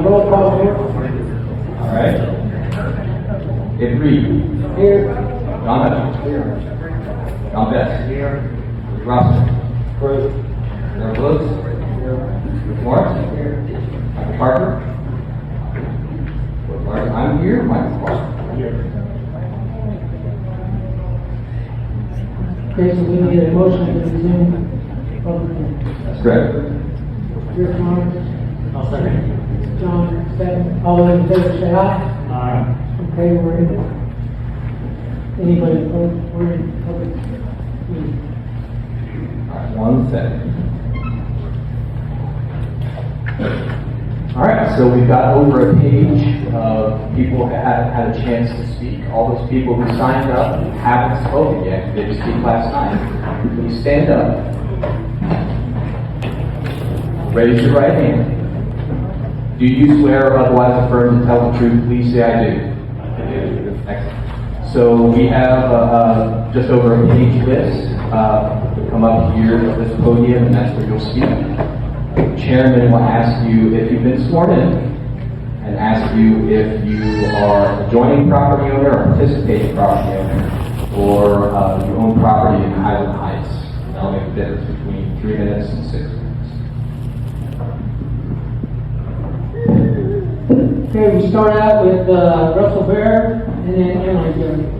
Roll call here. All right. It reads. Here. John Hutchins. Here. John Best. Here. Robson. Present. Darrell Brooks. Morris. Here. Michael Parker. I'm here. Michael Parker. Here. Okay, so we need a motion to resume public hearing. That's correct. Your comments? I'll second. John, second. All those in favor say aye. Aye. Okay, we're in. Anybody opposed? We're in public meeting. All right, 1 second. All right, so we've got over a page of people who haven't had a chance to speak. All those people who signed up and haven't spoken yet, didn't speak last night. Please stand up. Raise your right hand. Do you swear or otherwise affirm to tell the truth? Please say I do. I do. Excellent. So we have just over a page list. Come up here to this podium, and that's where you'll speak. The chairman will ask you if you've been sworn in, and ask you if you are a adjoining property owner or participating property owner, or you own property in Highland Heights. That'll make a difference between 3 minutes and 6 minutes. Okay, we start out with Russell Bear and then Emily Jones.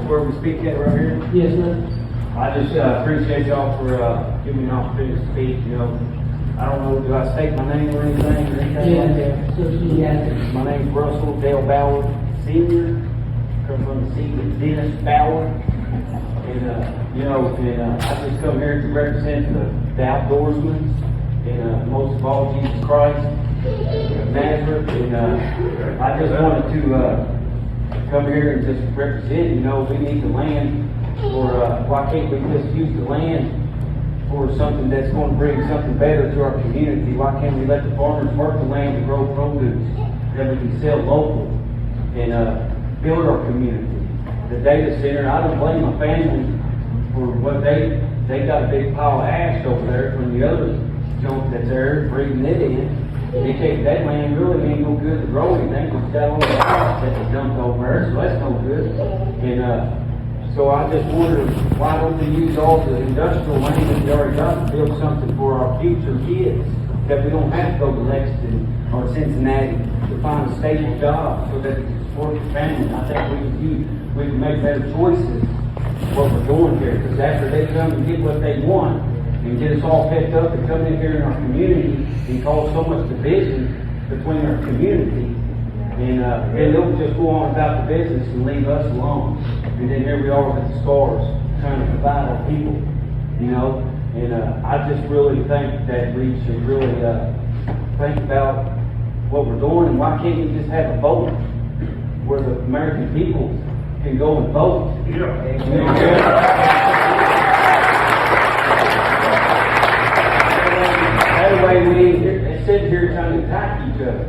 Where we speak at right here. Yes, sir. I just appreciate y'all for giving me an opportunity to speak. You know, I don't know, do I state my name or anything like that? So she has it. My name's Russell Dale Bauer Senior. Come from the seat of Dennis Bauer. And you know, I just come here to represent the outdoorsmen and most of all Jesus Christ of Nazareth. And I just wanted to come here and just represent, you know, we need the land for, why can't we just use the land for something that's going to bring something better to our community? Why can't we let the farmers work the land to grow produce that we can sell local and build our community? The data center, I don't blame my family for what they got a big pile of ash over there from the other junk that's there, breathing it in. They take that land really ain't no good to grow anything, because that old house that they dumped over there, so that's no good. And so I just wonder, why don't we use all the industrial land that we already got to build something for our future kids, that we don't have to go to Lexington or Cincinnati to find a stable job so that we can support the family. I think we can make better choices what we're doing here, because after they come and get what they want and get us all picked up and come in here in our community and cause so much division between our community, and they'll just go on about the business and leave us alone. And then here we are with the scars trying to divide our people, you know. And I just really think that we should really think about what we're doing, and why can't we just have a vote where the American people can go and vote? That way we ain't sitting here trying to attack each other.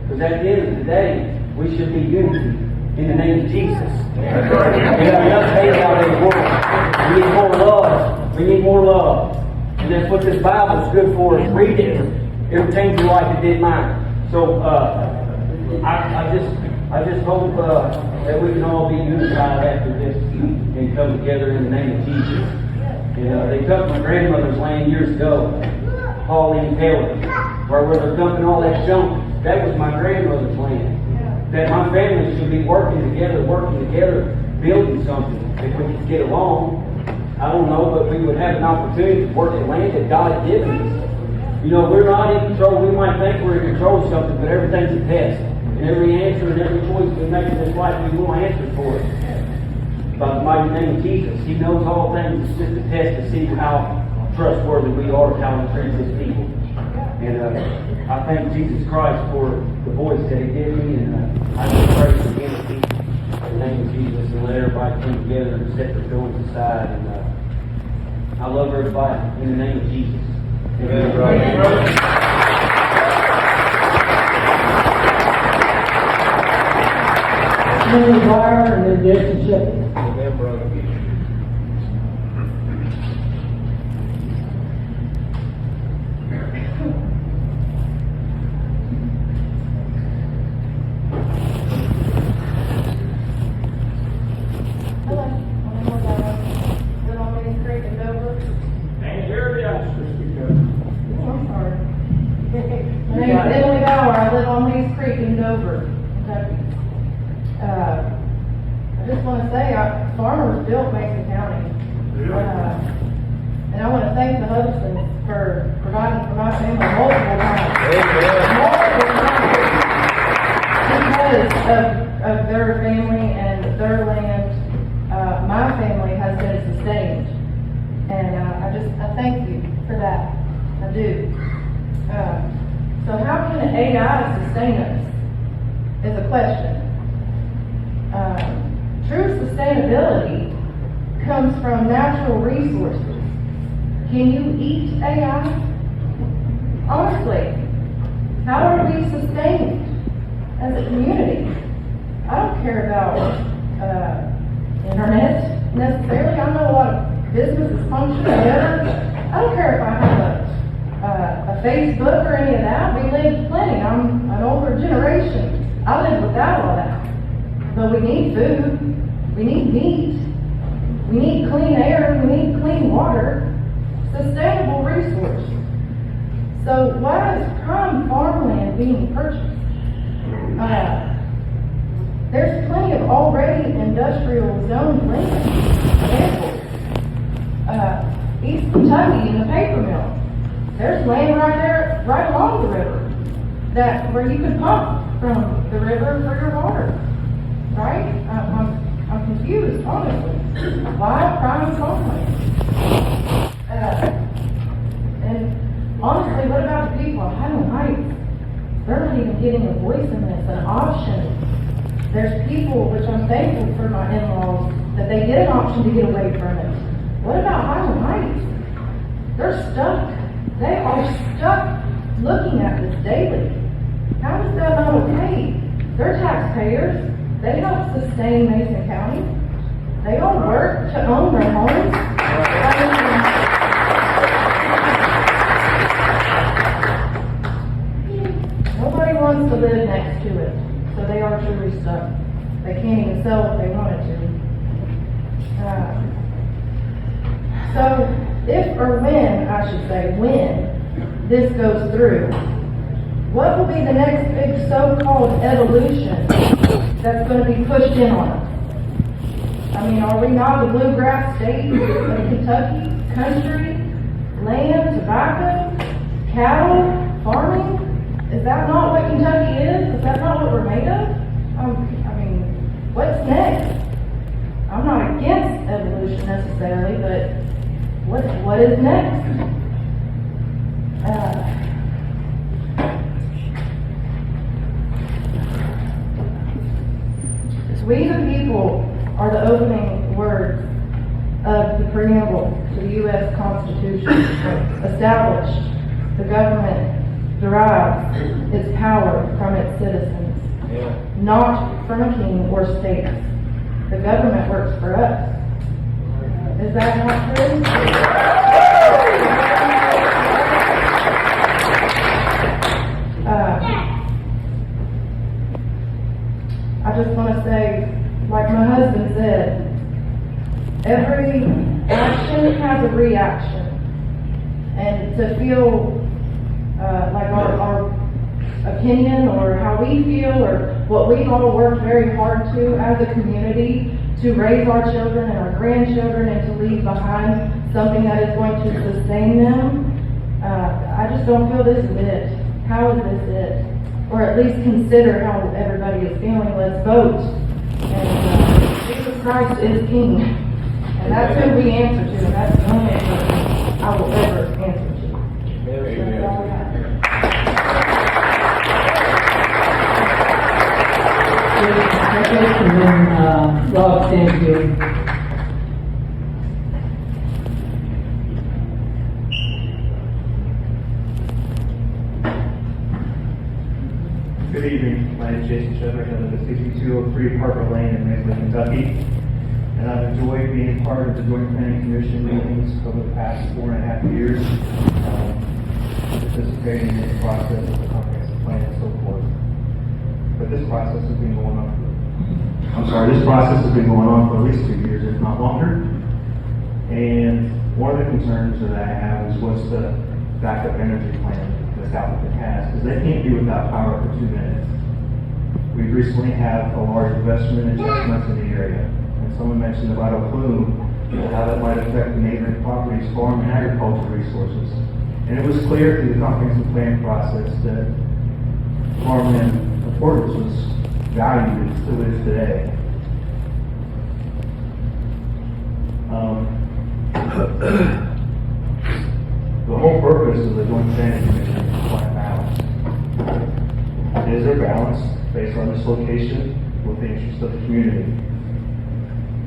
Because at the end of the day, we should be unity in the name of Jesus. We have enough hate out in the world. We need more love. We need more love. And that's what this Bible is good for, is read it. It'll change your life. It did mine. So I just hope that we can all be unified after this and come together in the name of Jesus. And they took my grandmother's land years ago, Pauline Taylor, where they're dumping all that junk. That was my grandmother's land. That my family should be working together, building something. If we could get along, I don't know, but we would have an opportunity to work the land that God had given us. You know, we're not in control. We might think we're in control of something, but everything's a test. And every answer and every choice we make in this life, we will answer for it. By the mighty name of Jesus. He knows all things. It's just a test to see how trustworthy we are, how we treat His people. And I thank Jesus Christ for the voice that He gave me, and I just pray for unity in the name of Jesus, and let everybody come together and set their feelings aside. And I love everybody in the name of Jesus. Amen. over Kentucky. I just want to say, farmers built Mason County. And I want to thank the Hudsons for providing for my family multiple times. Multiple times. Because of their family and their land, my family has been sustained. And I thank you for that. I do. So how can AI sustain us is a question. True sustainability comes from natural resources. Can you eat AI? Honestly, how are we sustained as a community? I don't care about internet necessarily. I know a lot of businesses function together. I don't care if I have a Facebook or any of that. We lived plenty. I'm an older generation. I lived without all that. But we need food. We need meat. We need clean air. We need clean water. Sustainable resource. So why is prime farmland being purchased? There's plenty of already industrial zoned land. Examples. East Kentucky in the paper mill. There's land right there, right along the river, where you could pump from the river for your water. Right? I'm confused, honestly. Why prime farmland? And honestly, what about the people of Highland Heights? They're not even getting a voice in this, an option. There's people, which I'm thankful for my in-laws, that they get an option to get away from it. What about Highland Heights? They're stuck. They are stuck looking at this daily. How is that not okay? They're taxpayers. They help sustain Mason County. They all work to own their homes. Nobody wants to live next to it, so they are truly stuck. They can't even sell if they wanted to. So, if or when, I should say, when this goes through, what will be the next big so-called evolution that's going to be pushed in on us? I mean, are we not the bluegrass state of Kentucky? Country, land, tobacco, cattle, farming? Is that not what Kentucky is? Is that not what we're made of? I mean, what's next? I'm not against evolution necessarily, but what is next? We the people are the opening words of the preamble to the U.S. Constitution. Established, the government derives its power from its citizens, not from a king or states. The government works for us. Is that not true? I just want to say, like my husband said, every action has a reaction. And to feel like our opinion or how we feel or what we've all worked very hard to as a community to raise our children and our grandchildren and to leave behind something that is going to sustain them, I just don't feel this is it. How is this it? Or at least consider how everybody is feeling. Let's vote. And Jesus Christ is King. And that's who we answer to. And that's the only person I will ever answer to. That's all we have. And then Rob stands here. Good evening. My name is Jason Shedrick. I live at 6203 Parker Lane in Maywsville, Kentucky. And I've enjoyed being part of the Joint Planning Commission meetings over the past 4.5 years, participating in the process of the comprehensive plan and so forth. But this process has been going on this process has been going on for at least 2 years, if not longer. And one of the concerns that I have is what's the backup energy plan that's out with the cast, because they can't be without power for 2 minutes. We recently had a large investment in chestnuts in the area, and someone mentioned about a plume and how that might affect the neighboring properties, farm and agricultural resources. And it was clear through the comprehensive plan process that farmland importance was valued and still is today. The whole purpose of the Joint Planning Commission is to find balance. Is there balance based on this location with the interest of the community?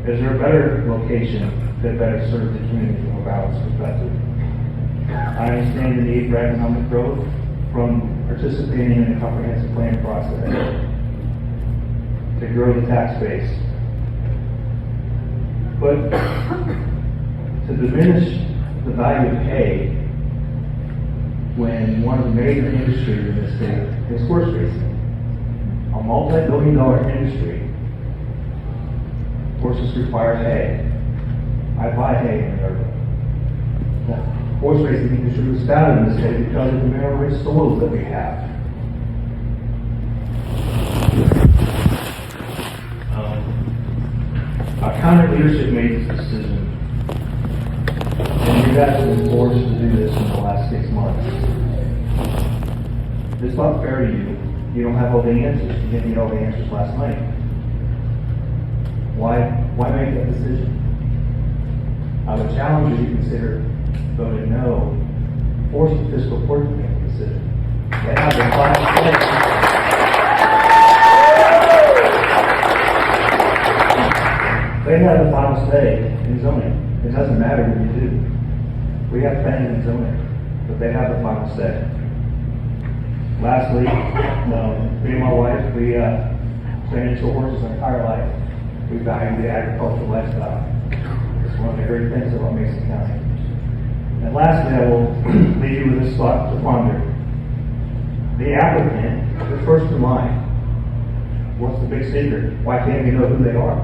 Is there a better location that better serves the community from a balance perspective? I understand the need for economic growth from participating in the comprehensive plan process to grow the tax base. But to diminish the value of hay when one of the major industries in this state is horse racing, a multi-billion-dollar industry. Horses require hay. I buy hay in Minerva. The horse racing industry was founded in this state because of the mineral-rich soils that we have. Our county leadership made this decision, and you guys have been forced to do this in the last 6 months. It's not fair to you. You don't have all the answers. You didn't get all the answers last night. Why make that decision? I would challenge you to consider voting no, force the fiscal court to make a decision. They have the final say. They have the final say in zoning. It doesn't matter what you do. We have planning and zoning, but they have the final say. Lastly, me and my wife, we trained into horses our entire life. We value the agricultural lifestyle. It's one of the great things about Mason County. And lastly, I will leave you with this thought to ponder. The applicant is first in line. What's the big secret? Why can't we know who they are?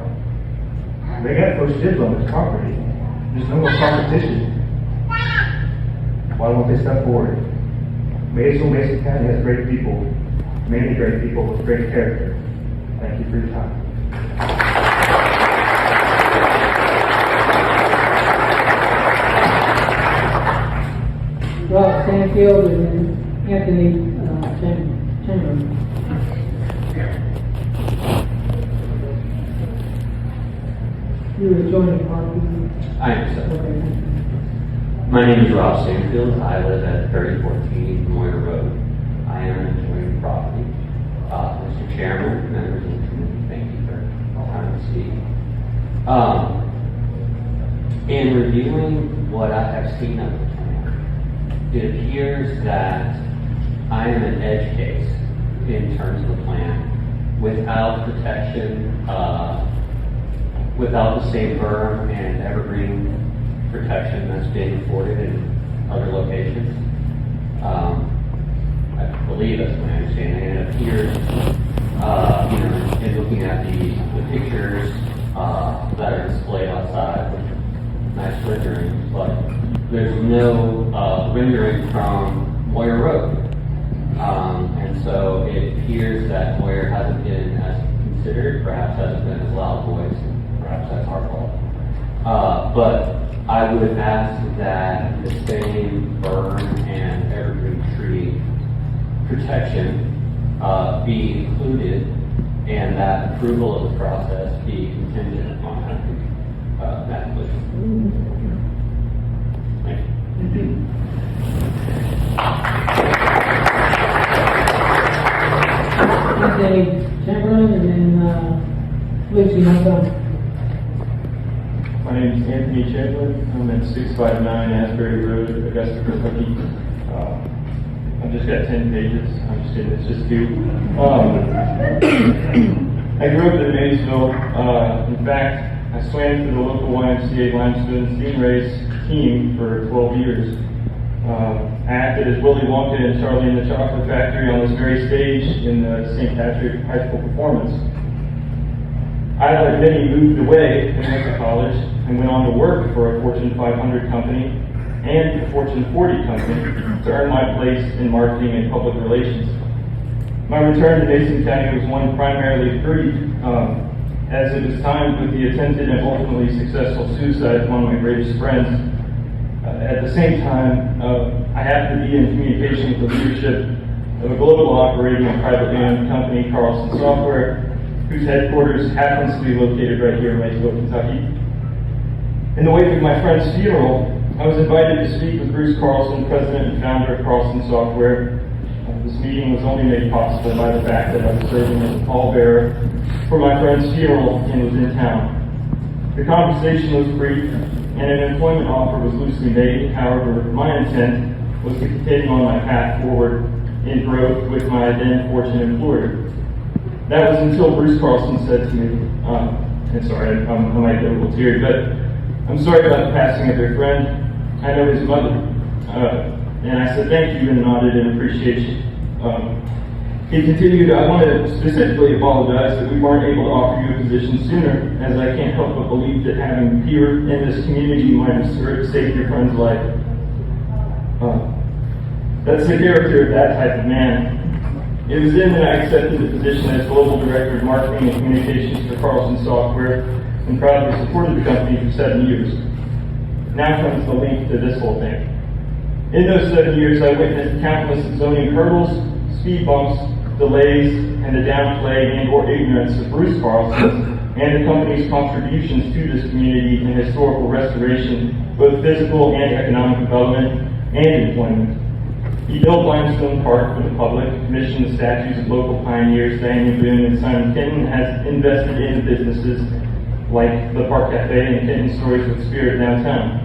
They got first dibs on this property. There's no more competition. Why won't they step forward? Mason County has great people, many great people with great character. Thank you for your time. Rob Stanfield and then Anthony Chamberlain. You were joining party. I am, sir. Okay. My name is Rob Stanfield. I live at 3014 Moyer Road. I am an adjoining property. Mr. Chairman, members of the committee, thank you for allowing me to speak. In reviewing what I have seen of the plan, it appears that I am an edge case in terms of the plan without protection, without the same berm and evergreen protection that's being afforded in other locations. I believe that's my understanding, and it appears, in looking at the pictures that are displayed outside with nice renderings, but there's no rendering from Moyer Road. And so it appears that Moyer hasn't been as considered, perhaps hasn't been as loud voiced, perhaps that's our fault. But I would ask that the same burn and evergreen tree protection be included, and that approval of the process be contingent upon that inclusion. Thank you. Anthony Chamberlain and then Lucy Montgomery. My name is Anthony Chamberlain. I'm at 659 Asbury Road, Augusta, Kentucky. I've just got 10 pages. I'm just kidding, it's just 2. I grew up in Maywsville. In fact, I swam for the local YMCA limestone steam race team for 12 years. I acted as Willy Wonka and Charlie and the Chocolate Factory on this very stage in the St. Patrick High School performance. I, like many, moved away and went to college and went on to work for a Fortune 500 company and a Fortune 40 company to earn my place in marketing and public relations. My return to Mason County was one primarily of grief, as it was timed with the attempted and ultimately successful suicide of one of my greatest friends. At the same time, I happened to be in communication with the leadership of a global operating and privately owned company, Carlson Software, whose headquarters happens to be located right here in Maysville, Kentucky. In the wake of my friend's funeral, I was invited to speak with Bruce Carlson, president and founder of Carlson Software. This meeting was only made possible by the fact that I was serving as a pallbearer for my friend's funeral and was in town. The conversation was brief, and an employment offer was loosely made. However, my intent was to continue on my path forward in growth with my then fortunate employer. That was until Bruce Carlson said to me, and sorry, I might get a little teary, but I'm sorry about the passing of your friend. I know his mother. And I said thank you and nodded in appreciation. He continued, I want to specifically apologize that we weren't able to offer you a position sooner, as I can't help but believe that having you here in this community might have saved your friend's life. That's the character of that type of man. It was then that I accepted the position as Global Director of Marketing and Communications for Carlson Software and proudly supported the company for 7 years. Now comes the link to this whole thing. In those 7 years, I witnessed countless zoning hurdles, speed bumps, delays, and the downplay and or ignorance of Bruce Carlson and the company's contributions to this community in historical restoration, both physical and economic development and employment. He built Limestone Park for the public, commissioned the statues of local pioneers, Daniel Boone and Simon Kenton, has invested in businesses like the Park Cafe and Kenton Stories with Spirit downtown.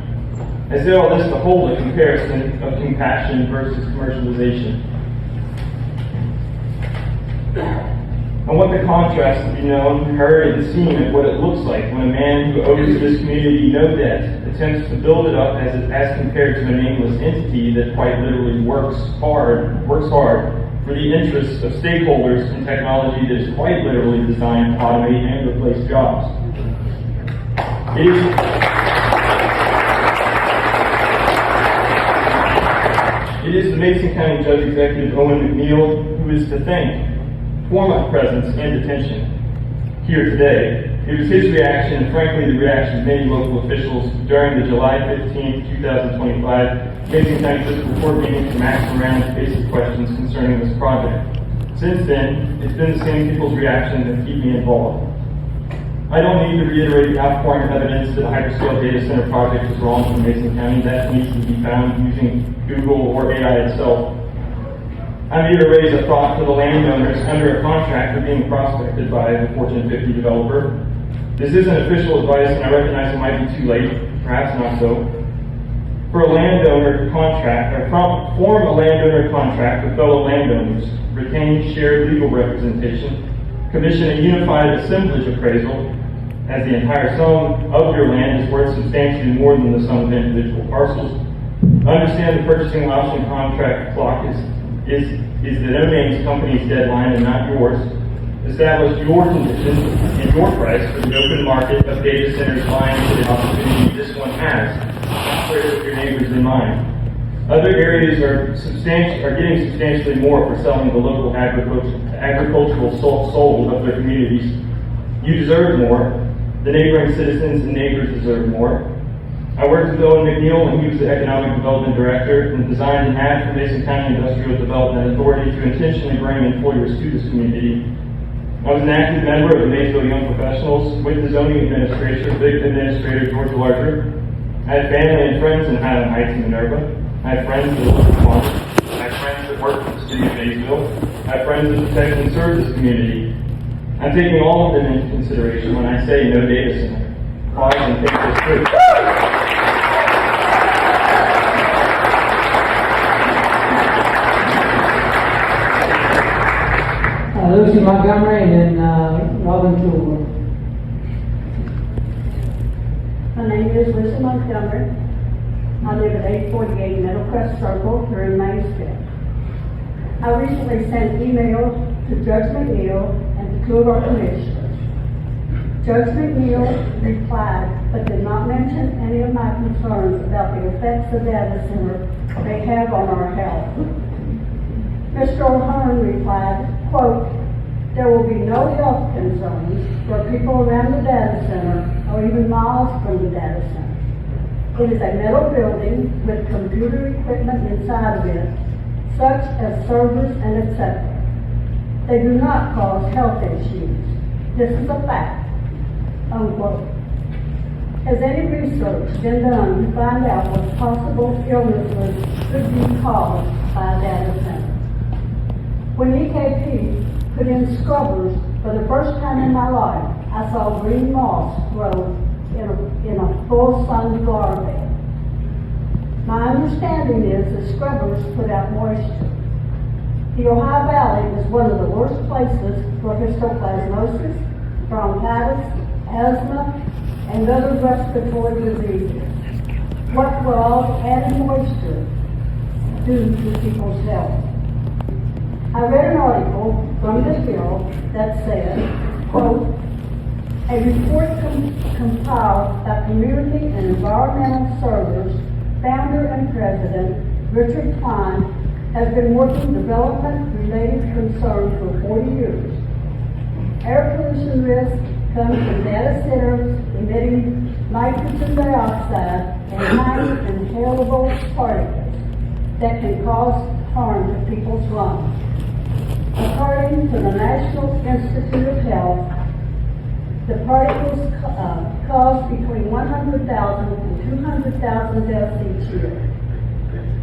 I say all this to hold a comparison of compassion versus commercialization. I want the contrast to be known, heard, and seen of what it looks like when a man who owes this community no debt attempts to build it up as compared to a nameless entity that quite literally works hard for the interests of stakeholders in technology that is quite literally designed to automate and replace jobs. It is the Mason County Judge Executive Owen McNeil who is to thank for my presence and attention here today. It was his reaction, and frankly the reaction of many local officials during the July 15, 2025 Mason County Fiscal Court meeting to ask around basic questions concerning this project. Since then, it's been the same people's reaction that keep me involved. I don't need to reiterate the outpouring of evidence that a hyperscale data center project is wrong for Mason County. That needs to be found using Google or AI itself. I'm here to raise a thought for the landowners under a contract that are being prospected by the Fortune 50 developer. This isn't official advice, and I recognize it might be too late, perhaps not so. For a landowner contract, or form a landowner contract with fellow landowners, retain shared legal representation, commission a unified assemblage appraisal, as the entire sum of your land is worth substantially more than the sum of individual parcels. Understand the purchasing option contract clock is the no-names company's deadline and not yours. Establish your conditions and your price for the open market of data centers vying for the opportunity this one has. Clear with your neighbors in mind. Other areas are getting substantially more for selling the local agricultural soul of their communities. You deserve more. The neighboring citizens and neighbors deserve more. I worked with Owen McNeil when he was the Economic Development Director and designed and had for Mason County Industrial Development Authority to intentionally bring employers to this community. I was an active member of the Maysville Young Professionals with the zoning administrator, George Larger. I had family and friends in Highland Heights and Minerva. I had friends that lived in Farmers. I had friends that worked for the city of Maysville. I had friends that protect and serve this community. I'm taking all of them into consideration when I say no data center. Pause and take this through. Lucy Montgomery and then Robin Toole. My name is Lucy Montgomery. I live at 848 Middlecrest Circle here in Maysville. I recently sent emails to Judge McNeil and to two of our commissioners. Judge McNeil replied, but did not mention any of my concerns about the effects the data center may have on our health. Mr. O'Hearn replied, quote, "There will be no health concerns for people around the data center or even miles from the data center. It is a metal building with computer equipment inside of it, such as servers and etc. They do not cause health issues. This is a fact," unquote. Has any research been done to find out what possible illnesses could be caused by a data center? When EKP put in scrubbers for the first time in my life, I saw green moss grow in a full sun flower bed. My understanding is the scrubbers put out moisture. The Ohio Valley is one of the worst places for histoplasmosis, bronchitis, asthma, and other respiratory diseases. What will all added moisture do to people's health? I read an article from the Hill that said, quote, "A report compiled by Community and Environmental Service founder and president Richard Klein has been working development-related concerns for 40 years. Air pollution risk comes from data centers emitting nitrogen dioxide and highly inhalable particles that can cause harm to people's lungs. According to the National Institute of Health, the particles cause between 100,000 and 200,000 deaths each year.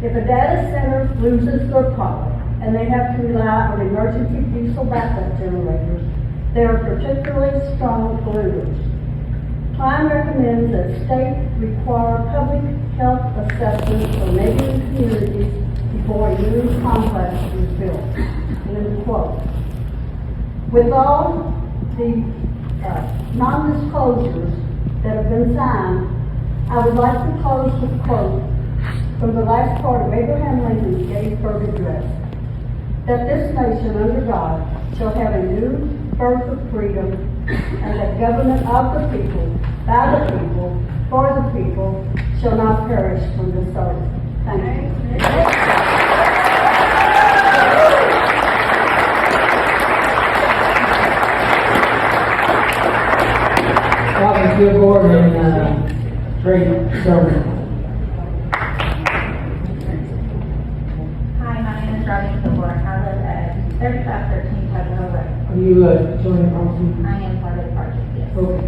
If a data center loses their power and they have to rely on emergency diesel backup generators, they are particularly strong polluters. Klein recommends that states require public health assessments for neighboring communities before a new complex is built." End quote. With all the non-disclosures that have been signed, I would like to close with a quote from the last part of Abraham Lincoln's Gettysburg Address, that this nation under God shall have a new birth of freedom, and the government of the people, by the people, for the people, shall not perish from this earth. Thank you. Welcome to the board and trade service. Hi, my name is Robin Kilgore. I live at 3513 Tugwell Road. Are you joining the policy? I am part of the project, yes. Okay.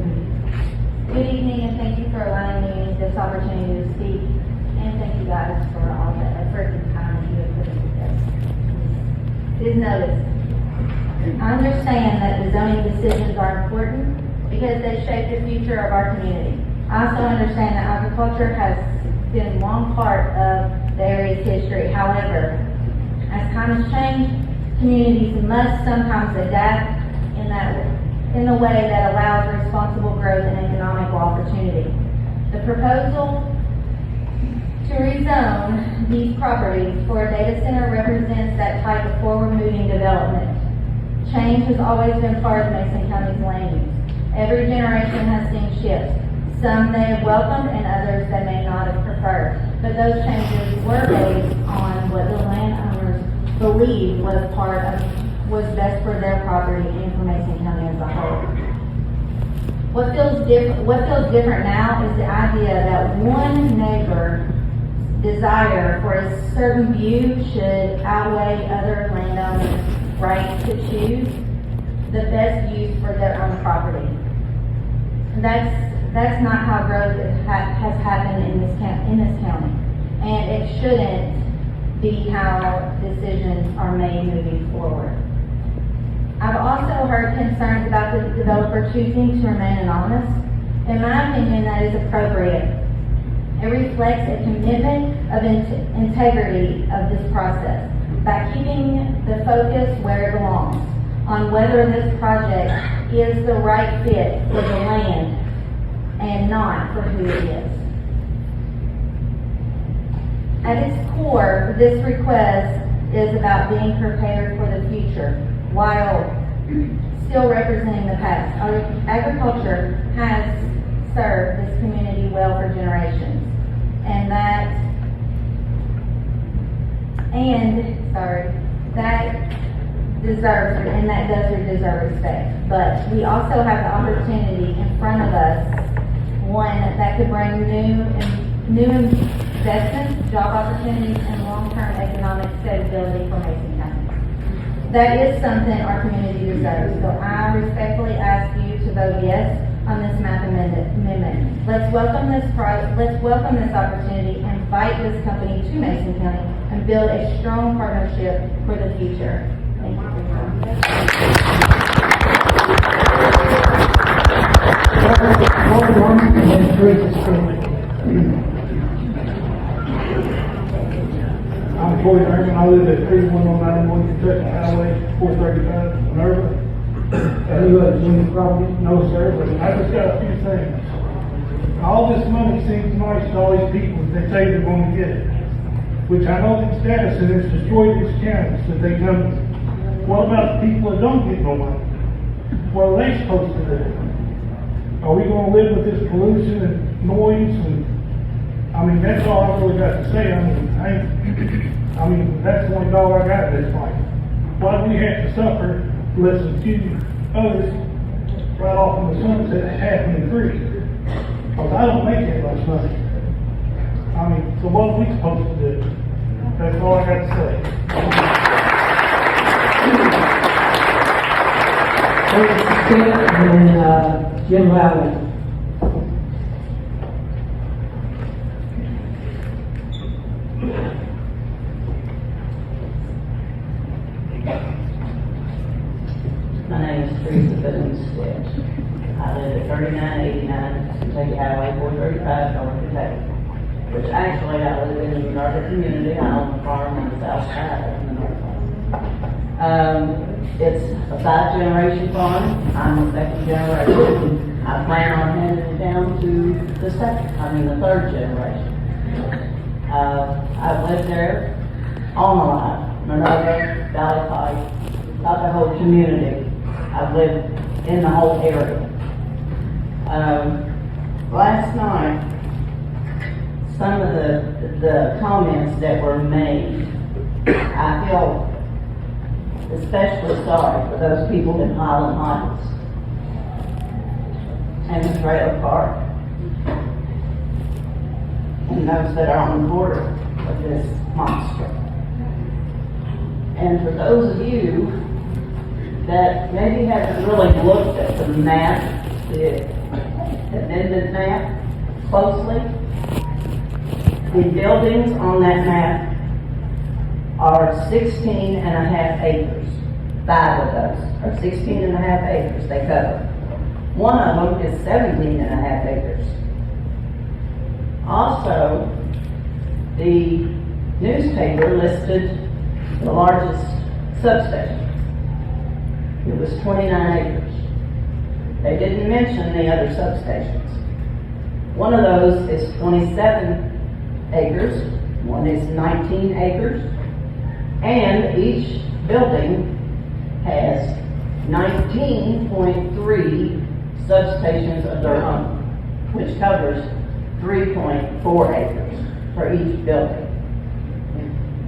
Good evening, and thank you for allowing me this opportunity to speak. And thank you guys for all the effort and time that you have put into this. It is noticed. I understand that the zoning decisions are important because they shape the future of our community. I also understand that agriculture has been a long part of the area's history. However, as times change, communities must sometimes adapt in the way that allows responsible growth and economic opportunity. The proposal to rezone these properties for a data center represents that type of forward-moving development. Change has always been part of Mason County's land use. Every generation has seen shifts. Some they have welcomed and others they may not have preferred. But those changes were based on what the landowners believed was best for their property and for Mason County as a whole. What feels different now is the idea that one neighbor's desire for a certain view should outweigh other landowners' right to choose the best use for their own property. That's not how growth has happened in this county, and it shouldn't be how decisions are made moving forward. I've also heard concerns about the developer choosing to remain anonymous. In my opinion, that is appropriate. It reflects a commitment of integrity of this process by keeping the focus where it belongs, on whether this project is the right fit for the land and not for who it is. At its core, this request is about being prepared for the future while still representing the past. Our agriculture has served this community well for generations, and that deserves, and that does deserve respect. But we also have the opportunity in front of us, one that could bring new investments, job opportunities, and long-term economic stability for Mason County. That is something our community deserves. So I respectfully ask you to vote yes on this map amendment. Let's welcome this opportunity, invite this company to Mason County, and build a strong partnership for the future. Thank you for your I'm Corey Herman. I live at 3191 Kentucky Highway, 435, Minerva. Have you had Jimmy property? No, sir, but I just got a few things. All this money seems nice to all these people that they say they're going to get it, which I know the status and it's destroyed these counties that they come to. What about the people that don't get no money? What are they supposed to do? Are we going to live with this pollution and noise? And I mean, that's all I really got to say. I mean, that's the only dollar I got in this fight. Why do we have to suffer less than a few others right off in the sunset, happening free? Because I don't make that much money. I mean, so what are we supposed to do? That's all I got to say. And Jim Lowry. My name is Teresa Billingstead. I live at 3989 Kentucky Highway 435, North Kentucky. Which actually I live in the Minerva community. I own a farm on the south side of Minerva. It's a 5-generation farm. I'm the 2nd generation. I plan on handing it down to the 3rd generation. I've lived there all my life. Minerva, Valley Pike, about the whole community. I've lived in the whole area. Last night, some of the comments that were made, I feel especially sorry for those people in Highland Heights and the trailer park and those that are on the border of this monster. And for those of you that maybe haven't really looked at the map, the amended map closely, the buildings on that map are 16 and a half acres. 5 of those are 16 and a half acres they cover. One of them is 17 and a half acres. Also, the newspaper listed the largest substation. It was 29 acres. They didn't mention the other substations. One of those is 27 acres, one is 19 acres, and each building has 19.3 substations of their own, which covers 3.4 acres for each building.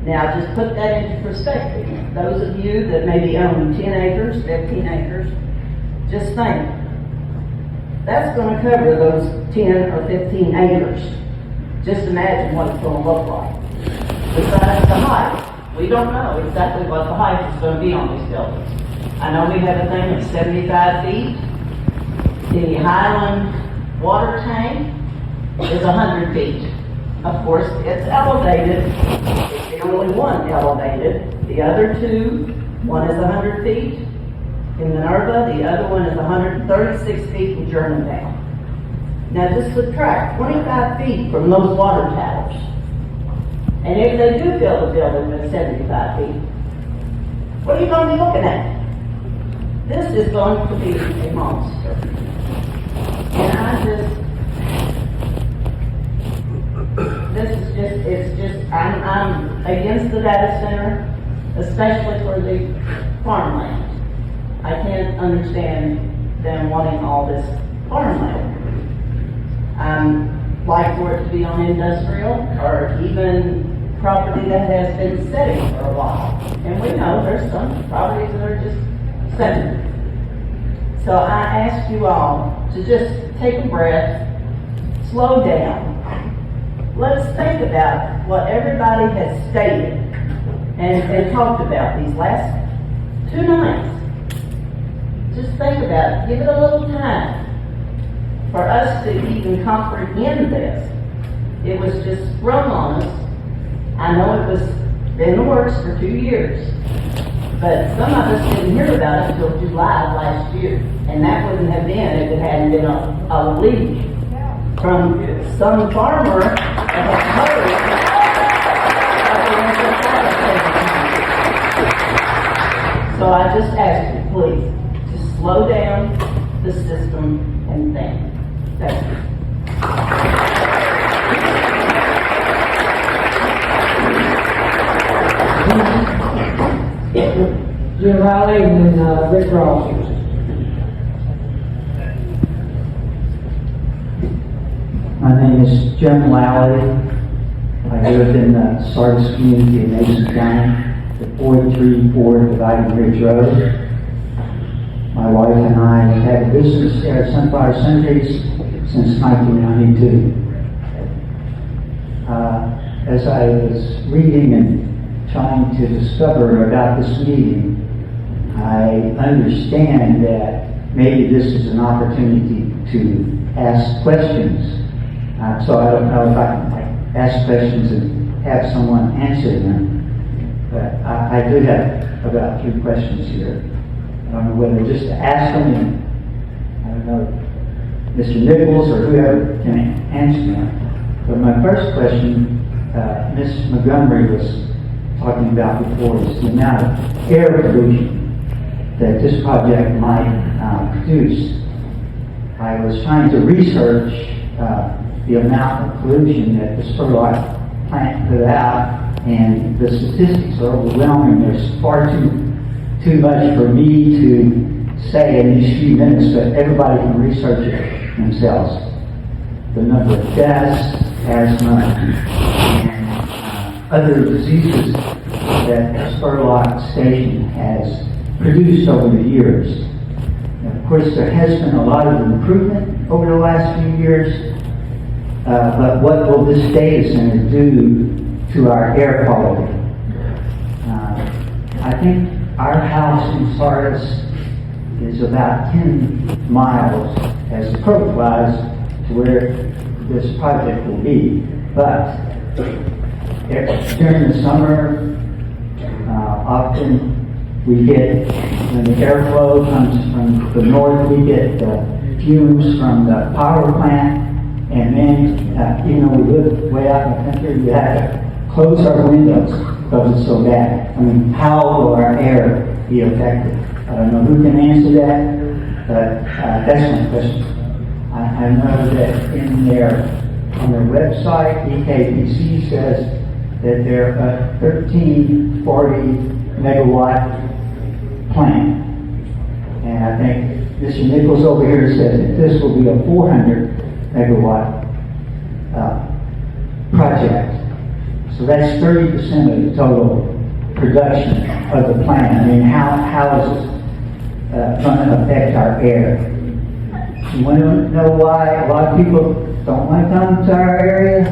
Now, just put that into perspective. Those of you that maybe own 10 acres, 15 acres, just think. That's going to cover those 10 or 15 acres. Just imagine what it's going to look like. Besides the height, we don't know exactly what the height is going to be on these buildings. I know we have a thing of 75 feet. The Highland water tank is 100 feet. Of course, it's elevated. It's the only one elevated. The other two, one is 100 feet in Minerva, the other one is 136 feet in Germantown. Now just subtract 25 feet from those water towers. And if they do build a building that's 75 feet, what are you going to be looking at? This is going to be a monster. And I'm against the data center, especially for the farmland. I can't understand them wanting all this farmland. Like for it to be on industrial or even property that has been sitting for a while. And we know there's some properties that are just sitting. So I ask you all to just take a breath, slow down. Let's think about what everybody has stated and talked about these last 2 nights. Just think about it. Give it a little time for us to even comprehend this. It was just sprung on us. I know it was in the works for 2 years, but some of us didn't hear about it until July of last year. And that wouldn't have been if it hadn't been a leak from some farmer that had heard of the So I just ask you, please, to slow down the system and think. Thank you. Jim Riley and Rick Ross. My name is Jim Lally. I live in the Sardis community in Mason County, at 434 Dividing Ridge Road. My wife and I have had a business there at Sunflower Centuries since 1992. As I was reading and trying to discover about this meeting, I understand that maybe this is an opportunity to ask questions. So I don't know if I can ask questions and have someone answer them. But I do have about 3 questions here. I don't know whether just to ask them, and I don't know, Mr. Nichols or whoever can answer them. But my first question, Ms. Montgomery was talking about before, is the amount of air pollution that this project might produce. I was trying to research the amount of pollution that the Spurlock plant put out, and the statistics are overwhelming. There's far too much for me to say in these few minutes, but everybody can research it themselves. The number of deaths, asthma, and other diseases that the Spurlock station has produced over the years. And of course, there has been a lot of improvement over the last few years. But what will this data center do to our air quality? I think our house in Sardis is about 10 miles as the crow flies to where this project will be. But during the summer, often we get, when the airflow comes from the north, we get fumes from the power plant. And then, we live way out in the country, we have to close our windows because it's so bad. I mean, how will our air be affected? I don't know who can answer that, but that's my question. I know that on their website, EKPC says that they're a 1340 megawatt plant. And I think Mr. Nichols over here said that this will be a 400 megawatt project. So that's 30% of the total production of the plant. I mean, how is it going to affect our air? You want to know why a lot of people don't want to come to our area?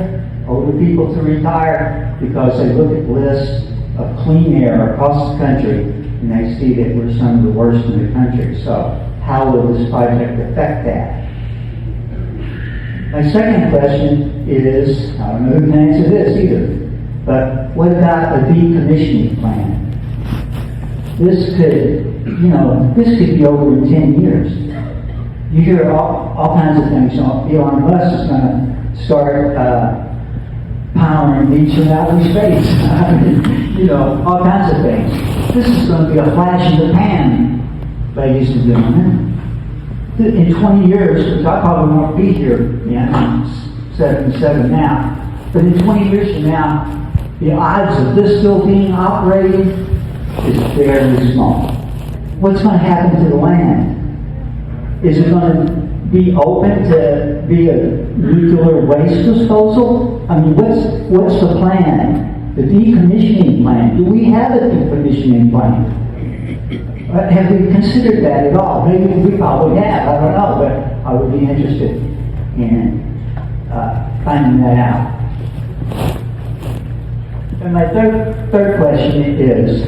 Older people to retire, because they look at lists of clean air across the country and they see that we're some of the worst in the country. So how will this project affect that? My second question is, I don't know who can answer this either, but what about a decommissioning plan? This could be over in 10 years. You hear all kinds of things. Elon Musk is going to start powering beach from outer space. All kinds of things. This is going to be a flash in the pan, ladies and gentlemen. In 20 years, which I probably won't be here, I'm 77 now, but in 20 years from now, the odds of this still being operating is very small. What's going to happen to the land? Is it going to be open to be a nuclear waste disposal? I mean, what's the plan? The decommissioning plan, do we have a decommissioning plan? Have we considered that at all? Maybe we probably have, I don't know, but I would be interested in finding that out. And my third question is,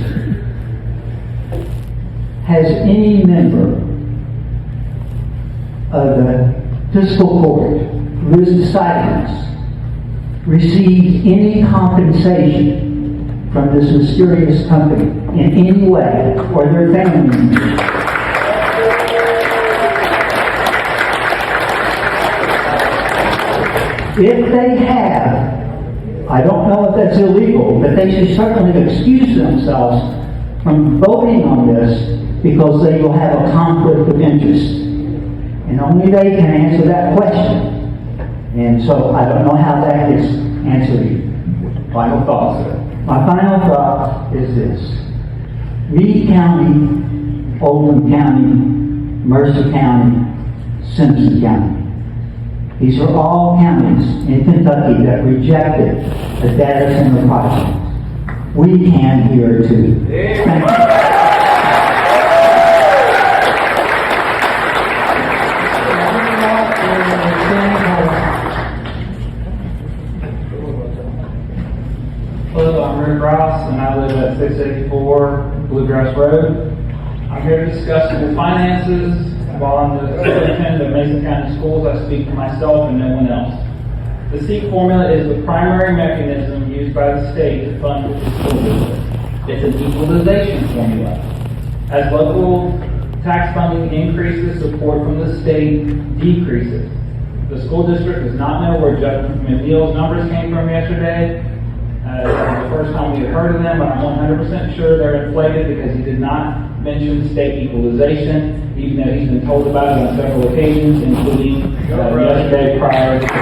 has any member of the fiscal court who is deciding this received any compensation from this mysterious company in any way, or their family members? If they have, I don't know if that's illegal, but they should certainly excuse themselves from voting on this because they will have a conflict of interest. And only they can answer that question. And so I don't know how that is answered. Final thoughts, sir. My final thought is this. Reed County, Oldham County, Mercer County, Simpson County. These are all counties in Kentucky that rejected the data center project. We can here too. Thank you. Hello, I'm Rick Ross, and I live at 684 Bluegrass Road. I'm here to discuss the finances. While I'm the superintendent of Mason County Schools, I speak for myself and no one else. The SEEK formula is the primary mechanism used by the state to fund the school district. It's an equalization formula. As local tax funding increases, support from the state decreases. The school district does not know where Judge McNeil's numbers came from yesterday. It was the first time we had heard of them, but I'm 100% sure they're inflated because he did not mention state equalization, even though he's been told about it on several occasions, including yesterday prior to the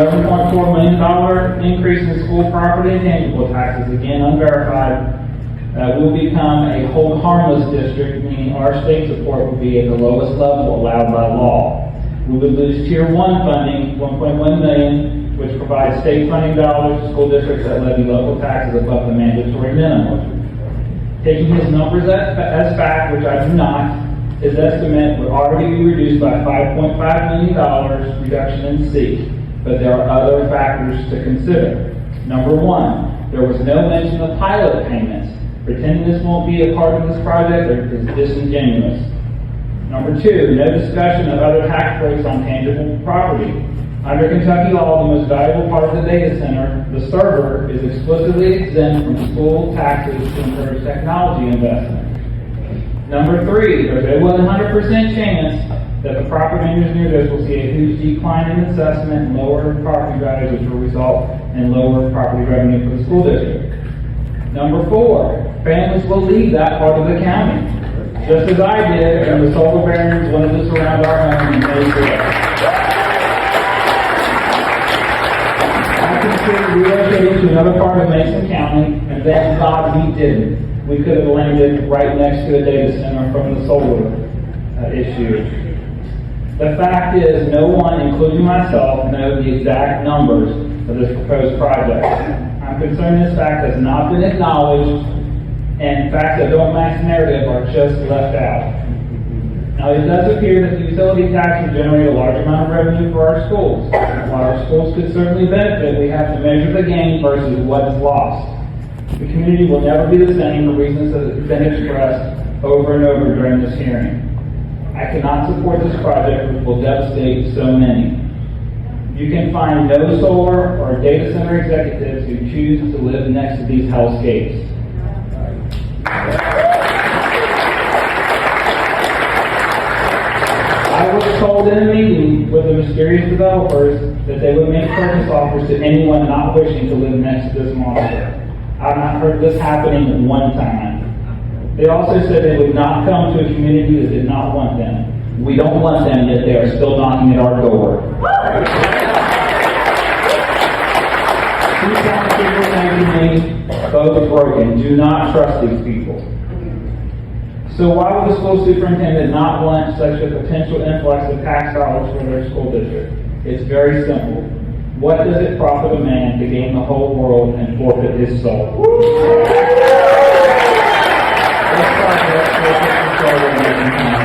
$11.4 million increase in school property and tangible taxes, again unverified, will become a hold harmless district, meaning our state support will be at the lowest level allowed by law. We would lose Tier 1 funding, $1.1 million, which provides state funding dollars to school districts that levy local taxes above the mandatory minimum. Taking his numbers as fact, which I do not, his estimate would already be reduced by $5.5 million reduction in SEEK, but there are other factors to consider. Number one, there was no mention of pilot payments. Pretending this won't be a part of this project is disingenuous. Number two, no discussion of other tax breaks on tangible property. Under Kentucky law, the most valuable part of the data center, the server, is explicitly exempt from school taxes to encourage technology investment. Number three, there's a 100% chance that the property owners near this will see a huge decline in assessment and lower property values, which will result in lower property revenue for the school district. Number four, families will leave that part of the county, just as I did when the solar barons wanted to surround our home in Maywsville. I considered relocating to another part of Mason County, and thank God we didn't. We could have landed right next to a data center from the solar issue. The fact is, no one, including myself, knows the exact numbers of this proposed project. I'm concerned this fact has not been acknowledged, and facts that don't match narrative are just left out. Now, it does appear that the utility tax will generate a large amount of revenue for our schools. While our schools could certainly benefit, we have to measure the gain versus what is lost. The community will never be the same for reasons that have been expressed over and over during this hearing. I cannot support this project, which will devastate so many. You can find no solar or data center executives who choose to live next to these hellscapes. I was told in a meeting with the mysterious developers that they would make purchase offers to anyone not wishing to live next to this monster. I've not heard this happening one time. They also said they would not come to a community that did not want them. We don't want them, yet they are still knocking at our door. These kind of people came to me, both broken. Do not trust these people. So why would the school superintendent not want such a potential influx of tax dollars for their school district? It's very simple. What does it profit a man to gain the whole world and forfeit his soul? This project will take control of Macon County.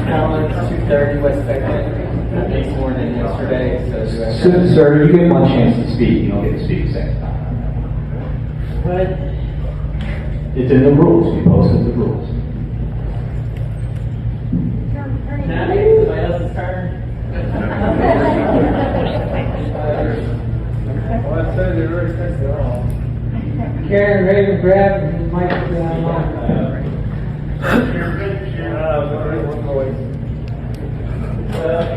Collins, 230 West Second. I think sworn in yesterday, so do I? Sir, you get one chance to speak, you don't get to speak a second time. What? It's in the rules, we posted the rules. Can I make somebody else's turn? Well, I said it already says it all. Karen, Raven, grab and Mike down line.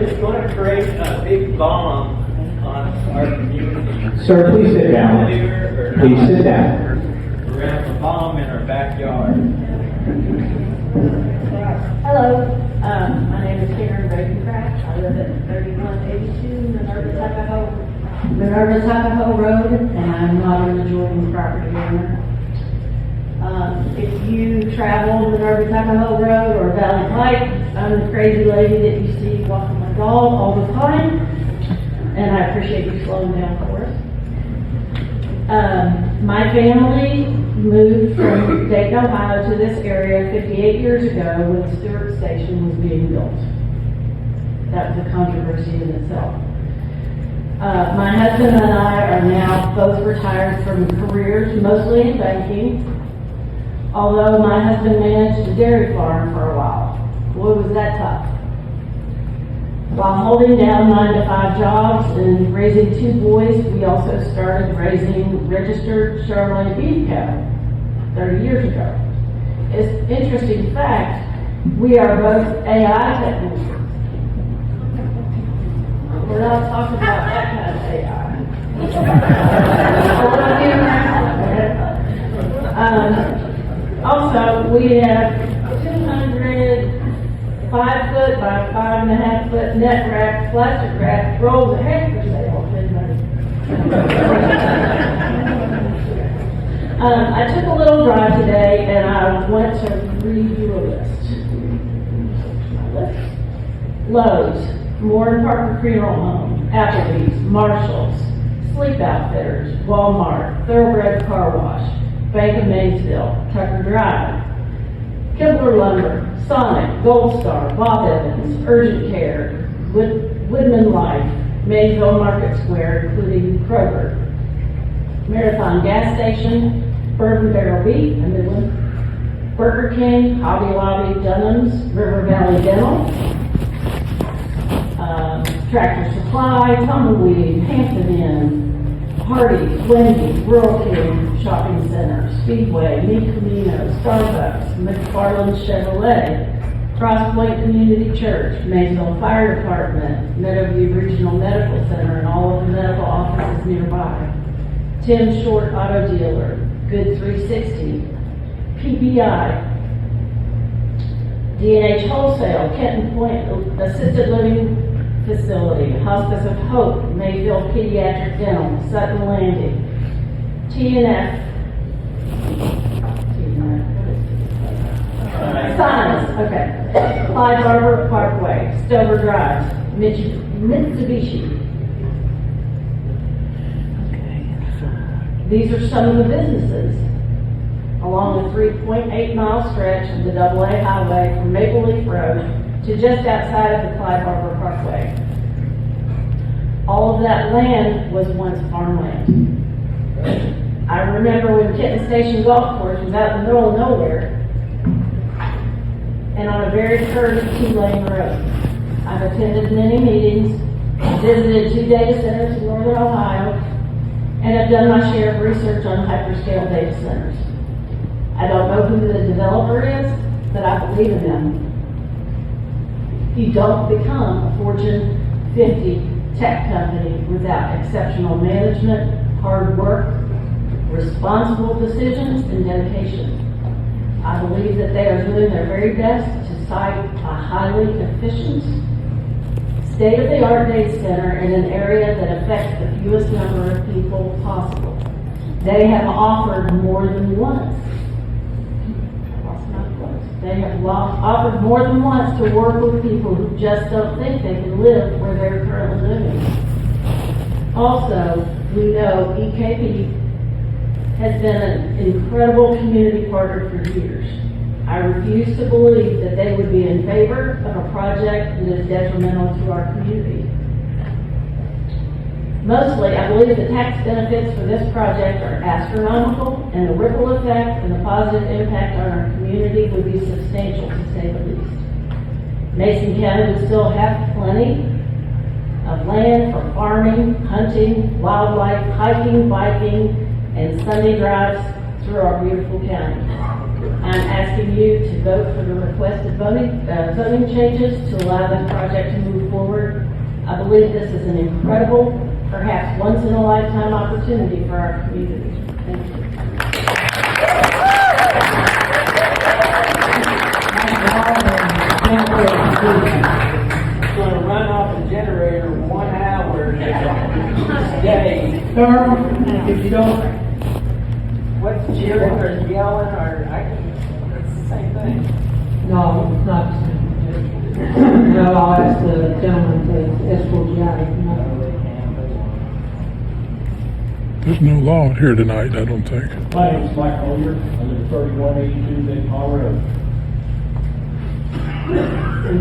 It's going to create a big bomb on our community. Sir, please sit down. Please sit down. We're going to have a bomb in our backyard. Hello, my name is Karen Ravencraft. I live at 3182 Minerva Tuckahoe Road, and I'm not an adjoining property owner. If you travel Minerva Tuckahoe Road or Valley Bight, I'm the crazy lady that you see walking my dog all the time, and I appreciate you slowing down for us. My family moved from Dayton, Ohio to this area 58 years ago when Stewart Station was being built. That was a controversy in itself. My husband and I are now both retired from careers, mostly in banking, although my husband managed a dairy farm for a while. Boy, was that tough. While holding down 9-to-5 jobs and raising 2 boys, we also started raising registered Charolais beef cattle 30 years ago. It's an interesting fact, we are both AI technicians. We're not talking about that kind of AI. Also, we have 200 5-foot by 5.5-foot net wrap, plastic wrap rolls of hay for sale. I took a little drive today and I went to read you a list. Lowe's, Moore Parker Funeral Home, Applebee's, Marshall's, Sleep Outfitters, Walmart, Thoroughbred Car Wash, Bank of Maysville, Tucker Drive, Kibler Lumber, Sonic, Gold Star, Bob Evans, Urgent Care, Woodman Life, Maysville Market Square, including Kroger, Marathon Gas Station, Bourbon Barrel Beef, a new one, Burger King, Hobby Lobby, Dunham's, River Valley Dental, Tractor Supply, Tumbleweed, Hampton Inn, Hardee's, Wendy's, Rural King Shopping Center, Speedway, Mi Camino, Starbucks, McFarland Chevrolet, Crosspoint Community Church, Maysville Fire Department, Meadowview Regional Medical Center, and all of the medical offices nearby. Tim Short Auto Dealer, Good 360, PPI, D&H Wholesale, Kenton Point Assisted Living Facility, Hospice of Hope, Mayville Pediatric Dental, Sutton Landing, T&F, Science, okay, Clyde Barber Parkway, Stover Drive, Mitsubishi. These are some of the businesses along the 3.8-mile stretch of the AA highway from Maple Leaf Road to just outside of the Clyde Barber Parkway. All of that land was once farmland. I remember when Kenton Station Golf Course was out in the middle of nowhere and on a very curvy 2-lane road. I've attended many meetings, visited 2 data centers in northern Ohio, and have done my share of research on hyperscale data centers. I don't know who the developer is, but I believe in them. You don't become a Fortune 50 tech company without exceptional management, hard work, responsible decisions, and dedication. I believe that they are doing their very best to cite a highly efficient, state-of-the-art data center in an area that affects the fewest number of people possible. They have offered more than once. They have offered more than once to work with people who just don't think they can live where they're currently living. Also, we know EKP has been an incredible community partner for years. I refuse to believe that they would be in favor of a project that is detrimental to our community. Mostly, I believe the tax benefits for this project are astronomical, and the ripple effect and the positive impact on our community would be substantial, to say the least. Mason County would still have plenty of land for farming, hunting, wildlife, hiking, biking, and Sunday drives through our beautiful county. I'm asking you to vote for the requested zoning changes to allow this project to move forward. I believe this is an incredible, perhaps once-in-a-lifetime opportunity for our community. Thank you. It's gonna run off a generator 1 hour each day. Sir, if you don't, What's cheering or yelling or, it's the same thing. no, it's not the same. No, I'll ask the gentleman to escort you out if not. There's no law here tonight, I don't think. My name is Mike Collier. I live at 3182 Big Pond Road. Are you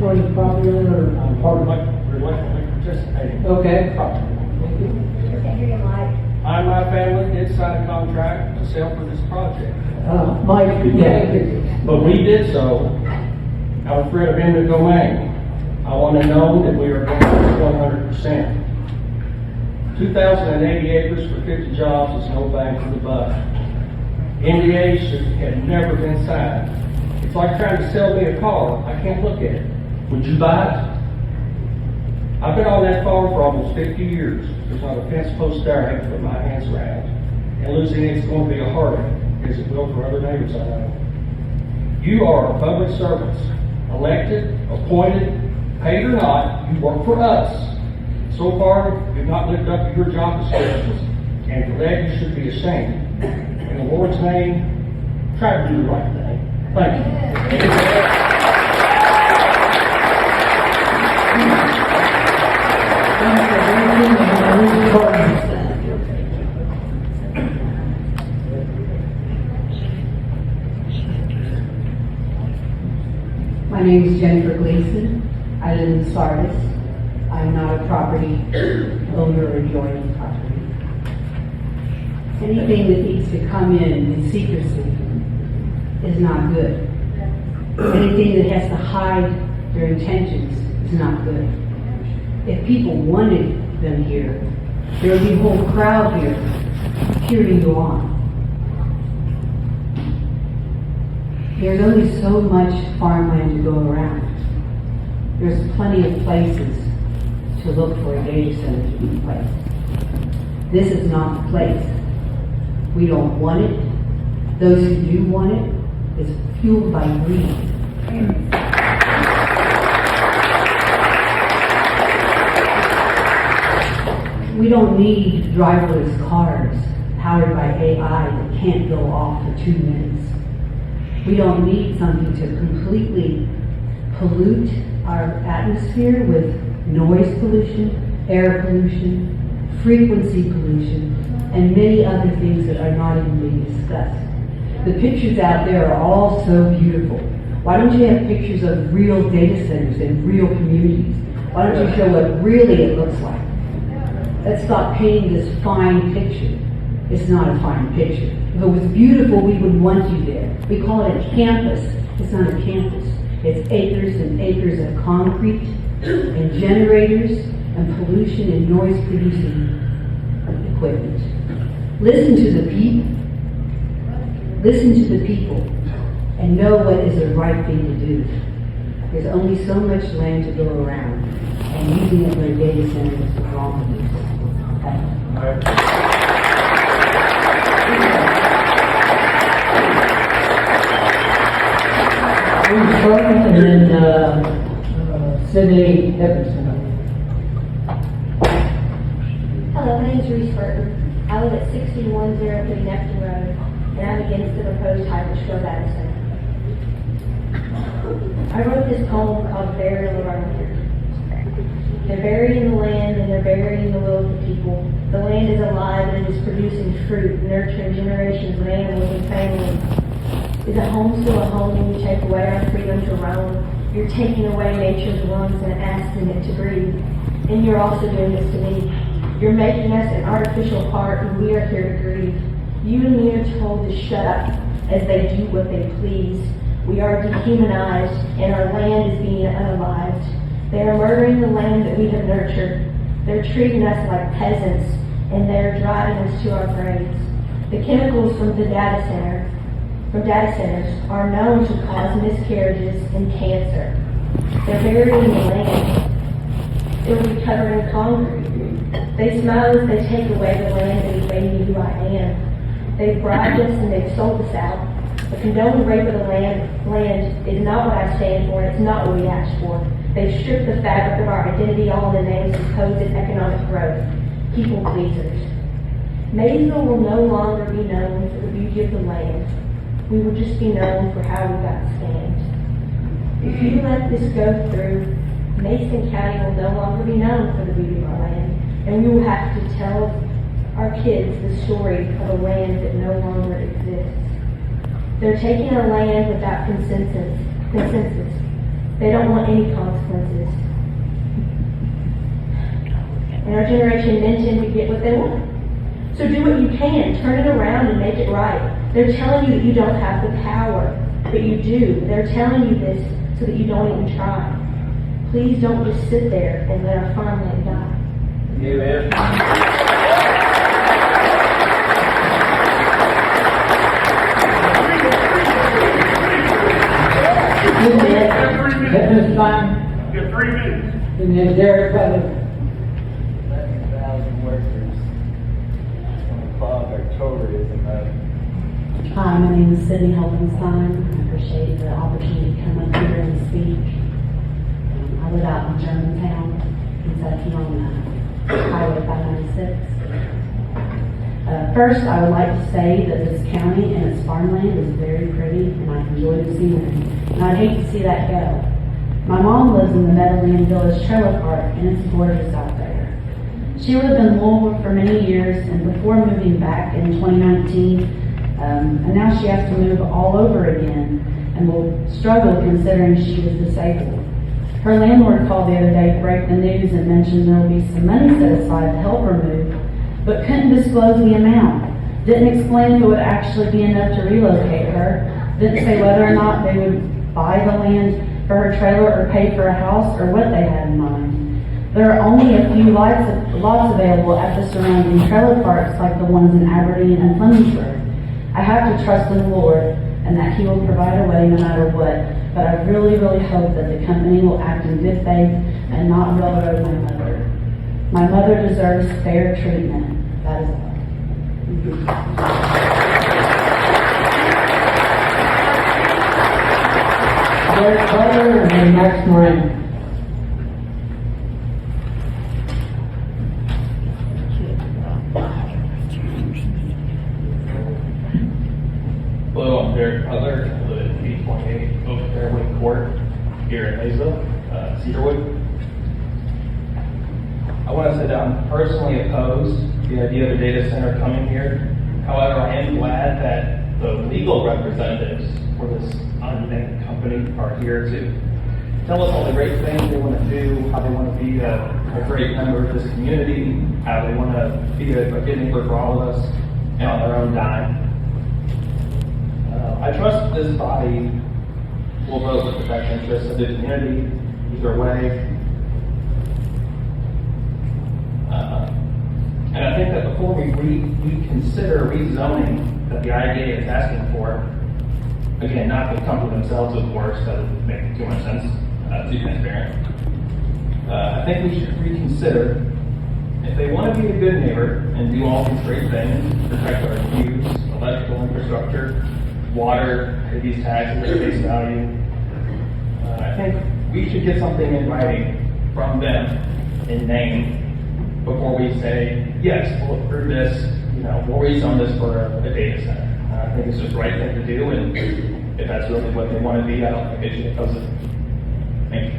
joining the property owner? I'm part of my reluctantly participating. Okay. Thank you. I and my family did sign a contract to sell for this project. Mike, yeah. But we did so out of threat of eminent domain. I want to know that we are going to 100%. 2,080 acres for 50 jobs is no bang for the buck. NDAs should have never been signed. It's like trying to sell me a car. I can't look at it. Would you buy it? I've been on that farm for almost 50 years. There's not a fence post there I can put my hands around. And losing it's going to be a heartache, as it will for other neighbors I know. You are public servants, elected, appointed, paid or not, you work for us. So far, you've not lived up to your job descriptions, and for that you should be ashamed. In the Lord's name, try to do the right thing. Thank you. My name is Jennifer Gleason. I live in Sardis. I'm not a property owner or adjoining property. Anything that needs to come in secrecy is not good. Anything that has to hide their intentions is not good. If people wanted them here, there would be a whole crowd here cheering you on. There's only so much farmland to go around. There's plenty of places to look for a data center to be placed. This is not the place. We don't want it. Those who do want it is fueled by greed. We don't need driverless cars powered by AI that can't go off for 2 minutes. We don't need something to completely pollute our atmosphere with noise pollution, air pollution, frequency pollution, and many other things that are not even being discussed. The pictures out there are all so beautiful. Why don't you have pictures of real data centers and real communities? Why don't you show what really it looks like? Let's stop painting this fine picture. It's not a fine picture. If it was beautiful, we would want you there. We call it a campus. It's not a campus. It's acres and acres of concrete and generators and pollution and noise producing equipment. Listen to the people. Listen to the people and know what is the right thing to do. There's only so much land to go around, and using it for a data center is the wrong use. And then, Sydney Everson. 6103 Neptune Road, and I'm against the proposed hyperscale data center. I wrote this poem called Burial Around Here. They're burying the land and they're burying the will of the people. The land is alive and it is producing fruit, nurturing generations of animals and families. Is a home still a home when you take away our freedom to roam? You're taking away nature's lungs and asking it to breathe. And you're also doing this to me. You're making us an artificial heart and we are here to grieve. You and me are told to shut up as they do what they please. We are dehumanized and our land is being unalived. They are murdering the land that we have nurtured. They're treating us like peasants, and they're driving us to our graves. The chemicals from data centers are known to cause miscarriages and cancer. They're burying the land. It will be covered in concrete. They smile as they take away the land and evade me who I am. They've bribed us and they've sold us out. The condoned rape of the land is not what I stand for, and it's not what we asked for. They've stripped the fabric of our identity all in the name of supposed economic growth. People pleasers. Maysville will no longer be known for the beauty of the land. We will just be known for how we got scammed. If you let this go through, Mason County will no longer be known for the beauty of our land, and we will have to tell our kids the story of a land that no longer exists. They're taking our land without consensus. They don't want any consequences. And our generation intend to get what they want. So do what you can. Turn it around and make it right. They're telling you that you don't have the power, but you do. They're telling you this so that you don't even try. Please don't just sit there and let our farmland die. Amen. At this time, You have 3 minutes. and then Derek Butler. 11,000 workers on the clog our tourism. Hi, my name is Sydney Helpenstein. I appreciate the opportunity to come up here and speak. I live out in Germantown, Kentucky on Highway 596. First, I would like to say that this county and its farmland is very pretty, and I enjoy the scenery. And I'd hate to see that go. My mom lives in the Meadowland Village Trailer Park, and it's gorgeous out there. She lived in Louisville for many years, and before moving back in 2019, and now she has to move all over again, and will struggle considering she is disabled. Her landlord called the other day to break the news and mentioned there will be some money set aside to help her move, but couldn't disclose the amount. Didn't explain if it would actually be enough to relocate her. Didn't say whether or not they would buy the land for her trailer or pay for a house or what they had in mind. There are only a few lots available at the surrounding trailer parks like the ones in Aberdeen and Flemingburg. I have to trust in the Lord and that He will provide a way no matter what, but I really, really hope that the company will act in good faith and not railroad my mother. My mother deserves fair treatment. That is all. Derek Butler and then Max Moran. Hello, I'm Derek Butler. I live at 828 Oak Fairway Court here in Maysville, Cedarwood. I want to say that I'm personally opposed to the idea of a data center coming here. However, I am glad that the legal representatives for this unnamed company are here to tell us all the great things they want to do, how they want to be a great member of this community, how they want to be a good neighbor for all of us, and on their own dime. I trust this body will vote with the best interests of the community either way. And I think that before we consider rezoning that the IDA is asking for, again, not the company themselves, of course, that would make too much sense, too transparent. I think we should reconsider if they want to be a good neighbor and do all these great things, protect our views, electrical infrastructure, water, pay these taxes at face value. I think we should get something in writing from them in name before we say, yes, we'll approve this, we'll rezone this for a data center. I think it's just the right thing to do, and if that's really what they want to be, I don't think they should oppose it. Thank you.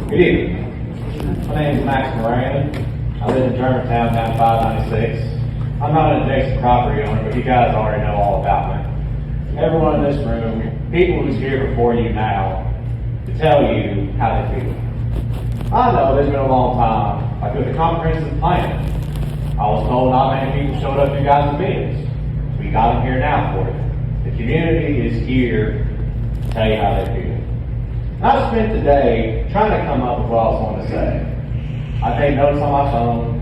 Good evening. My name is Max Moran. I live in Germantown, down 596. I'm not an adjacent property owner, but you guys already know all about me. Everyone in this room, people who's here before you now, to tell you how they feel. I know there's been a long time, like with the comprehensive plan. I was told not many people showed up to you guys' meetings. We got them here now for you. The community is here to tell you how they feel. I've spent the day trying to come up with what I was going to say. I made notes on my phone.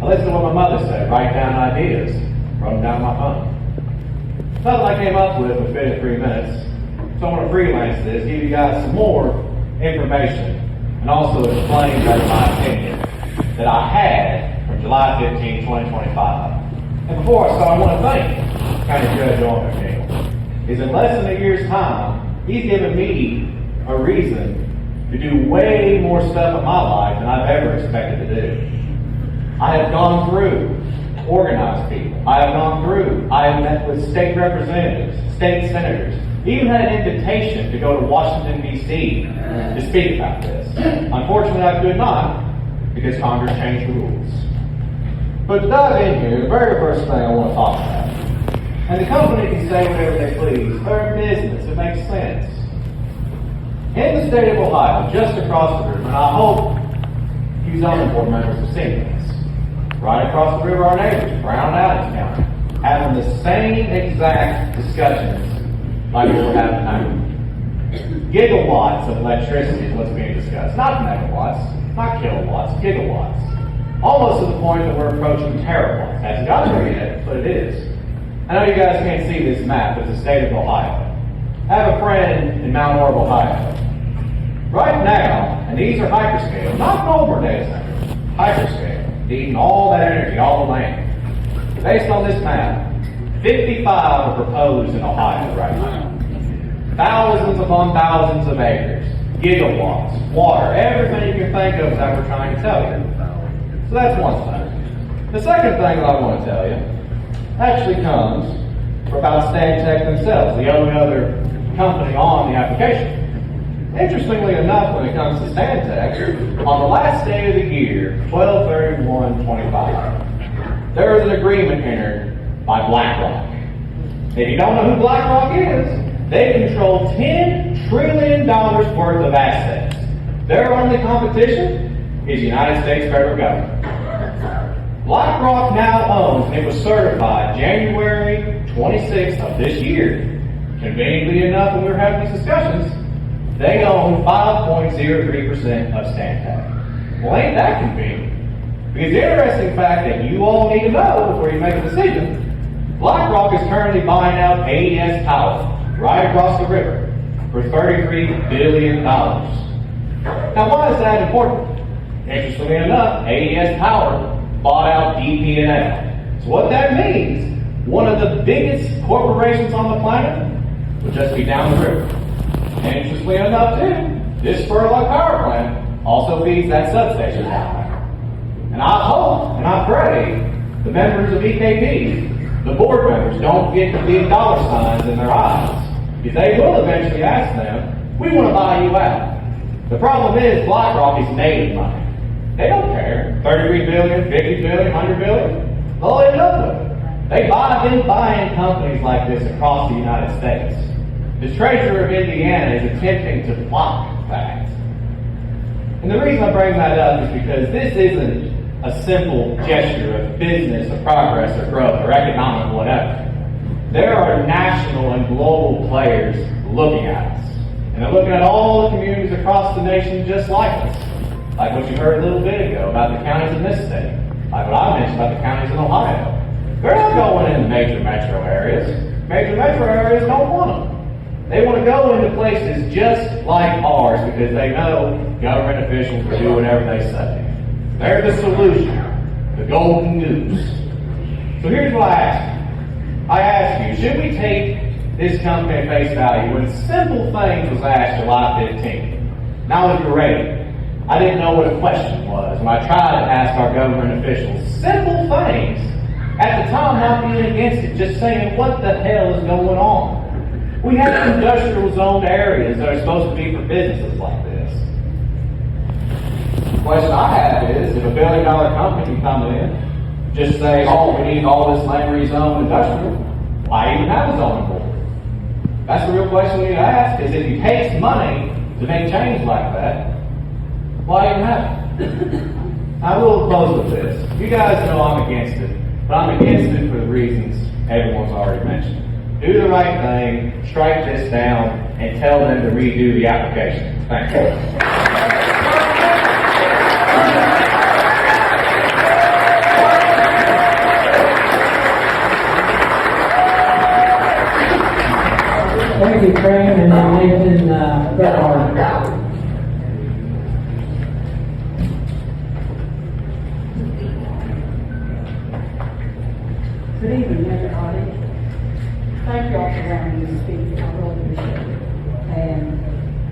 I listened to what my mother said, write down ideas, wrote them down on my phone. Nothing I came up with would fit in 3 minutes, so I'm going to freelance this, give you guys some more information, and also explain better my opinion that I had from July 15, 2025. And before I start, I want to thank County Judge Owen McNeil. Is in less than a year's time, he's given me a reason to do way more stuff in my life than I've ever expected to do. I have gone through organized people. I have met with state representatives, state senators, even had an invitation to go to Washington, D.C. to speak about this. Unfortunately, I could not because Congress changed the rules. But to dive in here, the very first thing I want to talk about, and the company can say whatever they please, they're in business, it makes sense. In the state of Ohio, just across the river, and I hope you zoning board members have seen this, right across the river, our neighbors, Brown and Adams County, having the same exact discussions like we're having tonight. Gigawatts of electricity is what's being discussed. Not megawatts, not kilowatts, gigawatts. Almost to the point that we're approaching terawatts. Hasn't got there yet, but it is. I know you guys can't see this map, but it's the state of Ohio. I have a friend in Mount Orab, Ohio. Right now, and these are hyperscale, not normal data centers, hyperscale, needing all that energy, all the land. Based on this map, 55 are proposed in Ohio right now. Thousands upon thousands of acres, gigawatts, water, everything you can think of that we're trying to tell you. So that's one thing. The second thing that I want to tell you actually comes about Stantec themselves, the only other company on the application. Interestingly enough, when it comes to Stantec, on the last day of the year, 12/31/25, there was an agreement entered by BlackRock. If you don't know who BlackRock is, they control $10 trillion worth of assets. Their only competition is the United States federal government. BlackRock now owns, and it was certified January 26th of this year. Conveniently enough, when we were having these discussions, they own 5.03% of Stantec. Well, ain't that convenient? Because the interesting fact that you all need to know before you make a decision, BlackRock is currently buying out AES Power right across the river for $33 billion. Now, why is that important? Interestingly enough, AES Power bought out DP&L. So what that means, one of the biggest corporations on the planet would just be down the river. And interestingly enough, too, this Spurlock power plant also feeds that substation down there. And I hope and I pray the members of EKP, the board members, don't get the big dollar signs in their eyes. Because they will eventually ask them, we want to buy you out. The problem is BlackRock is native money. They don't care. 33 billion, 50 billion, 100 billion. They'll end up with it. They've been buying companies like this across the United States. The treasurer of Indiana is attempting to block that. And the reason I bring that up is because this isn't a simple gesture of business or progress or growth or economic whatever. There are national and global players looking at us. And they're looking at all the communities across the nation just like us. Like what you heard a little bit ago about the counties in this state. Like what I mentioned about the counties in Ohio. They're not going in major metro areas. Major metro areas don't want them. They want to go into places just like ours because they know government officials will do whatever they say. They're the solution, the golden goose. So here's what I ask you. I ask you, should we take this company at face value when simple things was asked July 15th? Now I was berate. I didn't know what a question was, and I tried to ask our government officials simple things. At the time, not being against it, just saying, what the hell is going on? We have industrial zoned areas that are supposed to be for businesses like this. The question I have is, if $1 billion company can come in, just say, oh, we need all this land rezoned industrial, why even have a zoning board? That's the real question we need to ask, is if it takes money to make change like that, why even have it? I will close with this. You guys know I'm against it, but I'm against it for the reasons everyone's already mentioned. Do the right thing, strike this down, and tell them to redo the application. Thank you. Thank you, Craig, and then Nathan, Bernard. Good evening, everybody. Thank you all for allowing me to speak. I really appreciate it. And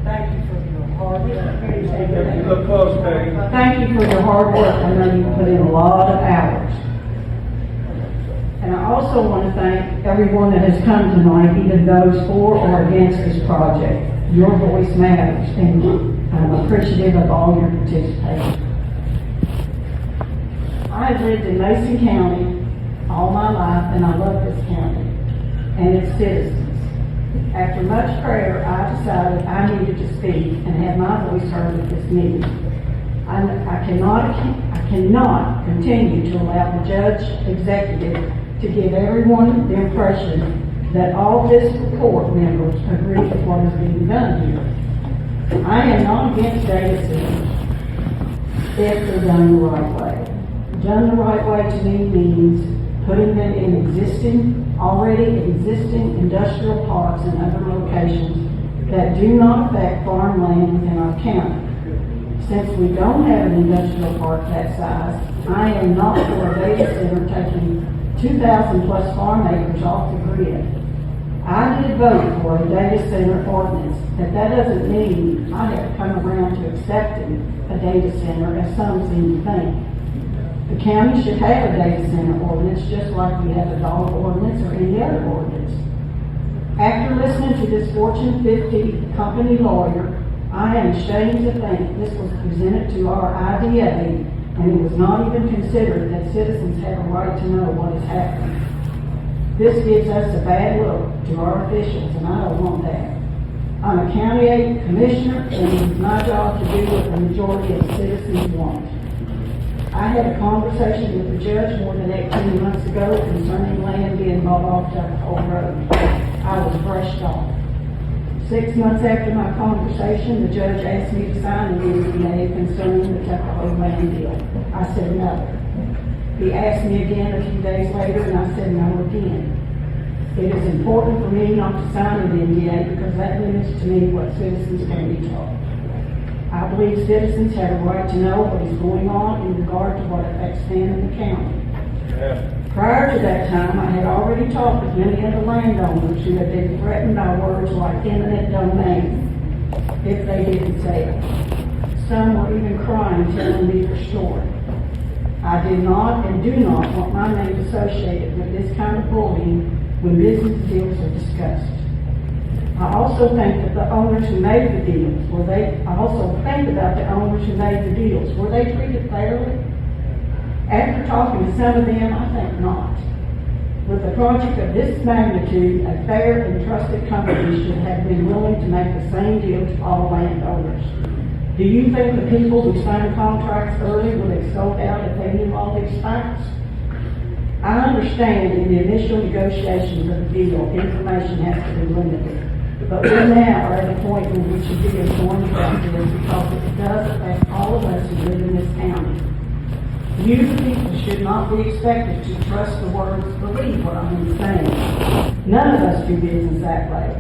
thank you for your hard work. Look close, baby. Thank you for your hard work. I know you put in a lot of hours. And I also want to thank everyone that has come tonight, even those for or against this project. Your voice matters, and I'm appreciative of all your participation. I have lived in Mason County all my life, and I love this county and its citizens. After much prayer, I decided I needed to speak and have my voice heard at this meeting. I cannot continue to allow the judge executive to give everyone the impression that all district court members agree with what is being done here. I am not against data centers if they're done the right way. Done the right way to me means putting them in already existing industrial parks and other locations that do not affect farmland within our county. Since we don't have an industrial park that size, I am not for a data center taking 2,000 plus farm acres off the grid. I did vote for a data center ordinance, but that doesn't mean I have come around to accepting a data center as some seem to think. The county should have a data center ordinance just like we have a dog ordinance or any other ordinance. After listening to this Fortune 50 company lawyer, I am ashamed to think this was presented to our IDA and it was not even considered that citizens have a right to know what is happening. This gives us a bad look to our officials, and I don't want that. I'm a county aid commissioner, and it is my job to do what the majority of citizens want. I had a conversation with the judge more than 18 months ago concerning land being bought off Tuckahoe Road. I was brushed off. 6 months after my conversation, the judge asked me to sign an NDA concerning the Tuckahoe land deal. I said no. He asked me again a few days later, and I said no again. It is important for me not to sign an NDA because that limits to me what citizens can be taught. I believe citizens have a right to know what is going on in regard to what affects them in the county. Prior to that time, I had already talked with many of the landowners who had been threatened by words like eminent domain if they didn't say it. Some were even crying, telling me their story. I did not and do not want my name associated with this kind of bullying when business deals are discussed. I also think that the owners who made the deals, were they treated fairly? After talking to some of them, I think not. With a project of this magnitude, a fair and trusted company should have been willing to make the same deal to all landowners. Do you think the people who signed contracts early would have sold out if they knew all these facts? I understand in the initial negotiations of the deal, information has to be limited. But we now are at a point where we should be informed about this because it does affect all of us who live in this county. You, the people, should not be expected to trust the words, believe what I'm saying. None of us do business that way.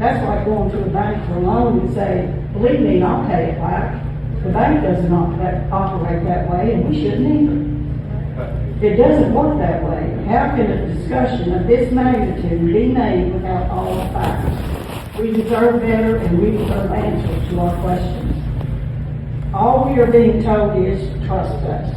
That's like going to a bank for a loan and say, believe me, I'll pay it back. The bank doesn't operate that way, and we shouldn't either. It doesn't work that way. How can a discussion of this magnitude be made without all the facts? We deserve better, and we deserve answers to our questions. All we are being told is trust us.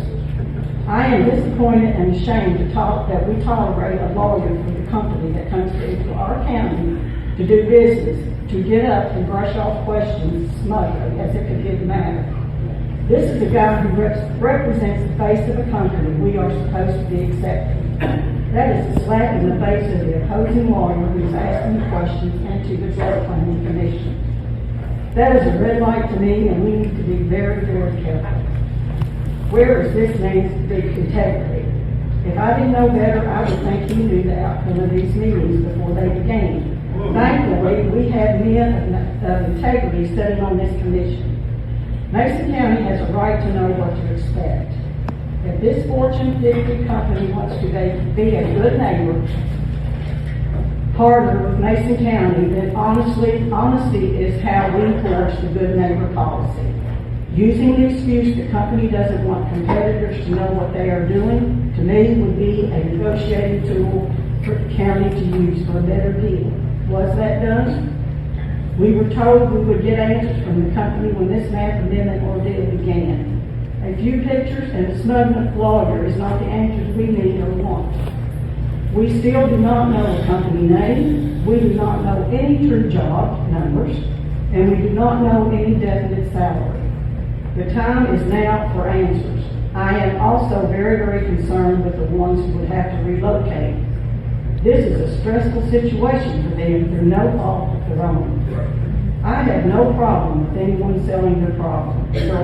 I am disappointed and ashamed that we tolerate a lawyer from the company that comes into our county to do business, to get up and brush off questions smugly as if it didn't matter. This is a guy who represents the face of a company we are supposed to be accepting. That is a slap in the face of the opposing lawyer who is asking questions and to the drug planning commission. That is a red light to me, and we need to be very, very careful. Where is this man's big integrity? If I didn't know better, I would think he knew the outcome of these meetings before they began. Thankfully, we have men of integrity sitting on this commission. Mason County has a right to know what to expect. If this Fortune 50 company wants to be a good neighbor, partner with Mason County, then honesty is how we enforce the good neighbor policy. Using the excuse the company doesn't want competitors to know what they are doing, to me, would be a negotiating tool for the county to use for a better deal. Was that done? We were told we would get answers from the company when this math amendment ordeal began. A few pictures and a smuggled lawyer is not the answers we need or want. We still do not know the company name, we do not know any true job numbers, and we do not know any definite salary. The time is now for answers. I am also very, very concerned with the ones who would have to relocate. This is a stressful situation for them through no fault of their own. I have no problem with anyone selling their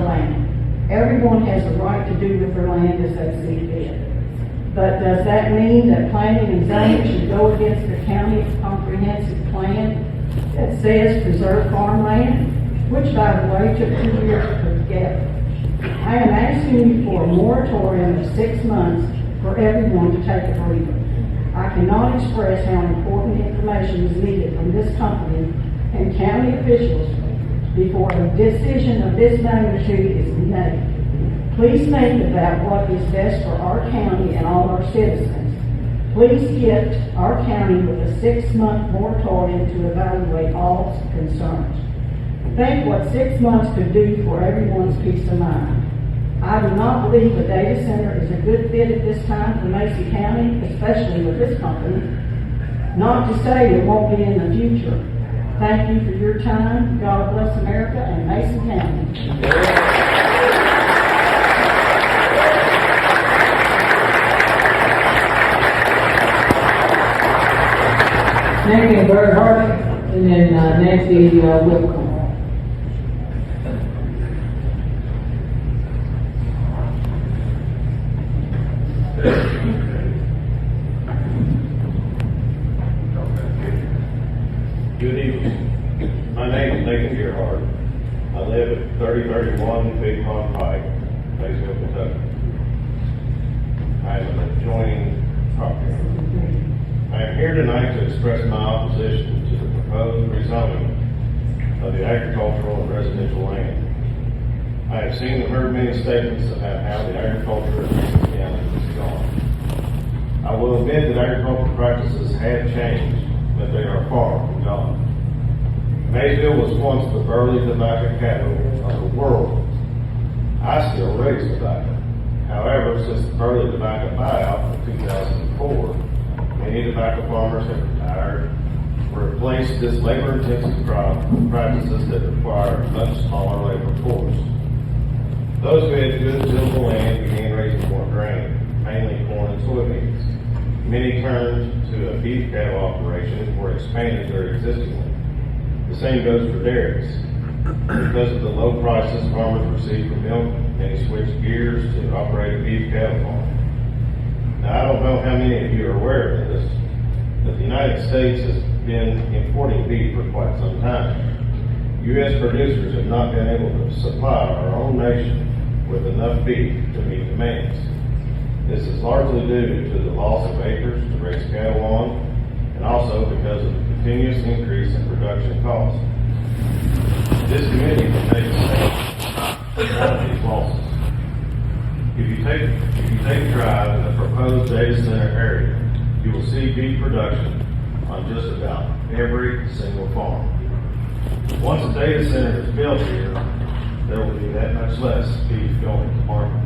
land. Everyone has a right to do with their land as they see fit. But does that mean that planning and zoning should go against the county's comprehensive plan that says preserve farmland? Which, by the way, took 2 years to put together. I am asking you for a moratorium of 6 months for everyone to take a breather. I cannot express how important information is needed from this company and county officials before a decision of this magnitude is made. Please think about what is best for our county and all our citizens. Please gift our county with a 6-month moratorium to evaluate all concerns. Think what 6 months could do for everyone's peace of mind. I do not believe a data center is a good fit at this time for Mason County, especially with this company. Not to say it won't be in the future. Thank you for your time. God bless America and Mason County. Nancy Bird Hardy, and then Nancy Whitcomb. Good evening. My name is Nathan Gerhardt. I live at 3031 Big Pond Pike, Maysville, Kentucky. I am an adjoining property owner. I am here tonight to express my opposition to the proposed rezoning of the agricultural and residential land. I have seen and heard many statements about how the agriculture in Mason County is gone. I will admit that agricultural practices have changed, but they are far from gone. Maysville was once the burley tobacco capital of the world. I still raise tobacco. However, since the burley tobacco buyout of 2004, many tobacco farmers have retired or replaced this labor-intensive crop with practices that require a much smaller labor force. Those who had good tillable land began raising more grain, mainly corn and soybeans. Many turned to a beef cattle operation or expanded their existing one. The same goes for dairies. Because of the low prices farmers receive for milk, many switched gears to operate a beef cattle farm. Now, I don't know how many of you are aware of this, but the United States has been importing beef for quite some time. U.S. producers have not been able to supply our own nation with enough beef to meet demands. This is largely due to the loss of acres to raise cattle on, and also because of the continuous increase in production costs. This committee can take a step out of these losses. If you take a drive in the proposed data center area, you will see beef production on just about every single farm. Once a data center is built here, there will be that much less beef going to market.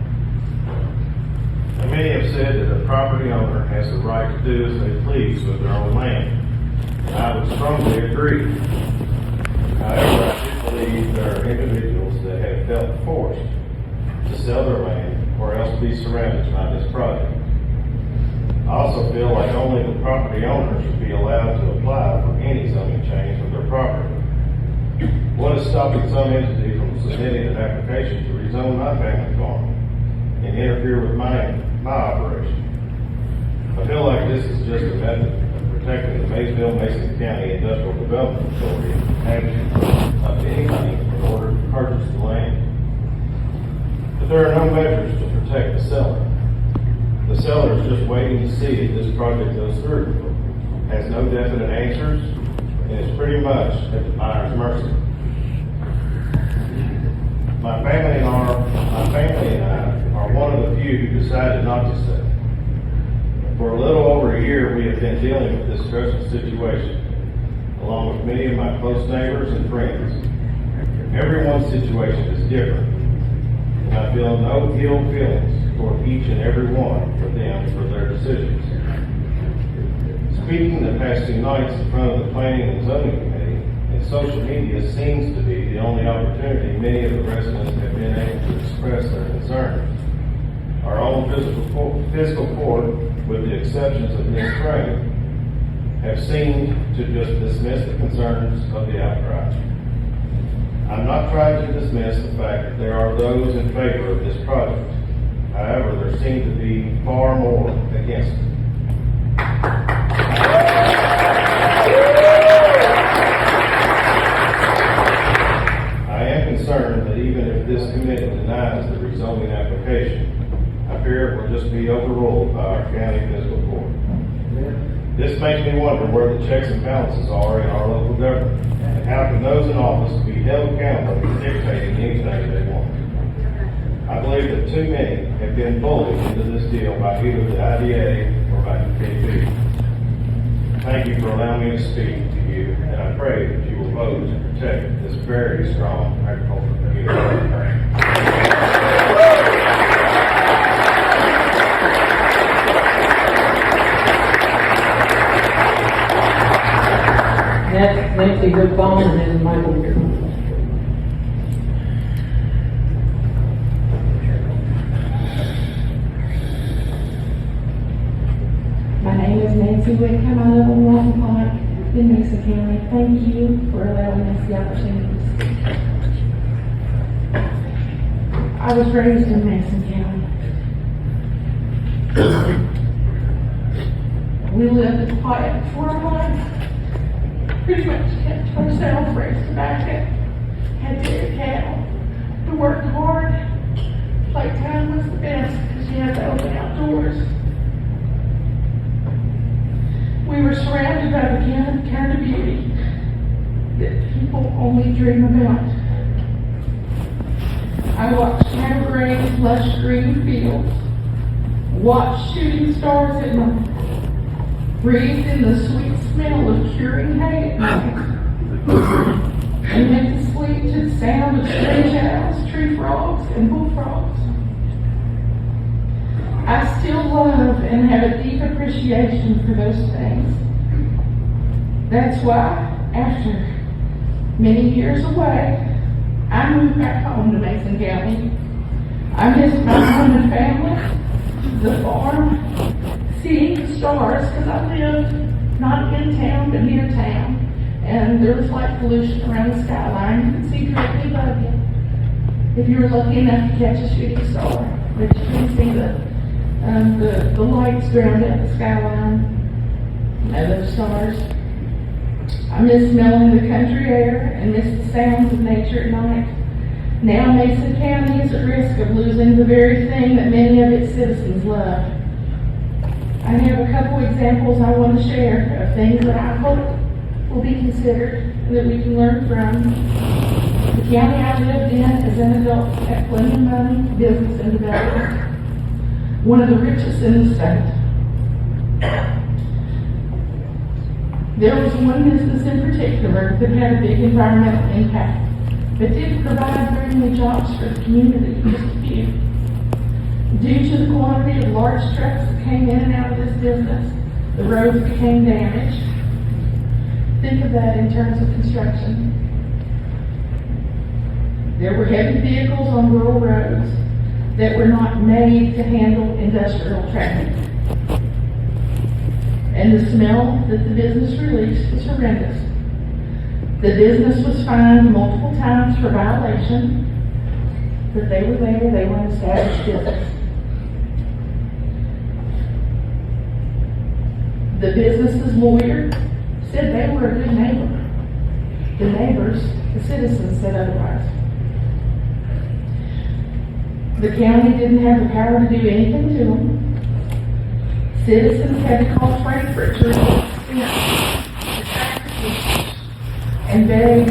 And many have said that a property owner has the right to do as they please with their own land. And I would strongly agree. However, I do believe there are individuals that have felt forced to sell their land or else be surrounded by this project. I also feel like only the property owner should be allowed to apply for any zoning change of their property. What is stopping some entity from submitting an application to rezone my family farm and interfere with my operation? I feel like this is just a method of protecting the Maysville, Mason County Industrial Development Authority having up to any money in order to purchase the land. But there are no measures to protect the seller. The seller is just waiting to see if this project goes through, has no definite answers, and is pretty much at the buyer's mercy. My family and I are one of the few who decided not to sell. For a little over a year, we have been dealing with this stressful situation, along with many of my close neighbors and friends. Everyone's situation is different, and I feel no ill feelings toward each and every one of them for their decisions. Speaking the past 2 nights in front of the Planning and Zoning Committee, and social media seems to be the only opportunity many of the residents have been able to express their concerns. Our own fiscal court, with the exceptions of Ms. Craig, have seemed to just dismiss the concerns of the outcry. I'm not trying to dismiss the fact that there are those in favor of this project. However, there seem to be far more against it. I am concerned that even if this committee denies the rezoning application, I fear it will just be overruled by our county fiscal court. This makes me wonder where the checks and balances are in our local government, and how can those in office be held accountable for dictating anything they want? I believe that too many have been bullied into this deal by either the IDA or by the PB. Thank you for allowing me to speak to you, and I pray that you will vote to protect this very strong agricultural community. Next, Nancy Goodbone and then Michael. My name is Nancy Whitcomb. I live on Walton Pike in Mason County. Thank you for allowing us the opportunity to speak. I was raised in Mason County. We lived a quiet farm life. Pretty much kept ourselves, raised tobacco, had dairy cattle. We worked hard. Playtime was the best because you had the open outdoors. We were surrounded by the kind of beauty that people only dream about. I watched cattle graze lush green fields, watched shooting stars at night, breathed in the sweet smell of curing hay at night, and went to sleep to the sound of strange owls, tree frogs, and bullfrogs. I still love and have a deep appreciation for those things. That's why, after many years away, I moved back home to Mason County. I miss my home and family, the farm, seeing the stars, because I lived not in town, but near town. And there was light pollution around the skyline. You could see directly above you if you were lucky enough to catch a shooting star. But you couldn't see the lights drowned out the skyline and those stars. I miss smelling the country air and miss the sounds of nature at night. Now Mason County is at risk of losing the very thing that many of its citizens love. I have a couple examples I want to share of things that I hope will be considered and that we can learn from. The county I lived in as an adult had plenty of money, business and development. One of the richest in the state. There was one business in particular that had a big environmental impact, but didn't provide very many jobs for the community, just a few. Due to the quantity of large trucks that came in and out of this business, the roads became damaged. Think of that in terms of construction. There were heavy vehicles on rural roads that were not made to handle industrial traffic. And the smell that the business released was horrendous. The business was fined multiple times for violation, but they were there, they were an established business. The business's lawyer said they were a good neighbor. The neighbors, the citizens, said otherwise. The county didn't have the power to do anything to them. Citizens had to call Frankfurt to and beg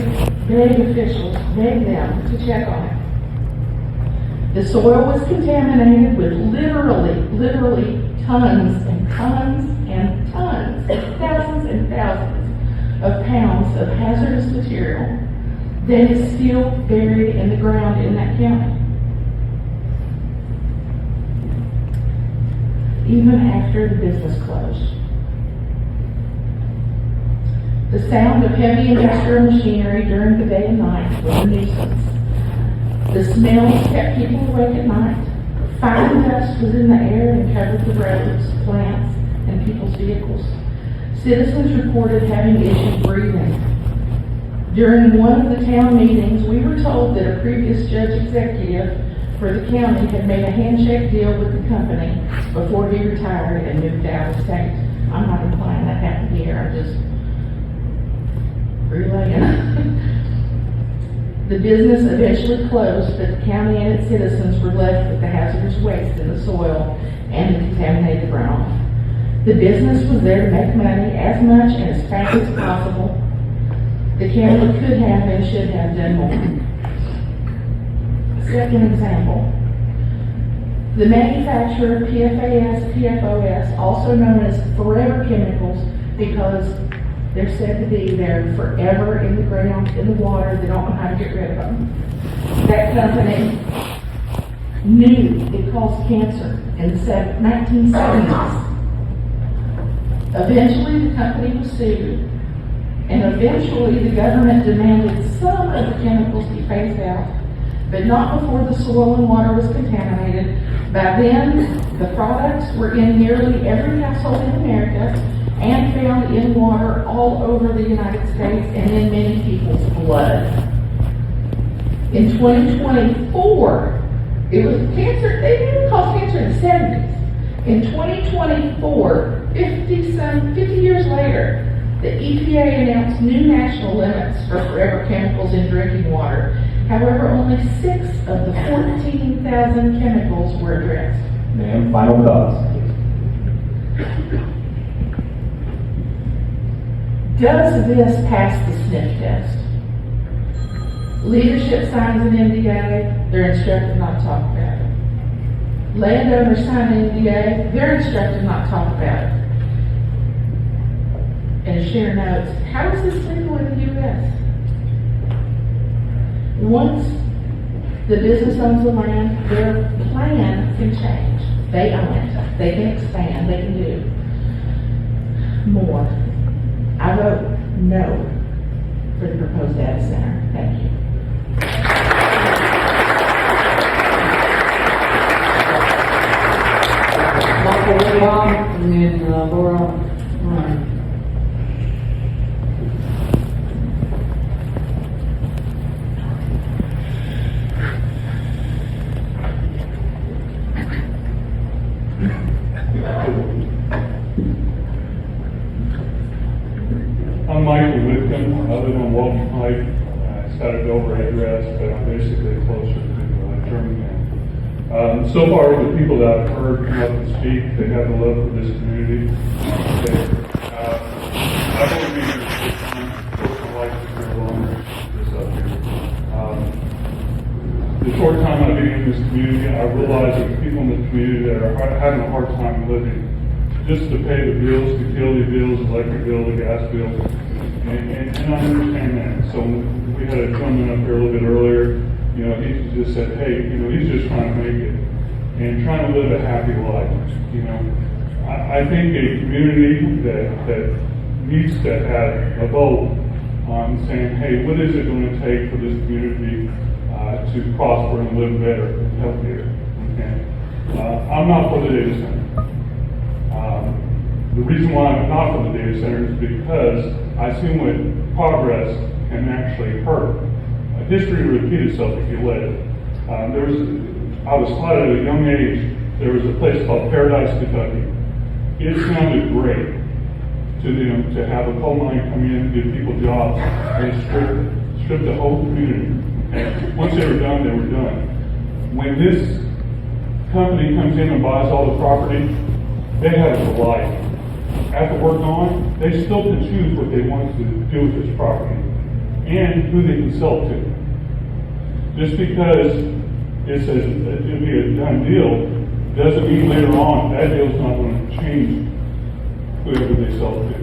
officials, beg them to check on it. The soil was contaminated with literally tons and tons and tons, thousands and thousands of pounds of hazardous material that is still buried in the ground in that county. Even after the business closed. The sound of heavy industrial machinery during the day and night was a nuisance. The smells kept people awake at night. Fine dust was in the air and covered the roads, plants, and people's vehicles. Citizens reported having issues breathing. During one of the town meetings, we were told that a previous judge executive for the county had made a handshake deal with the company before he retired and moved out of state. I'm not implying that happened here, I'm just relaying. The business eventually closed, but the county and its citizens were left with the hazardous waste in the soil and the contaminated runoff. The business was there to make money as much and as fast as possible. The county could have and should have done more. Second example, the manufacturer PFOS, also known as Forever Chemicals, because they're said to be there forever in the ground, in the water, they don't know how to get rid of them. That company knew it caused cancer in the 1970s. Eventually the company was sued, and eventually the government demanded some of the chemicals be phased out, but not before the soil and water was contaminated. By then, the products were in nearly every household in America and found in water all over the United States and in many people's blood. In 2024, it was cancer, they didn't cause cancer in the 70s. In 2024, 50 years later, the EPA announced new national limits for forever chemicals in drinking water. However, only 6 of the 14,000 chemicals were addressed. Ma'am, final thoughts. Does this pass the sniff test? Leadership signs an NDA, they're instructed not to talk about it. Landowners sign an NDA, they're instructed not to talk about it. And share notes. How is this legal in the U.S.? Once the business owns the land, their plan can change. They own it. They can expand. They can do more. I vote no for the proposed data center. Thank you. Michael William, and then Laura Ryan. I'm Michael Whitcomb. I live on Walton Pike. It's got a Dover address, but I'm basically closer to Birmingham. So far, the people that I've heard come up and speak, they have a love for this community. I've only been here for this time, close to life is very long, this up here. The short time I've been in this community, I realize that the people in the community that are having a hard time living, just to pay the bills, the utility bills, electric bill, the gas bill, and I understand that. So we had a gentleman up here a little bit earlier, you know, he just said, hey, you know, he's just trying to make it and trying to live a happy life, you know. I think a community that needs to have a vote on saying, hey, what is it going to take for this community to prosper and live better and healthier? Okay. I'm not for the data center. The reason why I'm not for the data center is because I see what progress can actually hurt. History will repeat itself if you let it. I was taught at a young age, there was a place called Paradise, Kentucky. It sounded great to them to have a coal mine come in, give people jobs, and strip the whole community. Okay? Once they were done, they were done. When this company comes in and buys all the property, they have it for life. After we're gone, they still can choose what they want to do with this property and who they can sell to. Just because it says it'll be a done deal doesn't mean later on that deal's not going to change whoever they sell to.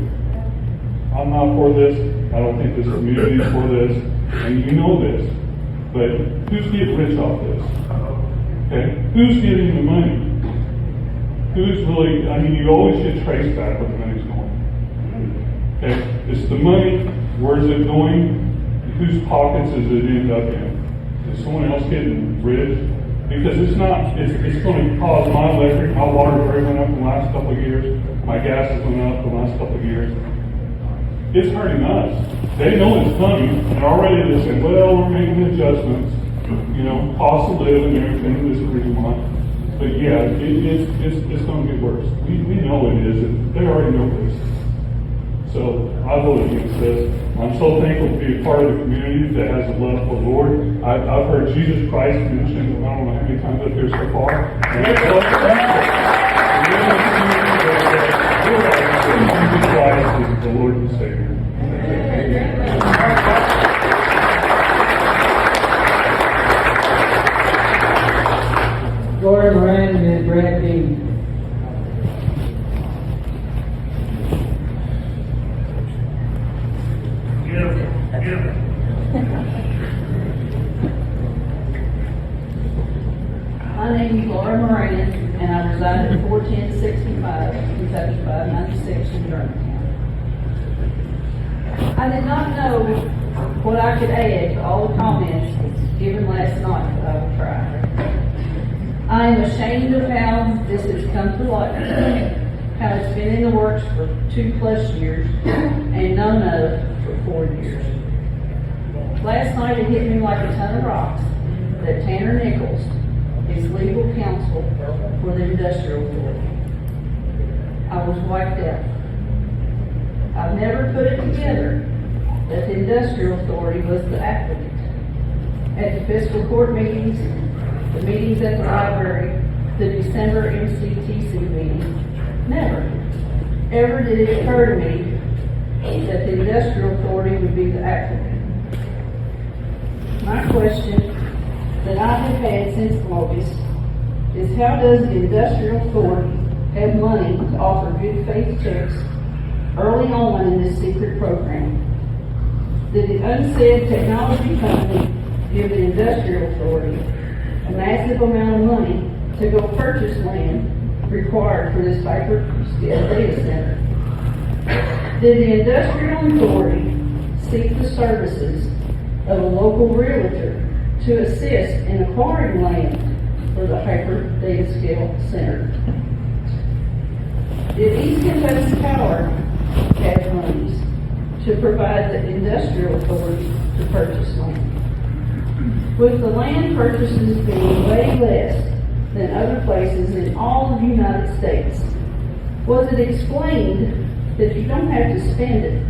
I'm not for this. I don't think this community is for this, and you know this. But who's getting rich off this? Okay, who's getting the money? Who's really, I mean, you always should trace back where the money's going. Okay, it's the money, where's it going? Whose pockets does it end up in? Is someone else getting rich? Because it's not, it's going to cause my electric, my water bill went up in the last couple of years, my gas has went up the last couple of years. It's hurting us. They know it's coming, and already they say, well, we're making adjustments, you know, cost of living and everything, this is the reason why. But yeah, it's going to get worse. We know it is. They already know this. So I vote against this. I'm so thankful to be a part of the community that has a love for the Lord. I've heard Jesus Christ mentioned, I don't know how many times up here so far. And I'm so thankful. Jesus Christ is the Lord and Savior. Gordon Moran and Brad Dean. My name is Laura Moran, and I reside at 41065 Kentucky 596 in Germantown. I did not know what I could add to all the comments given last night, but I will try. I am ashamed of how this has come to light, how it's been in the works for 2+ years and known of for 4 years. Last night it hit me like a ton of rocks that Tanner Nichols is legal counsel for the industrial authority. I was wiped out. I've never put it together that the industrial authority was the applicant. At the fiscal court meetings, the meetings at the library, the December MCTC meeting, never, ever did it occur to me that the industrial authority would be the applicant. My question that I have had since August is how does the industrial authority have money to offer good faith checks early on in this secret program? Did the unsaid technology company give the industrial authority a massive amount of money to go purchase land required for this hyperscale data center? Did the industrial authority seek the services of a local realtor to assist in acquiring land for the hyper data scale center? Did East Kentucky Power have monies to provide the industrial authority to purchase land? With the land purchases being way less than other places in all of the United States, was it explained that you don't have to spend it?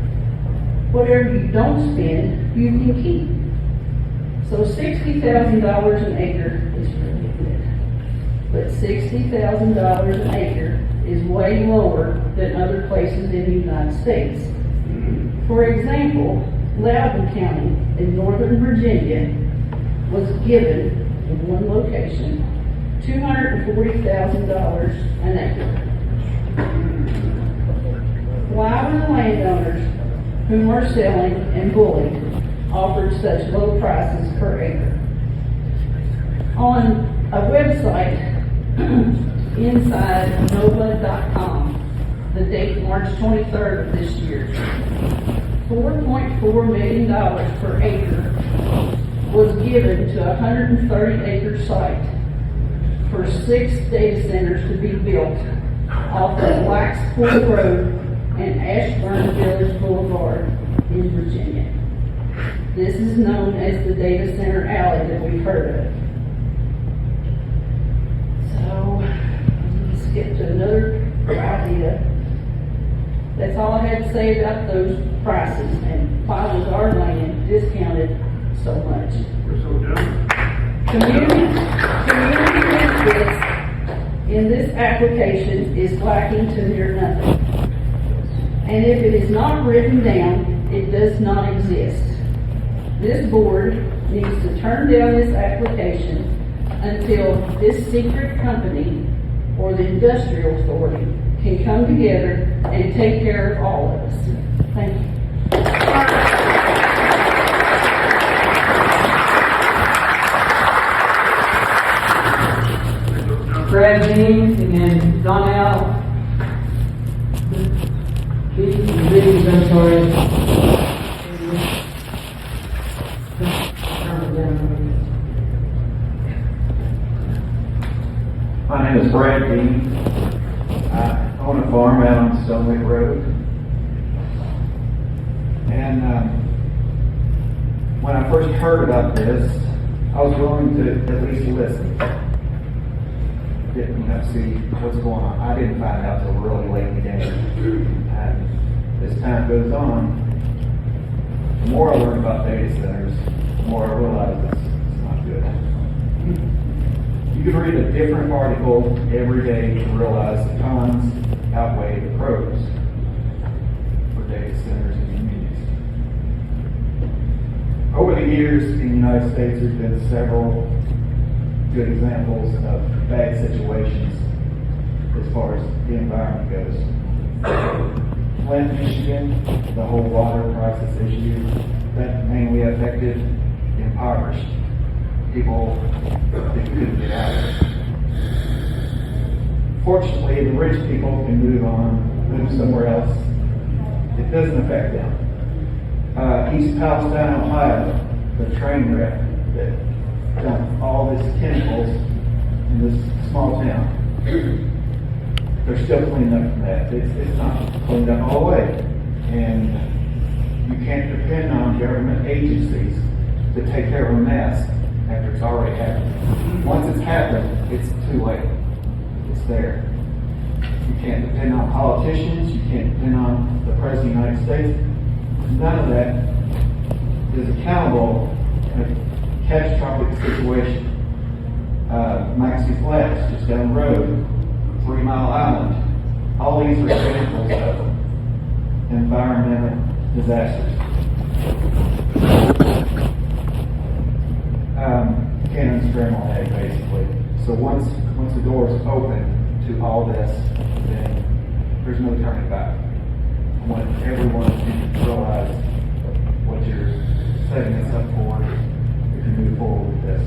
Whatever you don't spend, you can keep. So $60,000 an acre is really good. but $60,000 an acre is way lower than other places in the United States. For example, Loudoun County in Northern Virginia was given, in one location, $240,000 an acre. Why were the landowners whom are selling and bullied offered such low prices per acre? On a website, InsideNova.com, the date March 23rd of this year, $4.4 million per acre was given to a 130-acre site for 6 data centers to be built off of Blacksburg Road and Ashburn Village Boulevard in Virginia. This is known as the data center alley that we've heard of. So, let's skip to another idea. That's all I had to say about those prices and why was our land discounted so much. We're so done. Community benefits in this application is lacking to near nothing. And if it is not written down, it does not exist. This board needs to turn down this application until this secret company or the industrial authority can come together and take care of all of us. Thank you. Brad James and Donnell. These I'm sorry. My name is Brad Dean. I own a farm out on Stone Lake Road. And when I first heard about this, I was willing to at least listen. Didn't see what's going on. I didn't find out till really late in the game. And as time goes on, the more I learn about data centers, the more I realize it's not good. You can read a different article every day to realize the cons outweigh the pros for data centers and communities. Over the years in the United States, there's been several good examples of bad situations as far as the environment goes. Flint, Michigan, the whole water crisis issue, that mainly affected the impoverished people that couldn't get out of it. Fortunately, the rich people can move on, move somewhere else. It doesn't affect them. East Palestine, Ohio, the train wreck that dumped all these chemicals in this small town. They're still cleaning up from that. It's not cleaned up all the way. And you can't depend on government agencies to take care of a mess after it's already happened. Once it's happened, it's too late. It's there. You can't depend on politicians. You can't depend on the President of the United States. None of that is accountable in a catastrophic situation. Maxie Flats, just down the road, 3 Mile Island. All these are examples of environmental disasters. Can't unscramble my egg, basically. So once the door is open to all this, then there's no turning back. I want everyone to realize what you're setting us up for if you move forward with this.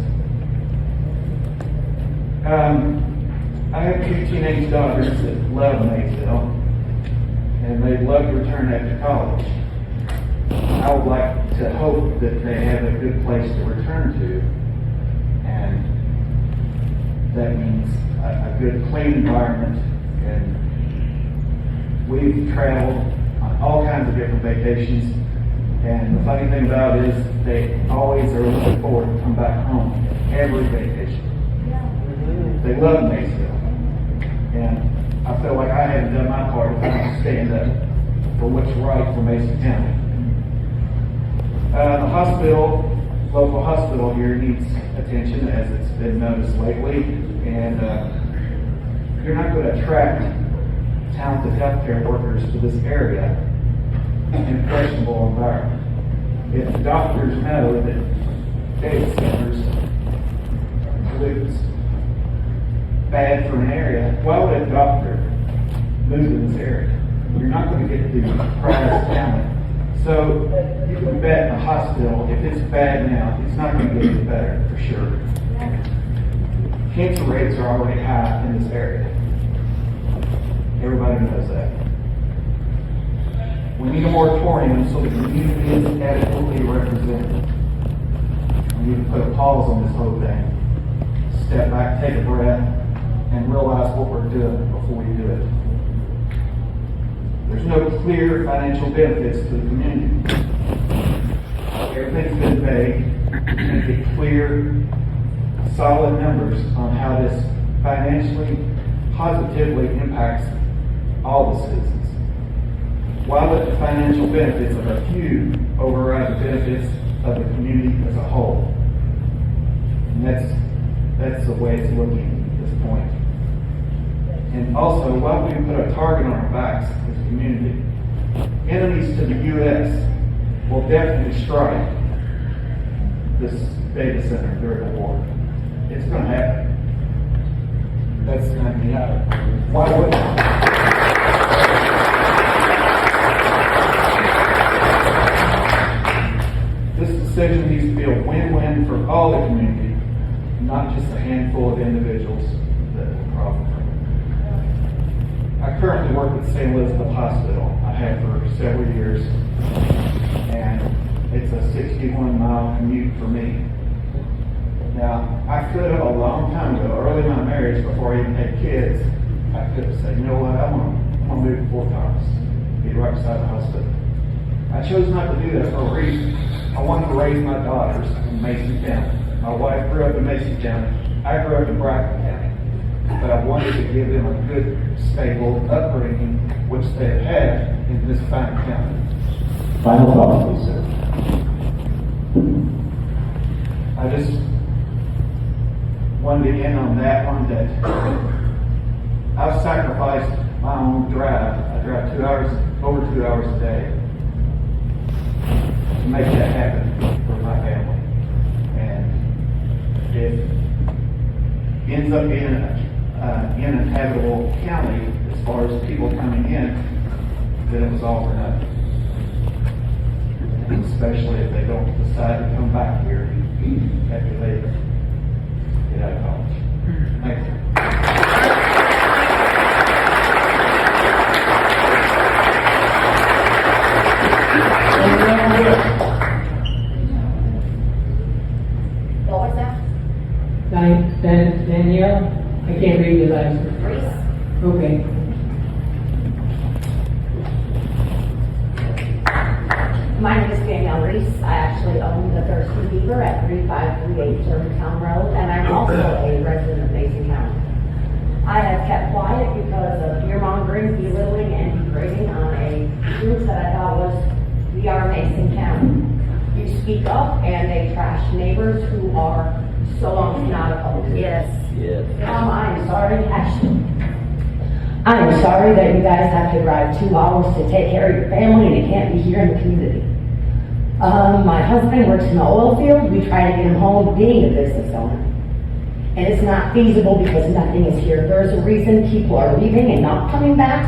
I have 2 teenage daughters that love Maysville, and they'd love to return after college. I would like to hope that they have a good place to return to, and that means a good, clean environment. And we've traveled on all kinds of different vacations, and the funny thing about it is they always are looking forward to come back home every vacation. They love Maysville, and I feel like I haven't done my part if I don't stand up for what's right for Mason County. The hospital local hospital here needs attention, as it's been noticed lately, and you're not going to attract talented healthcare workers to this area in a questionable environment. If doctors know that data centers pollutes bad for an area, why would a doctor move in this area? You're not going to get the prize talent. So you can bet a hospital, if it's bad now, it's not going to get any better, for sure. Cancer rates are already high in this area. Everybody knows that. We need a moratorium so the community is adequately represented. We need to put a pause on this whole thing. Step back, take a breath, and realize what we're doing before we do it. There's no clear financial benefits to the community. Everything's been vague. Make it clear, solid numbers on how this financially, positively impacts all the citizens. Why let the financial benefits of a few override the benefits of the community as a whole? And that's the way it's looking at this point. And also, why would we put a target on our backs as a community? Enemies to the U.S. will definitely strike this data center during the war. It's going to happen. That's going to happen. Why would This decision needs to be a win-win for all the community, not just a handful of individuals that will profit from it. I currently work at St. Elizabeth Hospital. I have for several years, and it's a 61-mile commute for me. Now, I could have a long time ago, early in my marriage, before I even had kids, I could have said, you know what, I want to move to Fort Thomas, be right beside the hospital. I chose not to do that for a reason. I wanted to raise my daughters in Mason County. My wife grew up in Mason County. I grew up in Brighton County. But I wanted to give them a good, stable upbringing, which they have had in this fine county. Final thoughts, please, sir. I just wanted to end on that one, that I've sacrificed my own drive. I drive 2 hours, over 2 hours a day to make that happen for my family. And it ends up being an uninhabitable county as far as people coming in, then it was all for nothing. And especially if they don't decide to come back here after they get out of college. Thank you. What was that? Danielle? I can't read your last name. Reese? Okay. My name is Danielle Reese. I actually own the Thirsty Beaver at 3538 Germantown Road, and I'm also a resident of Mason County. I have kept quiet because of fear-mongering, belittling, and degrading on a group that I thought was, we are Mason County. You speak up, and they trash neighbors who are so long not opposed. Yes. I'm sorry, actually. I am sorry that you guys have to drive 2 hours to take care of your family and it can't be here in the community. My husband works in the oil field. We try to get him home being a business owner. And it's not feasible because nothing is here. There's a reason people are leaving and not coming back.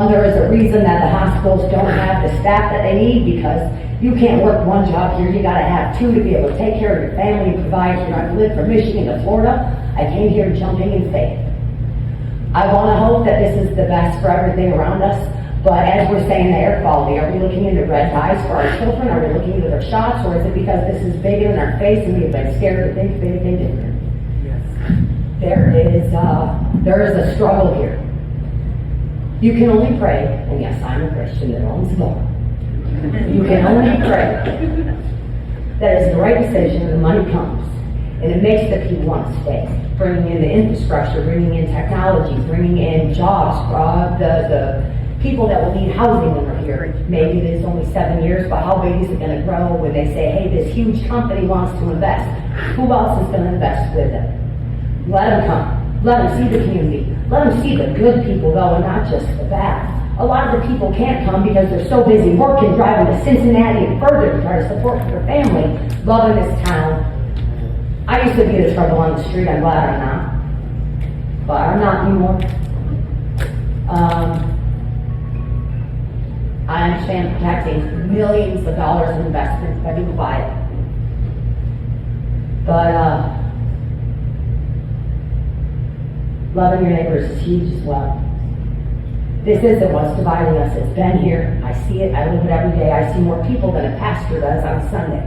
There is a reason that the hospitals don't have the staff that they need, because you can't work one job here. You gotta have two to be able to take care of your family and provide. You know, I've lived from Michigan to Florida. I came here jumping in faith. I want to hope that this is the best for everything around us, but as we're saying, the air quality, are we looking into red dyes for our children? Are we looking into their shots? Or is it because this is big in our face and we've been scared to think of anything different? Yes. There is a struggle here. You can only pray, and yes, I'm a Christian that owns more. You can only pray that it's the right decision and the money comes. And it makes the people want to stay. Bringing in the infrastructure, bringing in technology, bringing in jobs, the people that will need housing when we're here. Maybe it's only 7 years, but how big is it gonna grow when they say, hey, this huge company wants to invest? Who else is gonna invest with them? Let them come. Let them see the community. Let them see the good people go and not just the bad. A lot of the people can't come because they're so busy working, driving to Cincinnati and further to try to support their family, loving this town. I used to be the trouble on the street. I'm glad I'm not. But I'm not anymore. I understand protecting millions of dollars in investments by being quiet. But loving your neighbors is huge as well. This isn't what's dividing us. It's been here. I see it. I live it every day. I see more people than a pastor does on Sunday.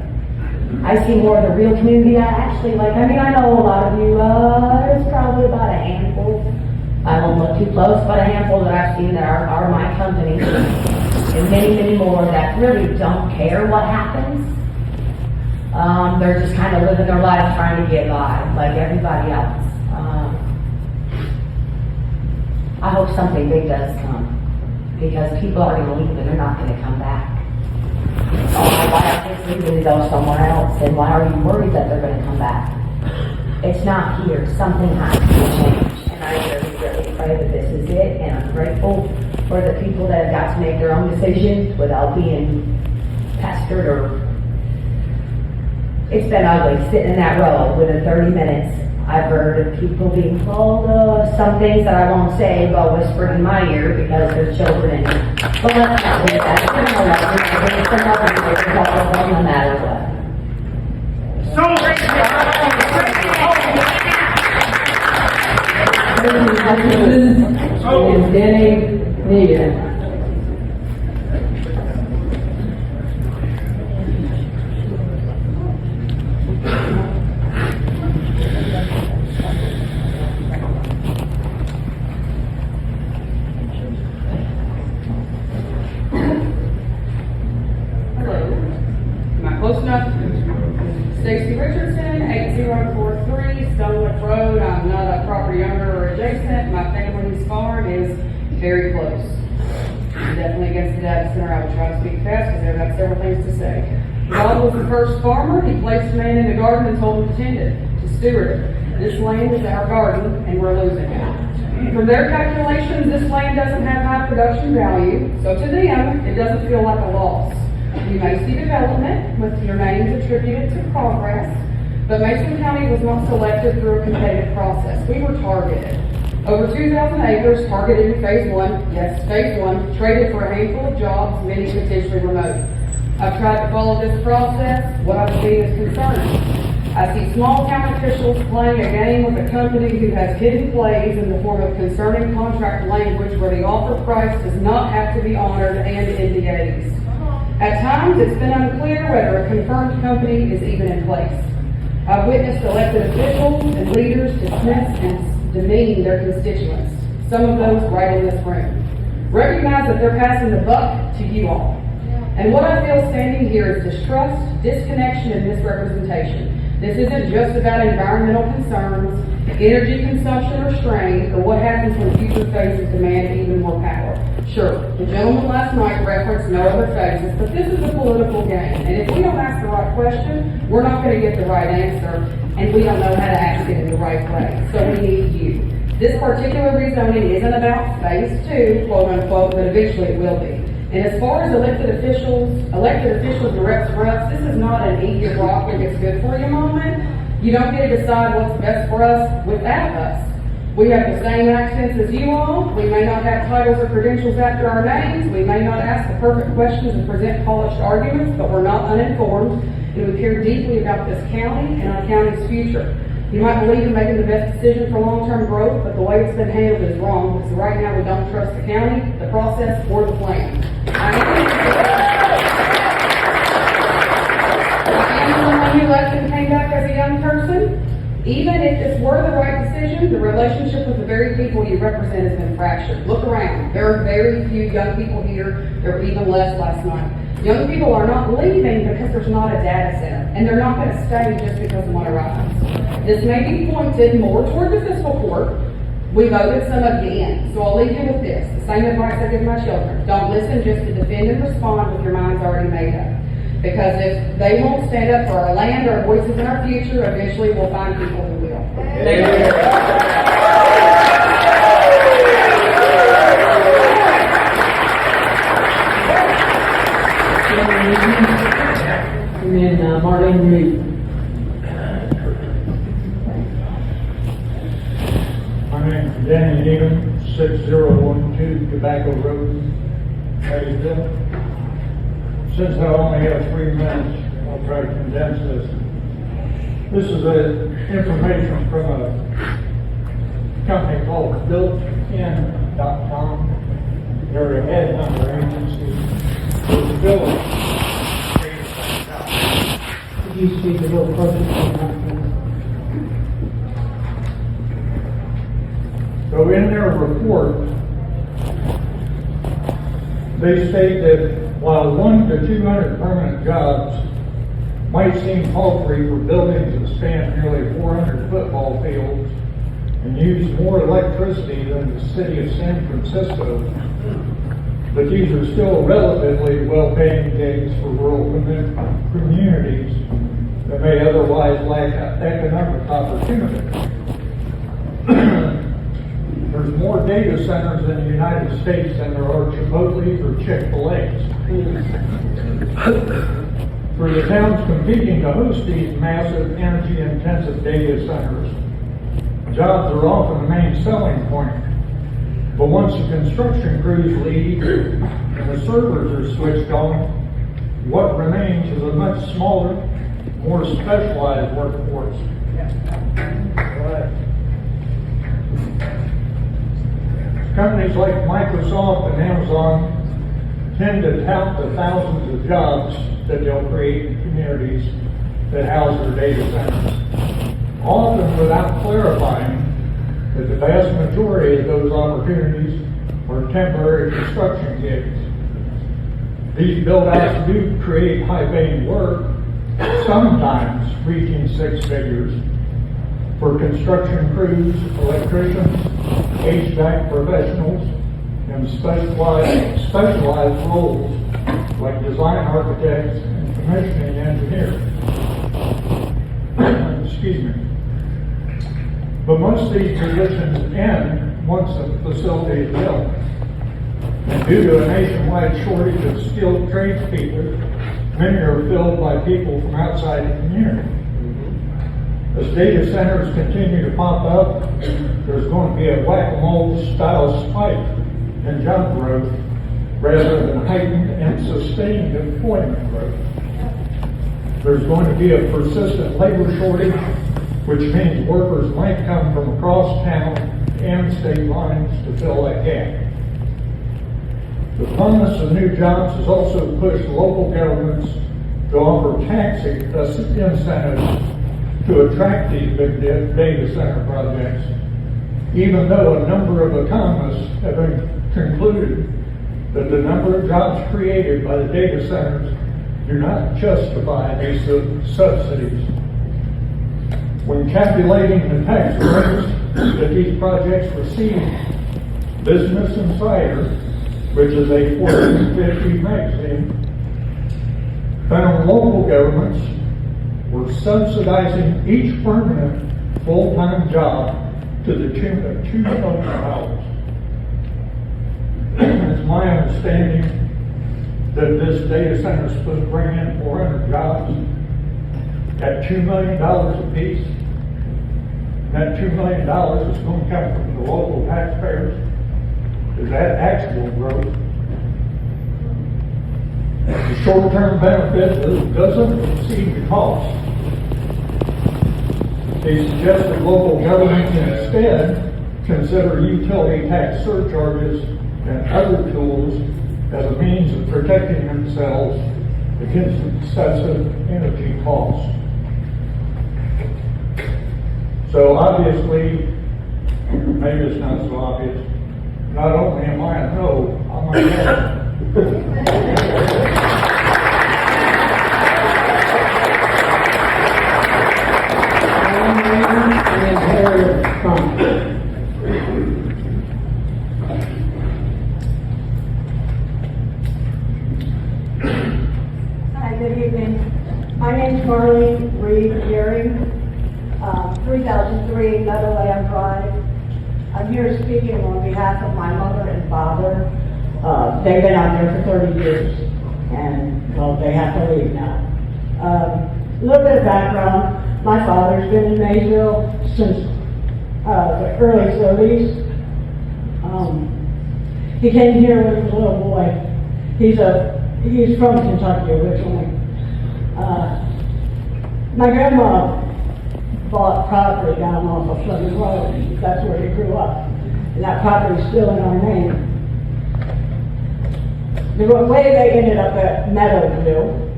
I see more of the real community I actually like. I mean, I know a lot of you, there's probably about a handful. I won't look too close, but a handful that I've seen that are my company. And many, many more that really don't care what happens. They're just kind of living their life trying to get by, like everybody else. I hope something big does come, because people are going to leave and they're not going to come back. Oh, why are they leaving to go somewhere else? And why are you worried that they're going to come back? It's not here. Something has to change. And I really, really pray that this is it. And I'm grateful for the people that have got to make their own decisions without being pestered or... It's been ugly sitting in that row within 30 minutes. I've heard of people being told some things that I won't say, but whispered in my ear because there's children in it. But let's not do that. It's been no matter what. And Denny Needham. Stacy Richardson, 8043 Stonewood Road. I'm not a property owner or adjacent. My family's farm is very close. I'm definitely against the data center. I will try to speak fast because I've got several things to say. God was the first farmer. He placed man in the garden and told him to tend it, to steward it. This land is our garden and we're losing it. From their calculations, this land doesn't have high production value, so to them, it doesn't feel like a loss. You may see development with your names attributed to progress, but Mason County was not selected through a competitive process. We were targeted. Over 2,000 acres targeted in phase one, yes, phase one, traded for a handful of jobs, many potentially remote. I've tried to follow this process. What I've seen is concerning. I see small town officials playing a game with a company who has hidden plays in the form of concerning contract language where the offer price does not have to be honored and NDAs. At times, it's been unclear whether a confirmed company is even in place. I've witnessed elected officials and leaders dismiss and demean their constituents, some of those right in this room. Recognize that they're passing the buck to you all. And what I feel standing here is distrust, disconnection, and misrepresentation. This isn't just about environmental concerns, energy consumption or strain, or what happens when future phases demand even more power. Sure, the gentleman last night referenced no other phases, but this is a political game, and if we don't ask the right question, we're not going to get the right answer, and we don't know how to ask it in the right way. So we need you. This particular rezoning isn't about phase 2, quote unquote, but eventually it will be. And as far as elected officials and reps, this is not an eat your broccoli, it's good for you moment. You don't get to decide what's best for us without us. We have the same accents as you all. We may not have titles or credentials after our names. We may not ask the perfect questions and present polished arguments, but we're not uninformed, and we care deeply about this county and our county's future. You might believe in making the best decision for long-term growth, but the way it's been handled is wrong, because right now we don't trust the county, the process, or the plan. I am someone who left and came back as a young person. Even if this were the right decision, the relationship with the very people you represent has been fractured. Look around. There are very few young people here. There were even less last night. Young people are not leaving because there's not a data center, and they're not going to stay just because one arrives. This may be pointed more toward the fiscal court, We voted some of you in, so I'll leave you with this, the same advice I give my children. Don't listen just to defend and respond with your minds already made up. Because if they won't stand up for our land, our voices, and our future, eventually we'll find people who will. Thank you. And then Marlene Reed. My name is Danny Needham, 6012 Tobacco Road, Maywsville. Since I only have 3 minutes, I'll try to condense this. This is information from a company called builtin.com. They're a headhunter agency for the village. Could you speak a little closer to the microphone? So in their report, they state that while 100 to 200 permanent jobs might seem paltry for buildings that span nearly 400 football fields and use more electricity than the city of San Francisco, but these are still relatively well-paying gigs for rural communities that may otherwise lack economic opportunity. There's more data centers in the United States than there are Chipotle's or Chick-fil-A's. For the towns competing to host these massive energy-intensive data centers, jobs are often the main selling point. But once the construction crews leave and the servers are switched on, what remains is a much smaller, more specialized workforce. Companies like Microsoft and Amazon tend to tout the thousands of jobs that they'll create in communities that house their data centers, often without clarifying that the vast majority of those opportunities are temporary construction gigs. These build-outs do create high-paying work, sometimes reaching 6 figures, for construction crews, electricians, HVAC professionals, and specialized roles like design architects and commissioning engineers. Excuse me. But most of these positions end once the facility is built. And due to a nationwide shortage of skilled tradespeople, many are filled by people from outside the community. As data centers continue to pop up, there's going to be a whack-a-mole style spike in job growth rather than heightened and sustained employment growth. There's going to be a persistent labor shortage, which means workers might come from across town and state lines to fill that gap. The promise of new jobs has also pushed local governments to offer tax incentives to attract these big data center projects, even though a number of economists have concluded that the number of jobs created by the data centers do not justify these subsidies. When calculating the tax rates that these projects receive, Business Insider, which is a Fortune 50 magazine, found local governments were subsidizing each permanent full-time job to the tune of $2 million. It's my understanding that this data center is supposed to bring in 400 jobs at $2 million apiece. And that $2 million is going to come from the local taxpayers. Is that actual growth? The short-term benefit doesn't exceed the cost. They suggest that local government can instead consider utility tax surcharges and other tools as a means of protecting themselves against excessive energy costs. So obviously, maybe it's not so obvious, not only am I a no, I'm a no. 2003 Meadowland Drive. I'm here speaking on behalf of my mother and father. They've been out there for 30 years, and, well, they have to leave now. A little bit of background. My father's been in Maysville since the early 30s. He came here when he was a little boy. He's from Kentucky originally. My grandma bought property down off of Southern Road. That's where he grew up. And that property is still in our name. The way they ended up at Meadowsville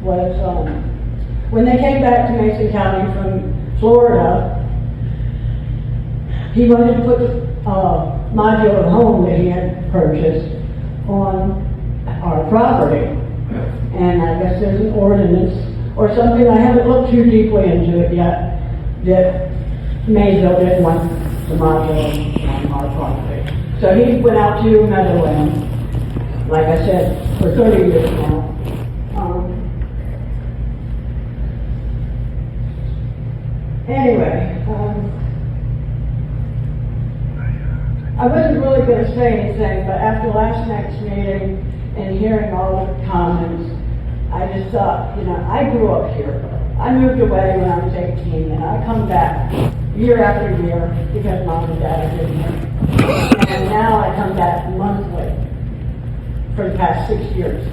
was when they came back to Mason County from Florida, he wanted to put a modular home that he had purchased on our property. And I guess there's an ordinance or something, I haven't looked too deeply into it yet, that Maysville didn't want the modular on our property. So he went out to Meadowland, like I said, for 30 years now. Anyway, I wasn't really going to say anything, but after last night's meeting and hearing all the comments, I just thought, I grew up here. I moved away when I was 18, and I come back year after year because mom and dad are living here. And now I come back monthly for the past 6 years.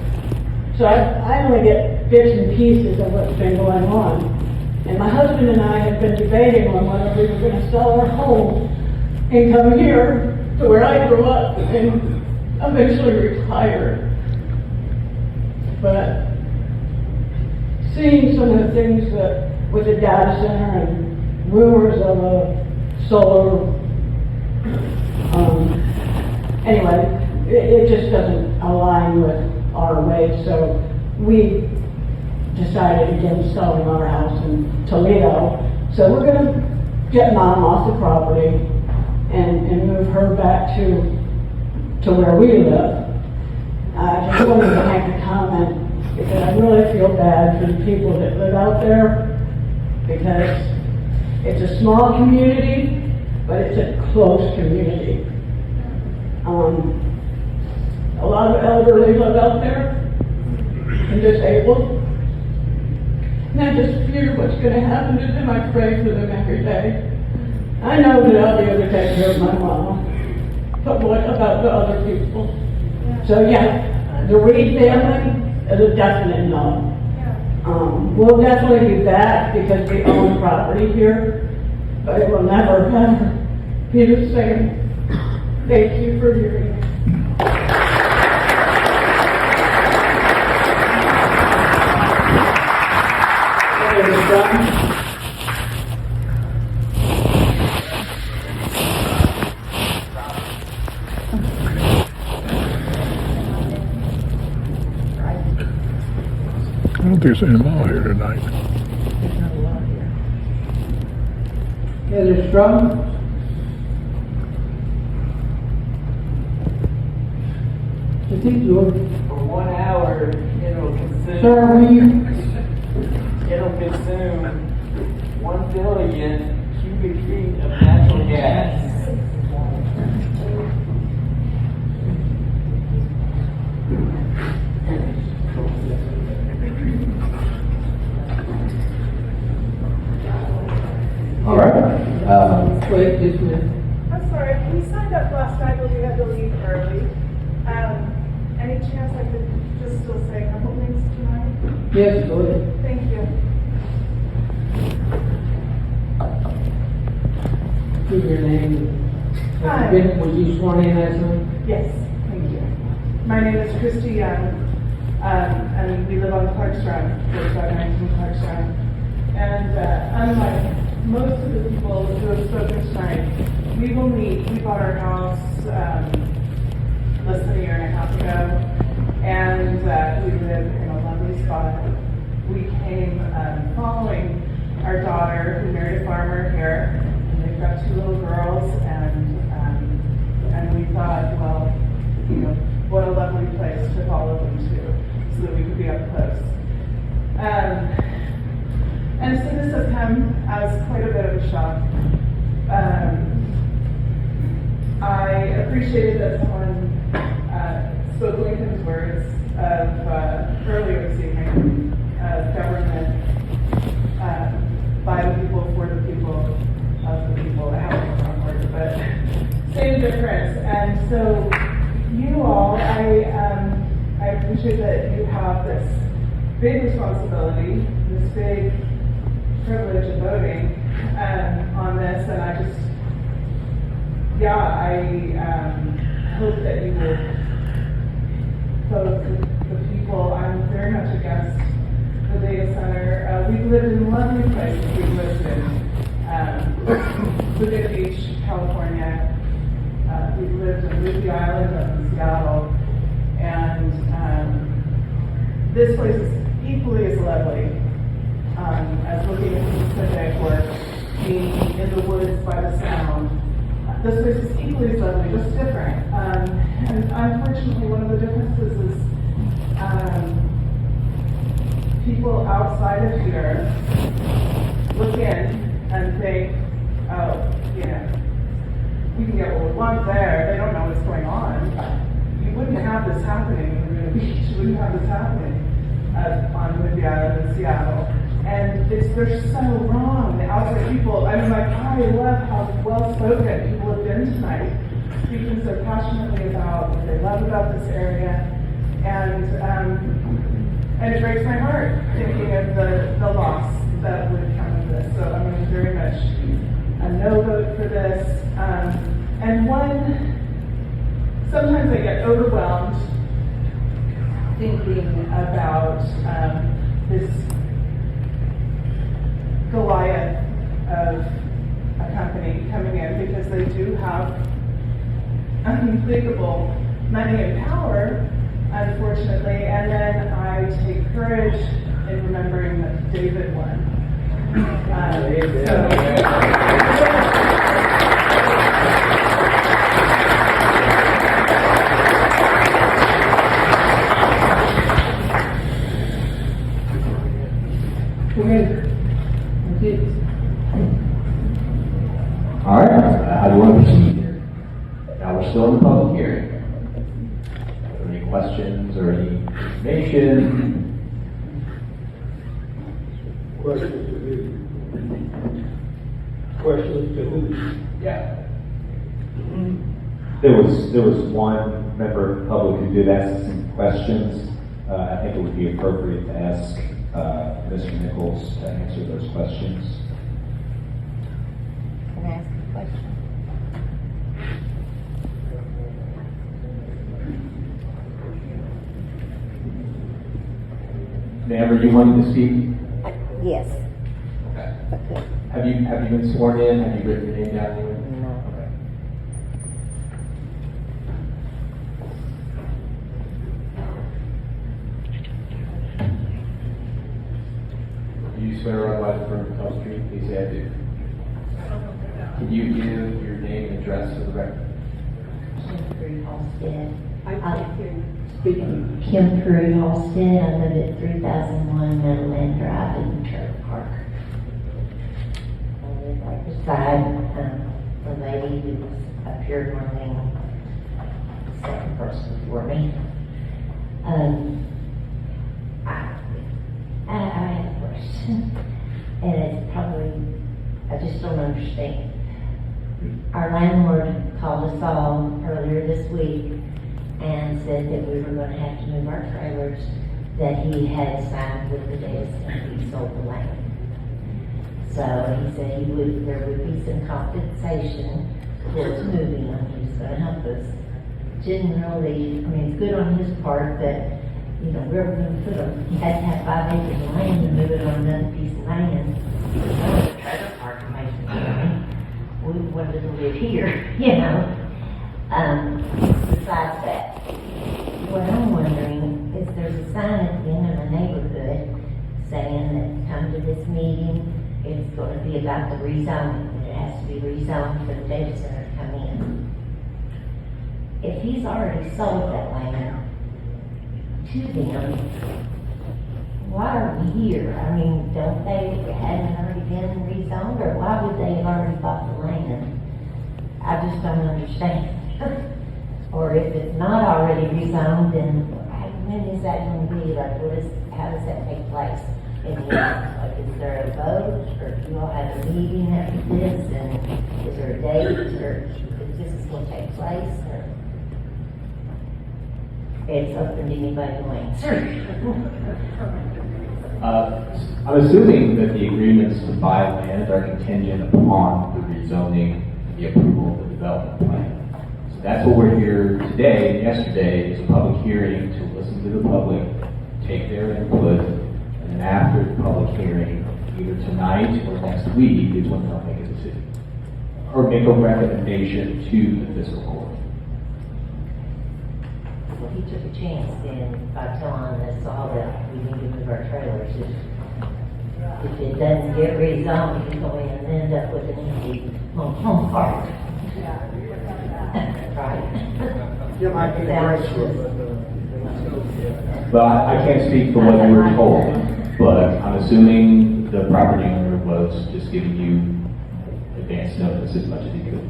So I only get bits and pieces of what's been going on. And my husband and I have been debating on whether we were going to sell our home and come here to where I grew up and eventually retire. But seeing some of the things that with the data center and rumors of a solar, anyway, it just doesn't align with our ways. So we decided against selling our house in Toledo. So we're going to get mom off the property and move her back to where we live. I just wanted to make a comment because I really feel bad for the people that live out there, because it's a small community, but it's a close community. A lot of elderly live out there and disabled. And I just fear what's going to happen to them. I pray for them every day. I know that I'll be able to take care of my mom, but what about the other people? So yeah, the Reed family is a definite no. We'll definitely be back because we own property here, but it will never, ever be the same. Thank you for hearing me. I don't think there's any law here tonight. Heather Strong? I think you're... For 1 hour, it'll consume. Sir, will you... It'll consume 1 billion cubic feet of natural gas. All right. Wait just a minute. I'm sorry, we signed up last night, but we had to leave early. Any chance I could just still say a couple things tonight? Yes, go ahead. Thank you. Give your name. Hi. Was you sworn in last night? Yes, thank you. My name is Christy Young, and we live on Clark's Run, 4519 Clark's Run. And unlike most of the people who have spoken tonight, we bought our house less than a year and a half ago, and we live in a lovely spot. We came following our daughter, who married a farmer here, and they've got 2 little girls, and we thought, well, what a lovely place to follow them to, so that we could be up close. And so this has come as quite a bit of a shock. I appreciated that someone spoke Lincoln's words of earlier this evening of government by the people, for the people, of the people. I have a wrong word, but same difference. And so, you all, I appreciate that you have this big responsibility, this big privilege of voting on this, and I just, I hope that you will vote the people. I'm very much against the data center. We've lived in lovely places. We've lived in Laguna Beach, California. We've lived in Whidbey Island up in Seattle. And this place is equally as lovely as looking at the Pacific or being in the woods by the sound. This place is equally as lovely, just different. And unfortunately, one of the differences is people outside of here look in and think, oh, we can get what we want there. They don't know what's going on. You wouldn't have this happening in Laguna Beach. You wouldn't have this happening on Whidbey Island in Seattle. And they're so wrong. The outside people, I love how well spoken people have been tonight, speaking so passionately about what they love about this area. And it breaks my heart thinking of the loss that would come of this. So I'm going to very much a no vote for this. And sometimes I get overwhelmed thinking about this Goliath of a company coming in, because they do have unthinkable money and power, unfortunately. And then I take courage in remembering that David won. All right, how do you want to proceed here? Now we're still in the public hearing. Are there any questions or any information? Questions to who? Yeah. There was one member of the public who did ask some questions. I think it would be appropriate to ask Mr. Nichols to answer those questions. Can I ask a question? Ma'am, are you wanting to speak? Yes. Okay. Okay. Have you been sworn in? Have you written your name down anywhere? No. Okay. Do you swear or otherwise affirm to tell the truth? Please say I do. Can you give your name and address for the record? Kim Curry Halstead. I live at 3001 Meadowland Drive in Trailer Park. I live right beside the lady who was up here running the second person before me. I have a question, and it's probably, I just don't understand. Our landlord called us all earlier this week and said that we were going to have to move our trailers that he had signed with the data center. He sold the land. So he said there would be some compensation towards moving them. He was going to help us. Didn't really, it's good on his part that, where we're going to put them. He had to have 5 acres of land to move it on another piece of land. The trailer park in Mason County. We wanted to live here, Besides that, what I'm wondering is there's a sign at the end of the neighborhood saying that come to this meeting, it's going to be about the rezoning. It has to be rezoned for the data center to come in. If he's already sold that land to them, why are we here? Don't they, hadn't already been rezoned, or why would they have already bought the land? I just don't understand. Or if it's not already rezoned, then when is that going to be? Like, how does that take place? And like, is there a vote, or do you all have a meeting after this, and is there a date, or if this is going to take place, or? It's open to anybody who answers. I'm assuming that the agreements to buy land are contingent upon the rezoning, the approval of the development plan. So that's what we're here today. Yesterday is a public hearing to listen to the public, take their input, and then after the public hearing, either tonight or next week is when they'll make a decision or make a recommendation to the fiscal court. Well, he took a chance then by telling us all that we need to move our trailers. If it doesn't get rezoned, he's going to end up with an empty home park. Right? You might be right, But I can't speak for what you were told, but I'm assuming the property owner was just giving you advance notice as much as he could.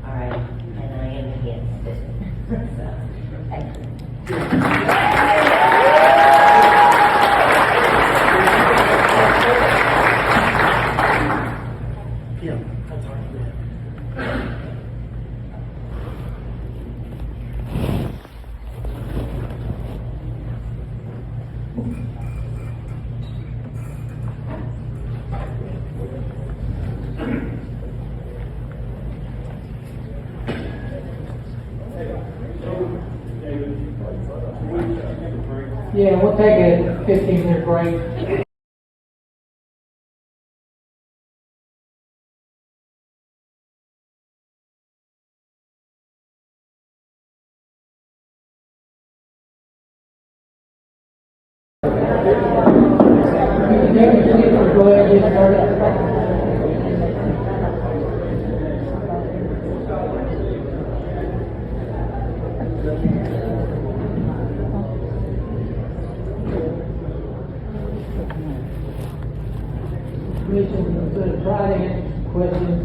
All right, and I am against it. So, thank you. Yeah, we'll take a 15-minute break. Go ahead and get started. Commission is going to try to answer some questions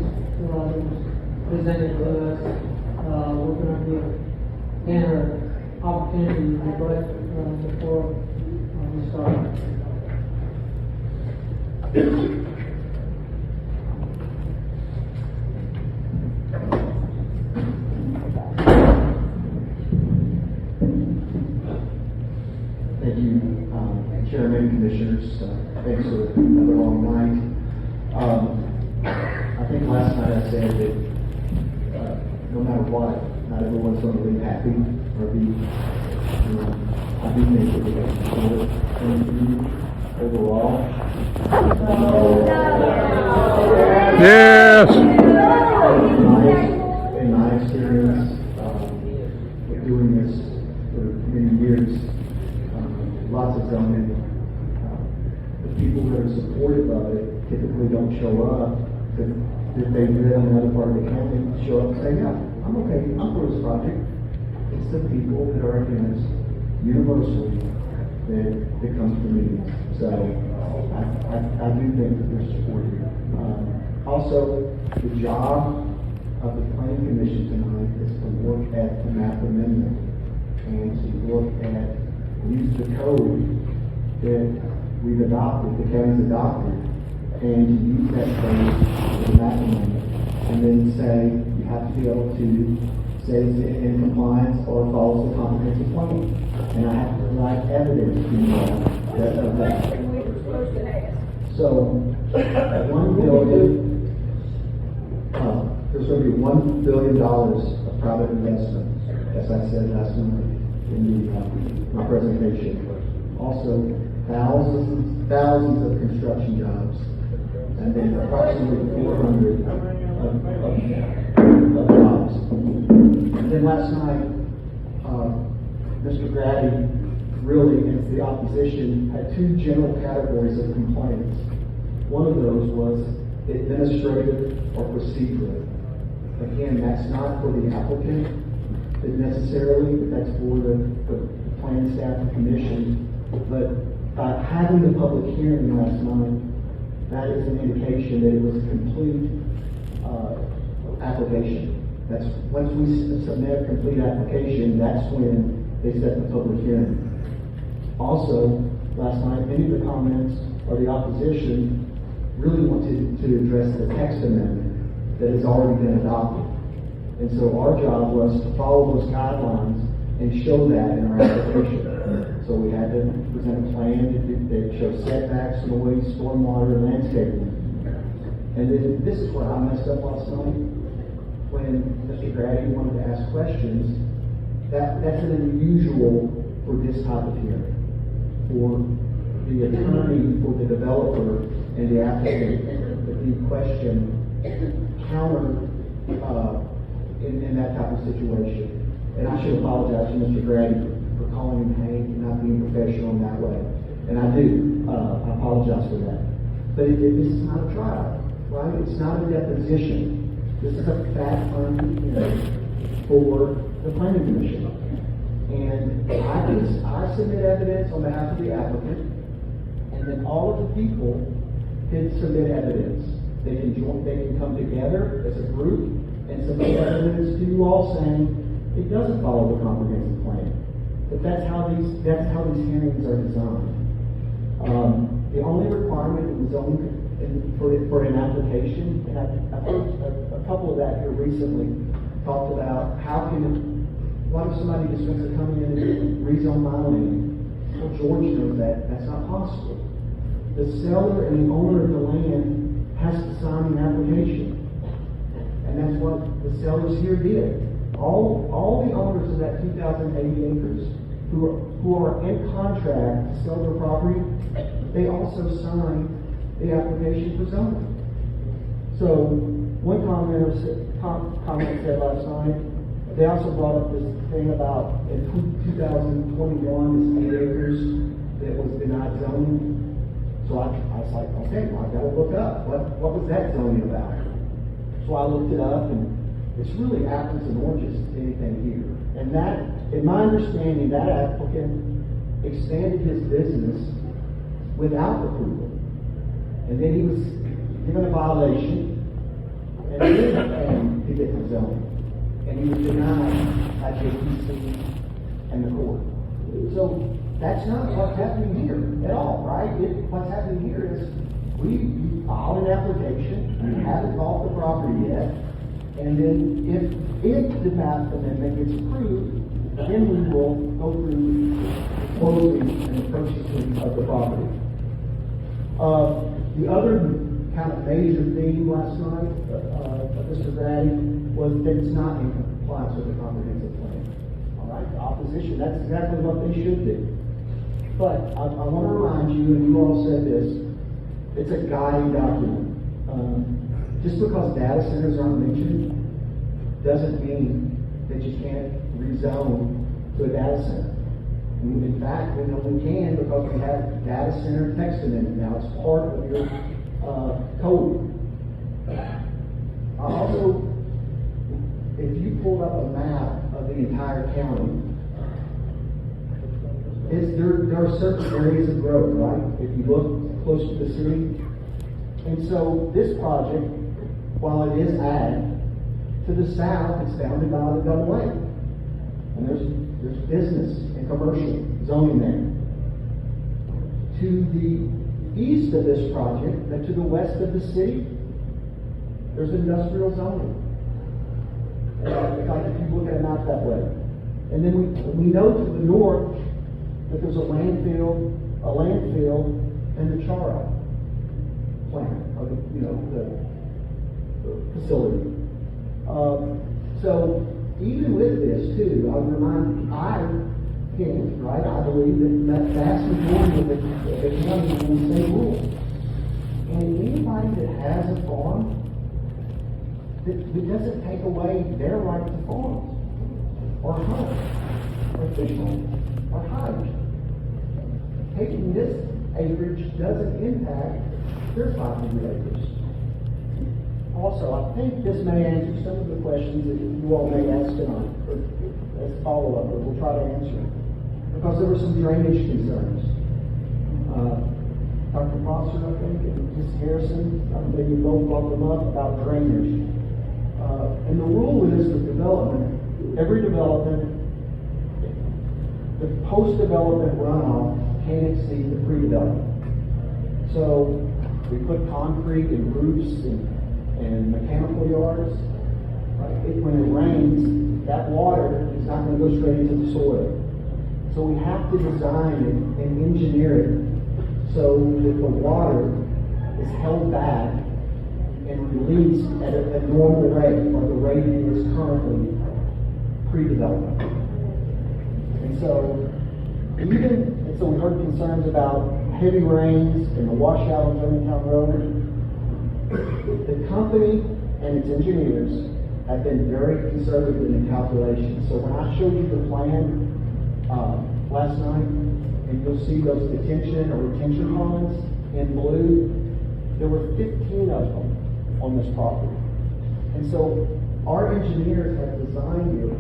presented to us. We're going to give Tanner an opportunity to rebut before we start. Thank you, Chairman, Commissioners. Thanks for another long night. I think last night I said that no matter what, not everyone's going to be happy or be, I do think that we're going to be overall. Yes! In my experience, doing this for many years, lots of zoning, the people that are supportive of it typically don't show up. If they live in another part of the county, show up and say, yeah, I'm okay, I'm for this project. It's the people that are against universally that comes to meetings. So I do think that they're supportive. Also, the job of the planning commission tonight is to look at the map amendment and to look at, use the code that we've adopted, the county's adopted, and to use that code for the map amendment. And then say, you have to be able to say it's in compliance or follows the comprehensive plan. And I have to provide evidence to you of that. So, $1 billion, there's going to be $1 billion of private investment, as I said last night in my presentation. Also, thousands of construction jobs, and then approximately 400 of jobs. And then last night, Mr. Grady really, as the opposition, had two general categories of complaints. One of those was administrative or procedural. Again, that's not for the applicant necessarily, but that's for the planning staff and commission. But by having the public hearing last night, that is an indication that it was a complete, application. That's, once we submit a complete application, that's when they set the public hearing. Also, last night, many of the comments or the opposition really wanted to address the text amendment that has already been adopted. And so our job was to follow those guidelines and show that in our application. So we had to present a plan that shows setbacks, noise, stormwater, landscaping. And then this is where I messed up last night. When Mr. Grady wanted to ask questions, that's an unusual for this type of hearing. For the attorney, for the developer, and the applicant, the question counter in that type of situation. And I should apologize to Mr. Grady for calling him Hank and not being professional in that way. And I do. I apologize for that. But this is not a trial, right? It's not a deposition. This is a fact-finding hearing for the planning commission. And I submit evidence on behalf of the applicant, and then all of the people can submit evidence. They can come together as a group and submit evidence to you all saying it doesn't follow the comprehensive plan. But that's how these hearings are designed. The only requirement in the zoning for an application, and I've heard a couple of that here recently, talked about what if somebody just wants to come in and rezone my land? Well, George knows that's not possible. The seller and the owner of the land has to sign an application. And that's what the sellers here did. All the owners of that 2,080 acres who are in contract to sell their property, they also signed the application for zoning. So one comment said last night, they also brought up this thing about in 2021, this 8 acres that was denied zoning. So I was like, okay, well, I gotta look up what was that zoning about. So I looked it up, and it's really apples and oranges to anything here. And that, in my understanding, that applicant expanded his business without approval. And then he was given a violation, and then he get the zoning. And he was denied by JPC and the court. So that's not what's happening here at all, right? What's happening here is we filed an application, we haven't bought the property yet, and then if the map amendment gets approved, then we will go through closing and the purchasing of the property. The other kind of major theme last night, Mr. Grady, was that it's not in compliance with the comprehensive plan. All right, the opposition, that's exactly what they should do. But I want to remind you, and you all said this, it's a guiding document. Just because data centers aren't mentioned doesn't mean that you can't rezone to a data center. In fact, we know we can because we have data center text amendment now. It's part of your code. Also, if you pulled up a map of the entire county, there are certain areas of growth, right? If you look close to the city. And so this project, while it is ag, to the south, it's bounded by the double A. And there's business and commercial zoning there. To the east of this project, and to the west of the city, there's industrial zoning. Like if you look at a map that way. And then we know to the north that there's a landfill, and the Chara plant, or the facility. So even with this too, I believe that vast majority of the county is in the same rules. And anybody that has a farm, it doesn't take away their right to farm, or hunt, or fish hunt, or hike. Taking this acreage doesn't impact their 500 acres. Also, I think this may answer some of the questions that you all may ask tonight, or as follow-up, but we'll try to answer. Because there were some drainage concerns. Dr. Foster, I think, and Ms. Harrison, I believe you both brought them up about drainage. And the rule is with development, every development, the post-development runoff can't exceed the pre-development. So we put concrete and roofs and mechanical yards. When it rains, that water is not going to go straight into the soil. So we have to design it and engineer it so that the water is held back and released at a normal rate, or the rate it is currently pre-development. And so we heard concerns about heavy rains and the washout on Germantown Road. The company and its engineers have been very conservative in the calculations. So when I showed you the plan last night, and you'll see those detention or retention ponds in blue, there were 15 of them on this property. And so our engineers have designed it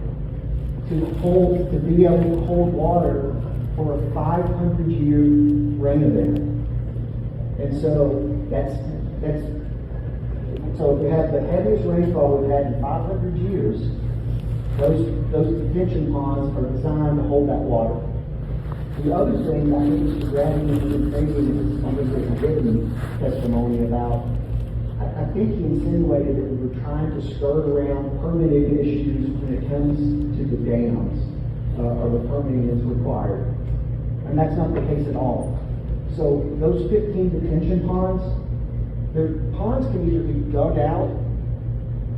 to be able to hold water for a 500-year rain event. And so so if we have the heaviest rainfall we've had in 500 years, those detention ponds are designed to hold that water. The other thing I think Mr. Grady was thinking in his testimony about, I think he insinuated that we were trying to skirt around permitting issues when it comes to the dams, or the permitting that's required. And that's not the case at all. So those 15 detention ponds, the ponds can either be dug out,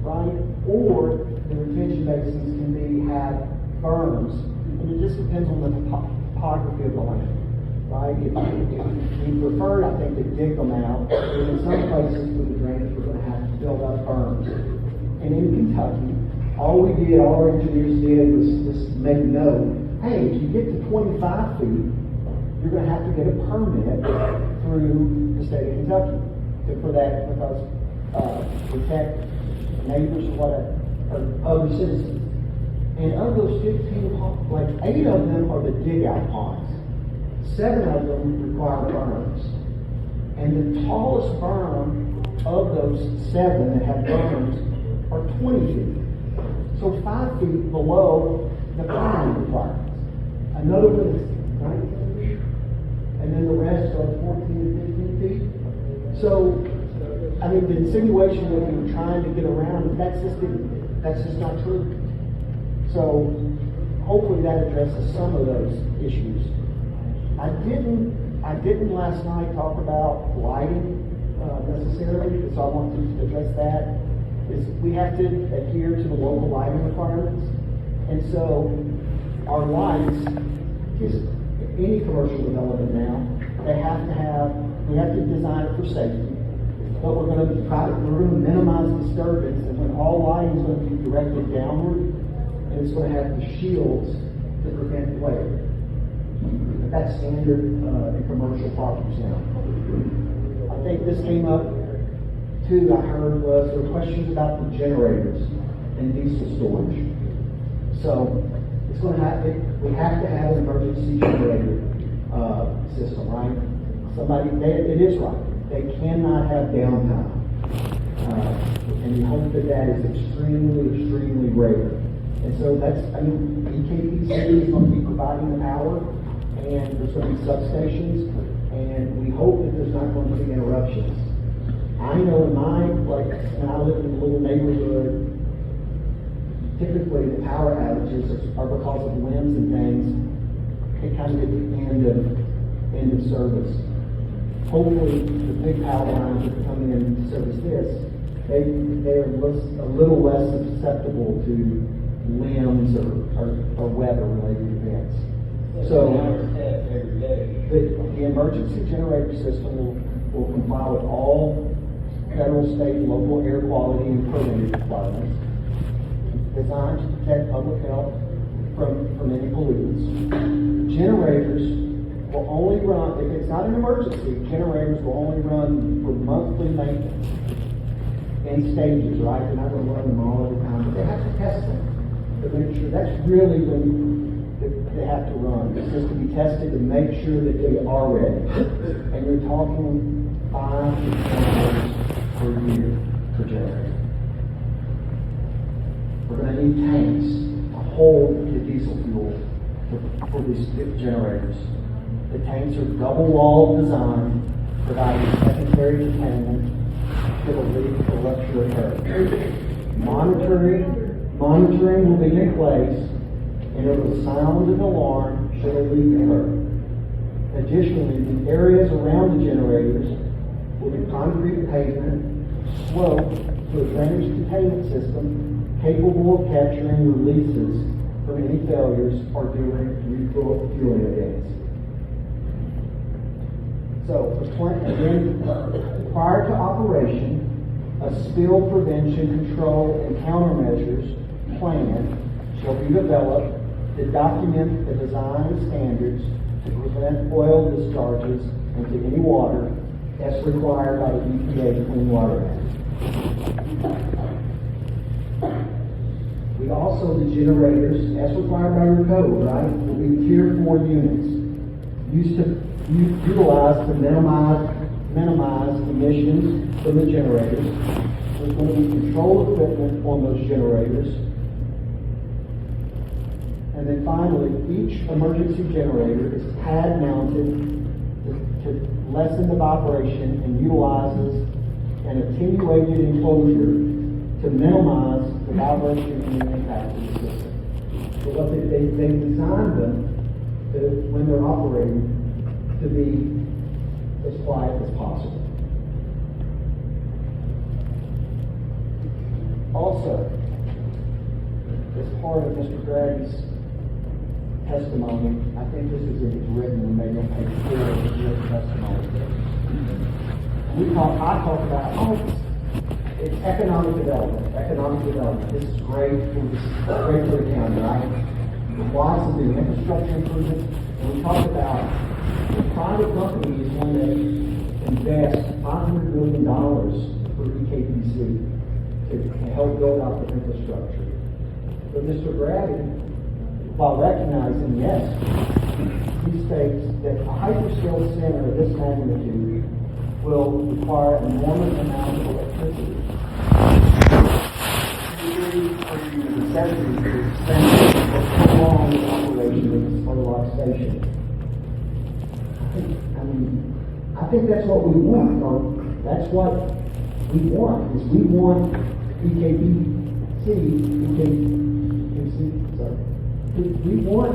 right, or the retention basins can have berms. And it just depends on the topography of the land, right? If you prefer, I think, to dig them out. But in some places with the drainage, we're going to have to build up berms. And in Kentucky, all our engineers did was just make note, hey, if you get to 25 feet, you're going to have to get a permit through the state of Kentucky for that, because protect neighbors or whatever, or other citizens. And of those 15 ponds, like 8 of them are the dig out ponds. 7 of them require berms. And the tallest berm of those 7 that have berms are 20 feet. So 5 feet below the berm requirements. Another one is 19 feet. And then the rest are 14 to 15 feet. So, I mean, the insinuation that we were trying to get around, that's just not true. So, hopefully that addresses some of those issues. I didn't last night talk about lighting necessarily, so I want to address that. We have to adhere to the local lighting requirements, and so our lights, any commercial development now, we have to design it for safety, but we're going to minimize disturbance, and when all lighting is going to be directed downward, and it's going to have the shields to prevent glare. That's standard in commercial properties now. I think this came up too, I heard, was there were questions about the generators and diesel storage. So it's going to we have to have an emergency generator system, right? It is right. They cannot have downtime. And we hope that is extremely, extremely rare. And so EKPC is going to be providing the power, and there's going to be substations, and we hope that there's not going to be interruptions. I know when I live in a little neighborhood, typically the power outages are because of limbs and things. It kind of at the end of service. Hopefully, the big power lines that are coming in to service this, they are a little less susceptible to limbs or weather-related events. So, the emergency generator system will comply with all federal, state, and local air quality and permitting requirements. It's designed to protect public health from any pollutants. Generators will only run, if it's not an emergency, generators will only run for monthly maintenance in stages, right? They're not going to run them all at a time, but they have to test them to make sure. That's really when the they have to run. This has to be tested to make sure that they are ready. And you're talking 5 to 10 hours per year per generator. We're gonna need tanks to hold the diesel fuel for these generators. The tanks are double-walled design, providing secondary containment should a leak or rupture occur. Monitoring will be in place, and it will sound an alarm should a leak occur. Additionally, the areas around the generators will be concrete pavement, sloped to a drainage containment system capable of capturing releases from any failures or during refueling events. So, again, prior to operation, a spill prevention, control, and countermeasures plan shall be developed to document the design standards to prevent oil discharges into any water as required by the EPA Clean Water Act. We also, the generators, as required by your code, right, will be Tier 4 units utilized to minimize emissions from the generators. There's going to be control equipment on those generators. And then finally, each emergency generator is pad mounted to lessen the vibration and utilizes an attenuated enclosure to minimize the vibration and the impact of the system. So what they designed them to, when they're operating, to be as quiet as possible. Also, as part of Mr. Brady's testimony, I think this is written and maybe on page 4 of his testimony. I talk about, it's economic development. This is great for the county, right? Lots of new infrastructure improvements. And we talk about the private company is one that invests $500 million for EKPC to help build out the infrastructure. But Mr. Brady, while recognizing, yes, he states that a hyperscale center of this magnitude will require enormous amounts of electricity. The necessity to expand or prolong the operation of the Spurlock station. I think that's what we want, or that's what we want, is we want we want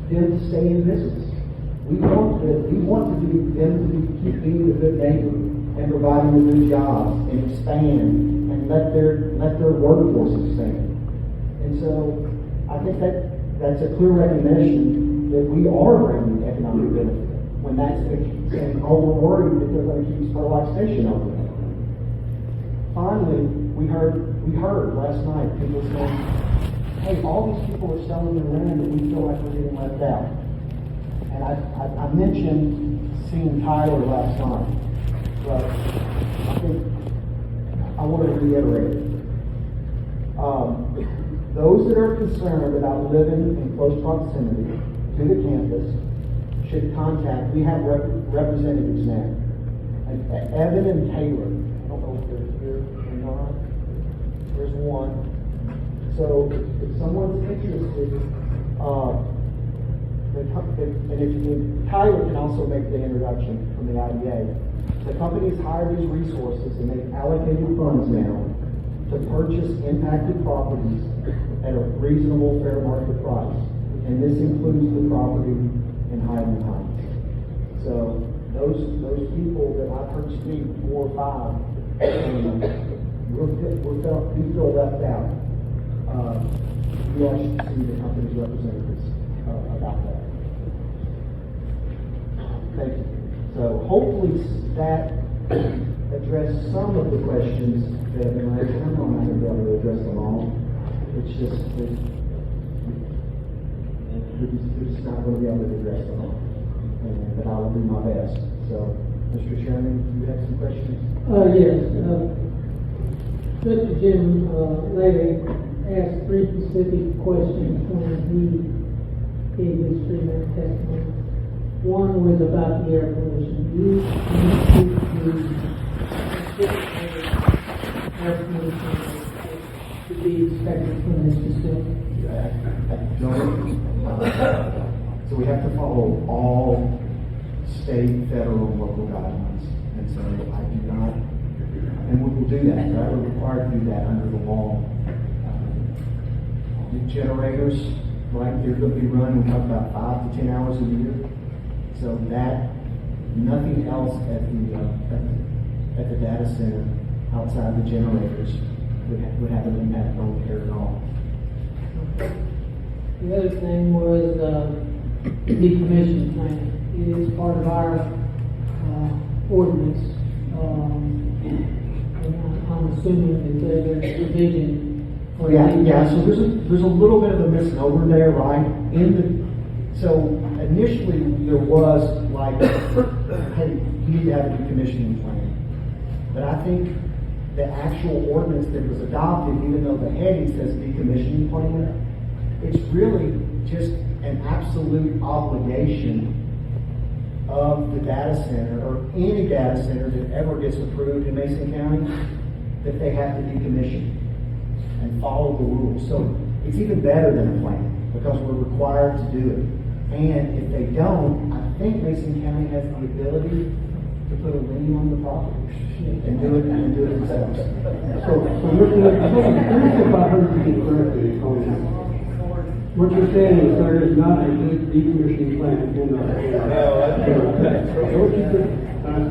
them to stay in business. We want them to keep being a good neighbor and providing them good jobs and expand and let their workforce expand. And so I think that's a clear recognition that we are bringing economic benefit when that's the case. And we're worried that they're going to keep Spurlock Station open. Finally, we heard last night people saying, hey, all these people are selling their land and we feel like we're getting left out. And I mentioned seeing Tyler last night, but I think I want to reiterate it. Those that are concerned about living in close proximity to the campus should contact, we have representatives now. Evan and Taylor, I don't know if they're here or not. There's one. So if someone's interested, and Tyler can also make the introduction from the IDA. The company's hired these resources and they've allocated funds now to purchase impacted properties at a reasonable fair market price. And this includes the property in Highland Heights. So those people that I've heard speak, 4 or 5, we feel left out. You all should see the company's representatives about that. Thank you. So hopefully that addressed some of the questions that have been raised. I'm not going to be able to address them all. It's just we're just not going to be able to address them all. But I will do my best. So, Mr. Chairman, do you have some questions? Yes. Mr. Jim Levy asked 3 specific questions when he gave his 3-minute testimony. One was about the air pollution. Air pollution to be expected from this facility. So we have to follow all state, federal, and local guidelines. And so I do not, and we will do that, right? We're required to do that under the law. The generators, right, they're going to be run, we talk about 5 to 10 hours a year. So that, nothing else at the data center outside the generators would have an impact on the air at all. The other thing was decommissioning plan. It is part of our ordinance. And I'm assuming that there's a provision for Yeah, so there's a little bit of a misnomer there, right? So initially there was like, hey, you need to have a decommissioning plan. But I think the actual ordinance that was adopted, even though the heading says decommissioning plan, it's really just an absolute obligation of the data center, or any data center that ever gets approved in Mason County, that they have to decommission and follow the rules. So it's even better than a plan, because we're required to do it. And if they don't, I think Mason County has the ability to put a lien on the property and do it themselves. So let me see if I heard you correctly. What you're saying is there is not a good decommissioning plan in the.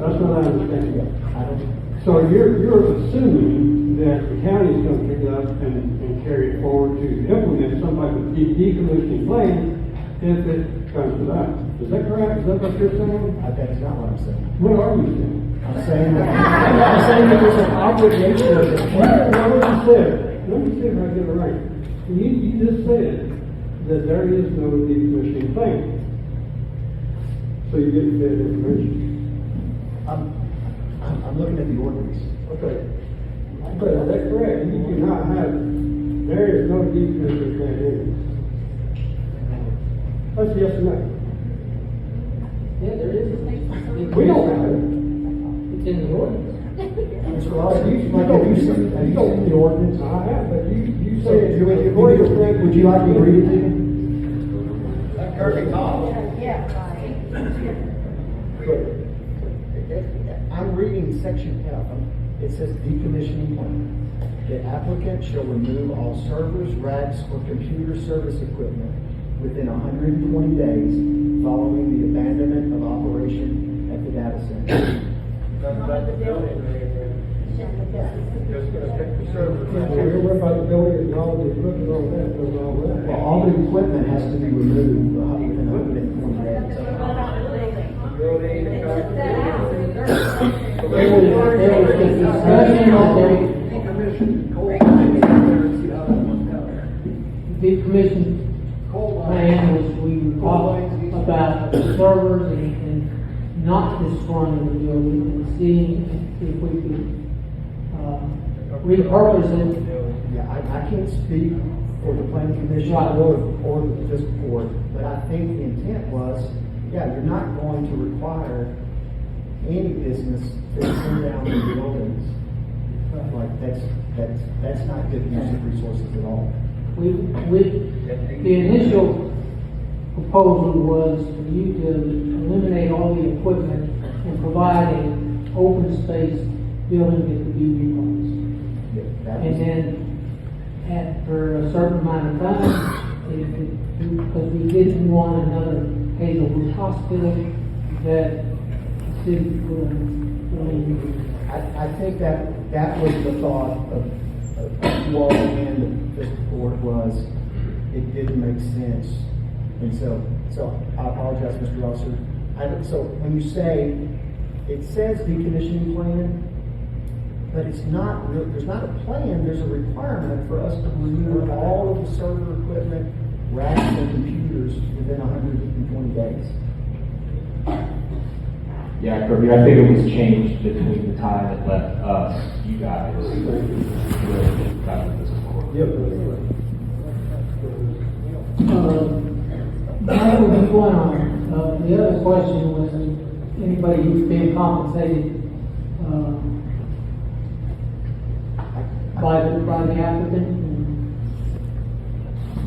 That's what I understand. So you're assuming that the county is going to pick it up and carry it forward to implement some type of decommissioning plan if it comes to that. Is that correct? Is that what you're saying? That's not what I'm saying. What are you saying? I'm saying that there's an obligation of the Let me see if I get it right. You just said that there is no decommissioning plan. So you didn't say the information. I'm looking at the ordinance. Okay. But is that correct? You do not have, there is no decommissioning plan in it. That's yes or no? Yeah, there is. We don't have it. It's in the ordinance. Mr. Ross, have you seen the ordinance? I have, but you So, said. would you like me to read it to you? Good. I'm reading section F. It says decommissioning plan. The applicant shall remove all servers, racks, or computer service equipment within 120 days following the abandonment of operation at the data center. What about the building and all the equipment, all that, Well, all the equipment has to be removed within 120 days. Decommission plan was we talked about the servers and not destroying the building and seeing if we could repurpose it. Yeah, I can't speak for the planning commission Right. or this board, but I think the intent was, yeah, you're not going to require any business to tear down the buildings. Like, that's not good use of resources at all. The initial proposal was for you to eliminate all the equipment and provide an open space building that could be reused. And then after a certain amount of time, because we didn't want another Hazelwood hospital, that the city would. I think that was the thought of you all and this board was, it didn't make sense. And so I apologize, Mr. Rosser. So when you say, it says decommissioning plan, but it's not real, there's not a plan, there's a requirement for us to remove all of the server equipment, racks, and computers within 120 days. Yeah, Kirby, I think it was changed between the time it left us, you guys, with this board. My going on. The other question was, anybody who's being compensated, by the applicant?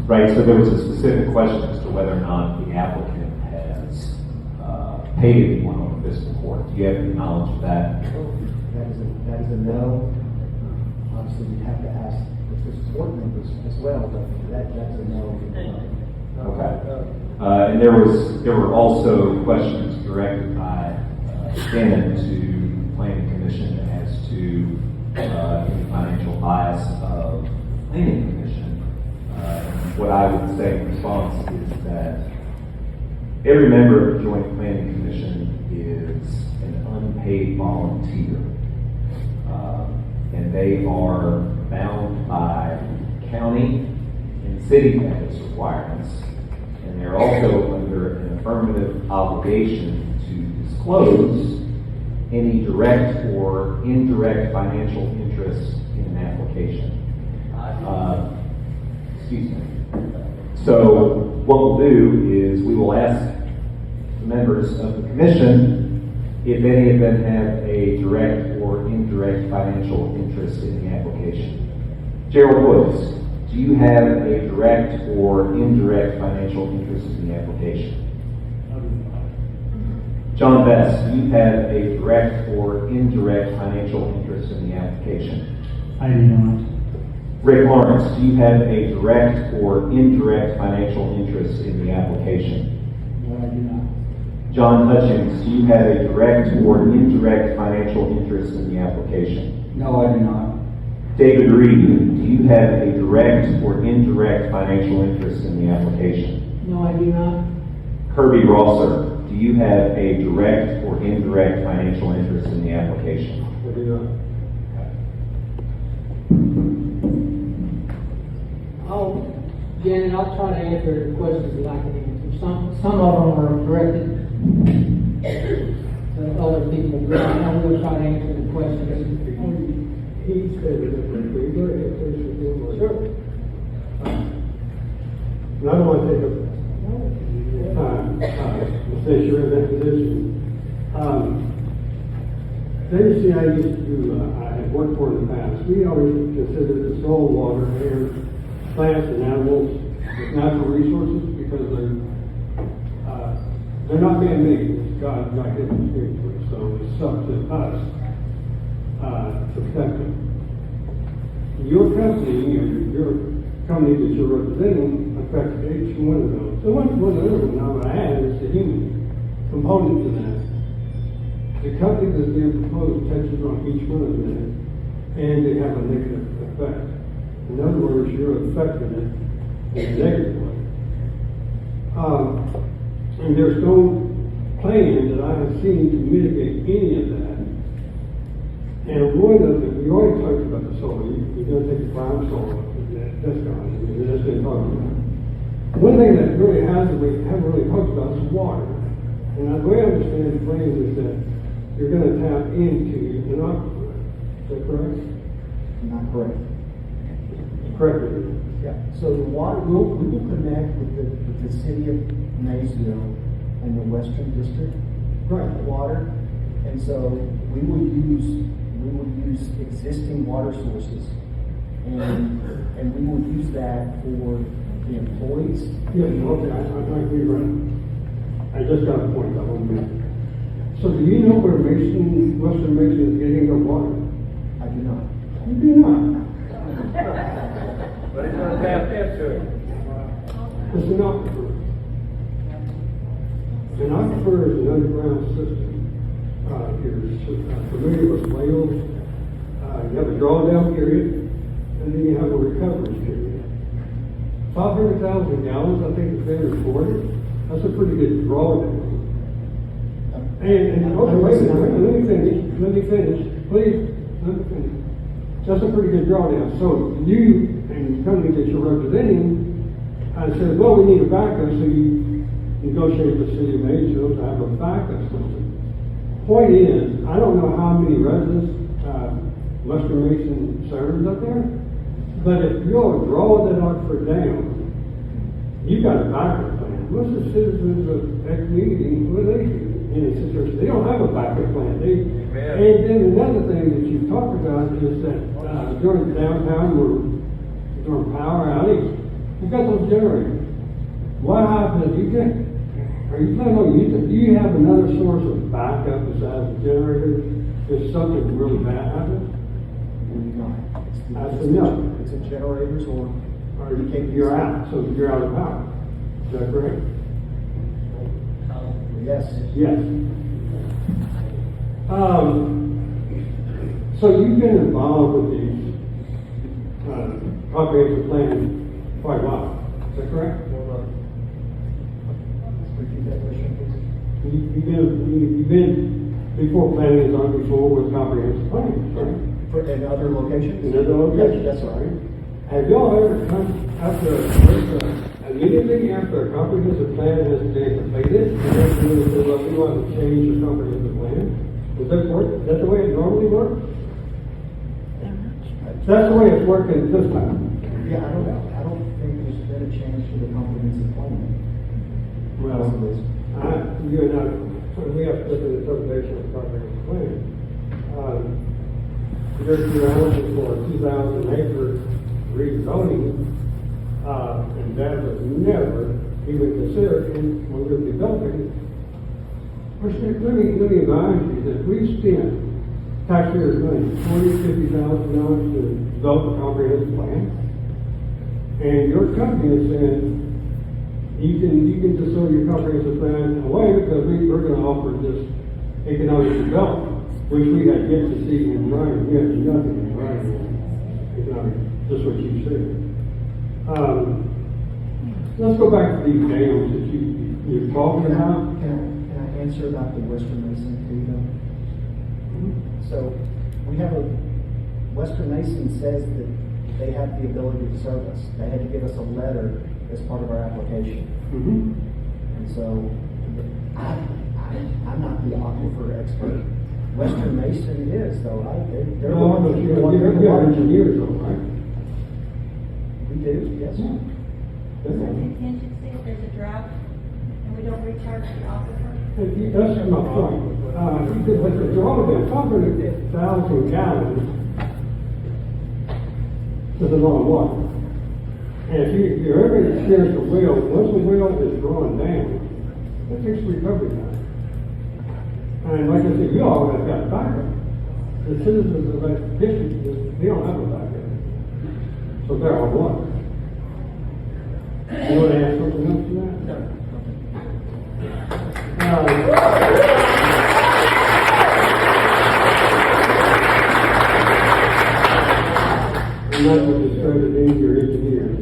Right, so there was a specific question as to whether or not the applicant has paid anyone on the fiscal court. Do you have any knowledge of that? That is a no. Obviously, we have to ask the fiscal court members as well, but that's a no. Okay. And there were also questions directed by Shannon to the Planning Commission as to the financial bias of the Planning Commission. What I would say in response is that every member of the Joint Planning Commission is an unpaid volunteer. And they are bound by county and city ethics requirements. And they're also under an affirmative obligation to disclose any direct or indirect financial interest in an application. Excuse me. So what we'll do is we will ask the members of the commission if any of them have a direct or indirect financial interest in the application. Gerald Woods, do you have a direct or indirect financial interest in the application? John Best, do you have a direct or indirect financial interest in the application? I do not. Rick Lawrence, do you have a direct or indirect financial interest in the application? No, I do not. John Hutchins, do you have a direct or indirect financial interest in the application? No, I do not. David Reed, do you have a direct or indirect financial interest in the application? No, I do not. Kirby Rosser, do you have a direct or indirect financial interest in the application? I do not. Janet, I'll try to answer the questions that I can answer. Some of them are directed to other people, but I will try to answer the questions. He said it differently. Go ahead, please. Sure. And I don't want to take up time, since you're in that position. Anything I used to do, I had worked for in the past, we always considered the soil, water, air, plants, and animals as natural resources because they're not man-made. God given spiritually, so it's up to us to protect them. Your company, or your company that you're representing, affects each one of those. So one other one I would add is the human component to that. The company that's being proposed touches on each one of them, and they have a negative effect. In other words, you're affecting it in a negative way. And there's no plan that I have seen to mitigate any of that. And one of them, we already talked about the soil. You're going to take the prime soil, that's gone. That's been talked about. One thing that really we haven't really talked about is water. And the way I understand the plan is that you're going to tap into an aquifer. Is that correct? Not correct. Correct. Yeah, so the water, we will connect with the city of Maysville and the Western District. Right. Water, and so we will use existing water sources, and we will use that for the employees. Yes, okay, I agree, right. I just got a point, I won't make. So do you know where Western Mason is getting their water? I do not. You do not? But it's gonna tap into it. It's an aquifer. An aquifer is an underground system. If you're familiar with Wales, you have a drawdown period, and then you have a recovery period. 500,000 gallons, I think, has been reported. That's a pretty good drawdown. And okay, wait a minute, let me finish, please, let me finish. That's a pretty good drawdown. So you and the company that you're representing, said, well, we need a backup, so you negotiate with the city of Maysville to have a backup system. Point is, I don't know how many residents Western Mason serves up there, but if you'll draw that aquifer down, you've got a backup plan. what's the citizens of that community, what do they do in a situation? They don't have a backup plan. And then another thing that you talked about is that, during downtown, during power outage, you got those generators. What happens if you are you planning on using, do you have another source of backup besides the generator if something really bad happens? That's enough. It's a generators or You're out, so you're out of power. Is that correct? yes. Yes. So you've been involved with the comprehensive plan quite a while. Is that correct? Repeat that question, please. You've been before planning is on before with comprehensive plans, right? In other locations? In other locations. Yes, that's right. Have y'all ever come after immediately after a comprehensive plan has been completed, and then we want to change the comprehensive plan? Does that work? Is that the way it normally works? That's the way it's working this time. Yeah, I don't think there's been a change to the comprehensive plan. Well, you and I, we have different interpretation of the comprehensive plan. There's the analysis for a 2,000 acre rezoning, and that was never even considered when we were developing. Let me advise you that we spent taxpayers' money, $40,000 to $50,000 to develop a comprehensive plan, and your company is saying you can just throw your comprehensive plan away because we're going to offer this economic development, which we had yet to see in writing. We have nothing in writing. Economic, just what you said. Let's go back to these dams that you're talking about. Can I answer about the Western Mason too, So we have Western Mason says that they have the ability to serve us. They had to give us a letter as part of our application. And so I'm not the aquifer expert. Western Mason is, though. They're the ones that you're engineers, though, right? We do, yes. Is there contingency if there's a drought and we don't recharge the aquifer? That's my point. But the drawing there, 500,000 gallons is a lot of water. And if you ever experience a well, once the well is drawn down, that takes recovery time. And like I said, you all have got backup. The citizens of that district, they don't have a backup. So they're on water. You want to add something else to that? And that's what discredited in your engineers.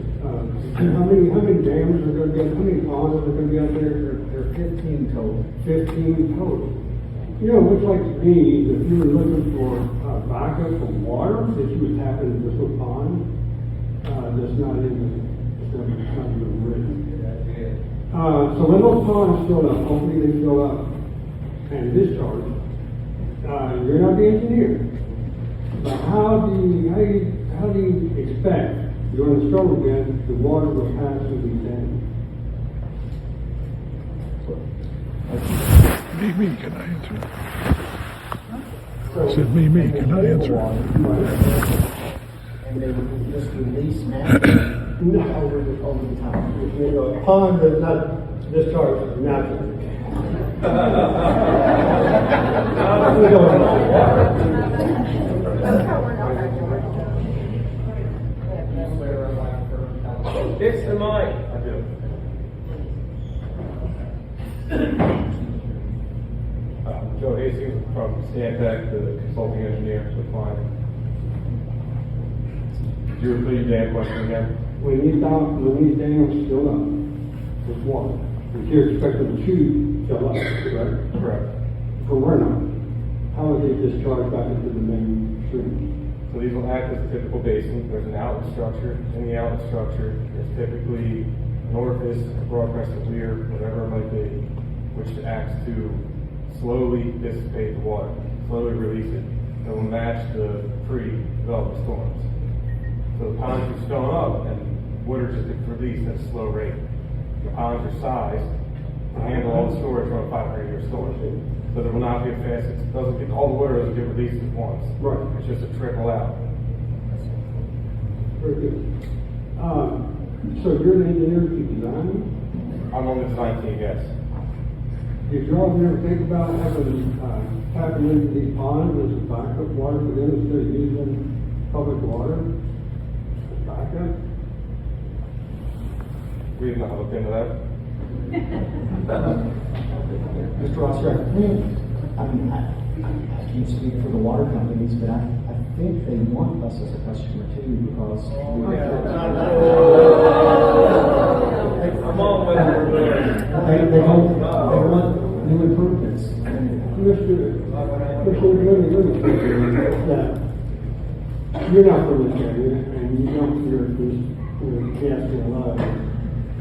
How many dams are going to be, how many ponds are going to be out there? There are 15 total. 15 total. You know, it looks like to me, if you were looking for backup from water, that you would tap into this little pond, that's not even written. So when those ponds fill up, hopefully they fill up and discharge, you're not the engineer. But how do you expect during the storm event the water will pass through these dams? Me, can I answer? I said, me, can I answer? And they would just release naturally over the time. You know, a pond does not discharge naturally. Fix the mic. I do. Joe Hastings from Stantec, the consulting engineer for the client. Could you repeat your damn question again? When these dams fill up with water, if you're expecting to fill up, correct? Correct. For runoff, how are they discharged back into the main stream? So these will act as a typical basin. There's an outlet structure. In the outlet structure, there's typically an orifice, a broad crescent weir, whatever it might be, which acts to slowly dissipate the water, slowly release it. It will match the pre-development storms. So the ponds are filling up and water just gets released at a slow rate. The ponds are sized to handle all the storage from a 500-year storage. So there will not be a fast, it doesn't get, all the water doesn't get released at once. Right. It's just a trickle out. Very good. So you're the engineer to design them? I'm on the design team, yes. Did y'all ever think about having, tapping into these ponds as a backup water for them instead of using public water as backup? We've not looked into that. Mr. Oster, I mean, I can't speak for the water companies, but I think they want us as a customer too, because they want new improvements. Mr. You're not from this area, and you don't hear this, casting a lot.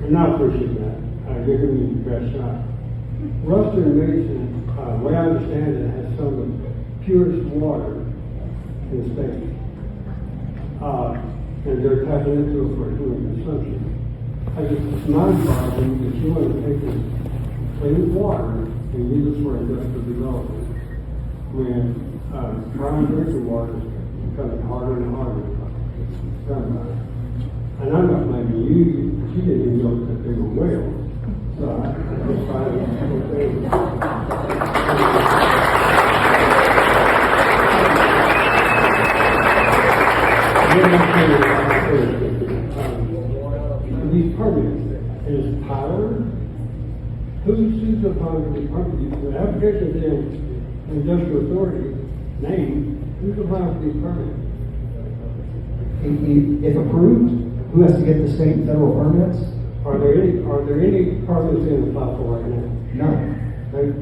And I appreciate that. You're giving me the best shot. Ruston Mason, the way I understand it, has some of the purest water in the state. And they're tapping into it for human consumption. It's mind-boggling that you want to take this clean water and use it for industrial development. When prime drinking water is becoming harder and harder to come by. And I'm not blaming you, but you didn't even know that they were whales. So I just find it okay. These permits, is power, who sues upon these permits? The application is in the industrial authority name, who's applying for these permits? If approved, who has to get the state and federal permits? Are there any permits in the file for right now? No. They've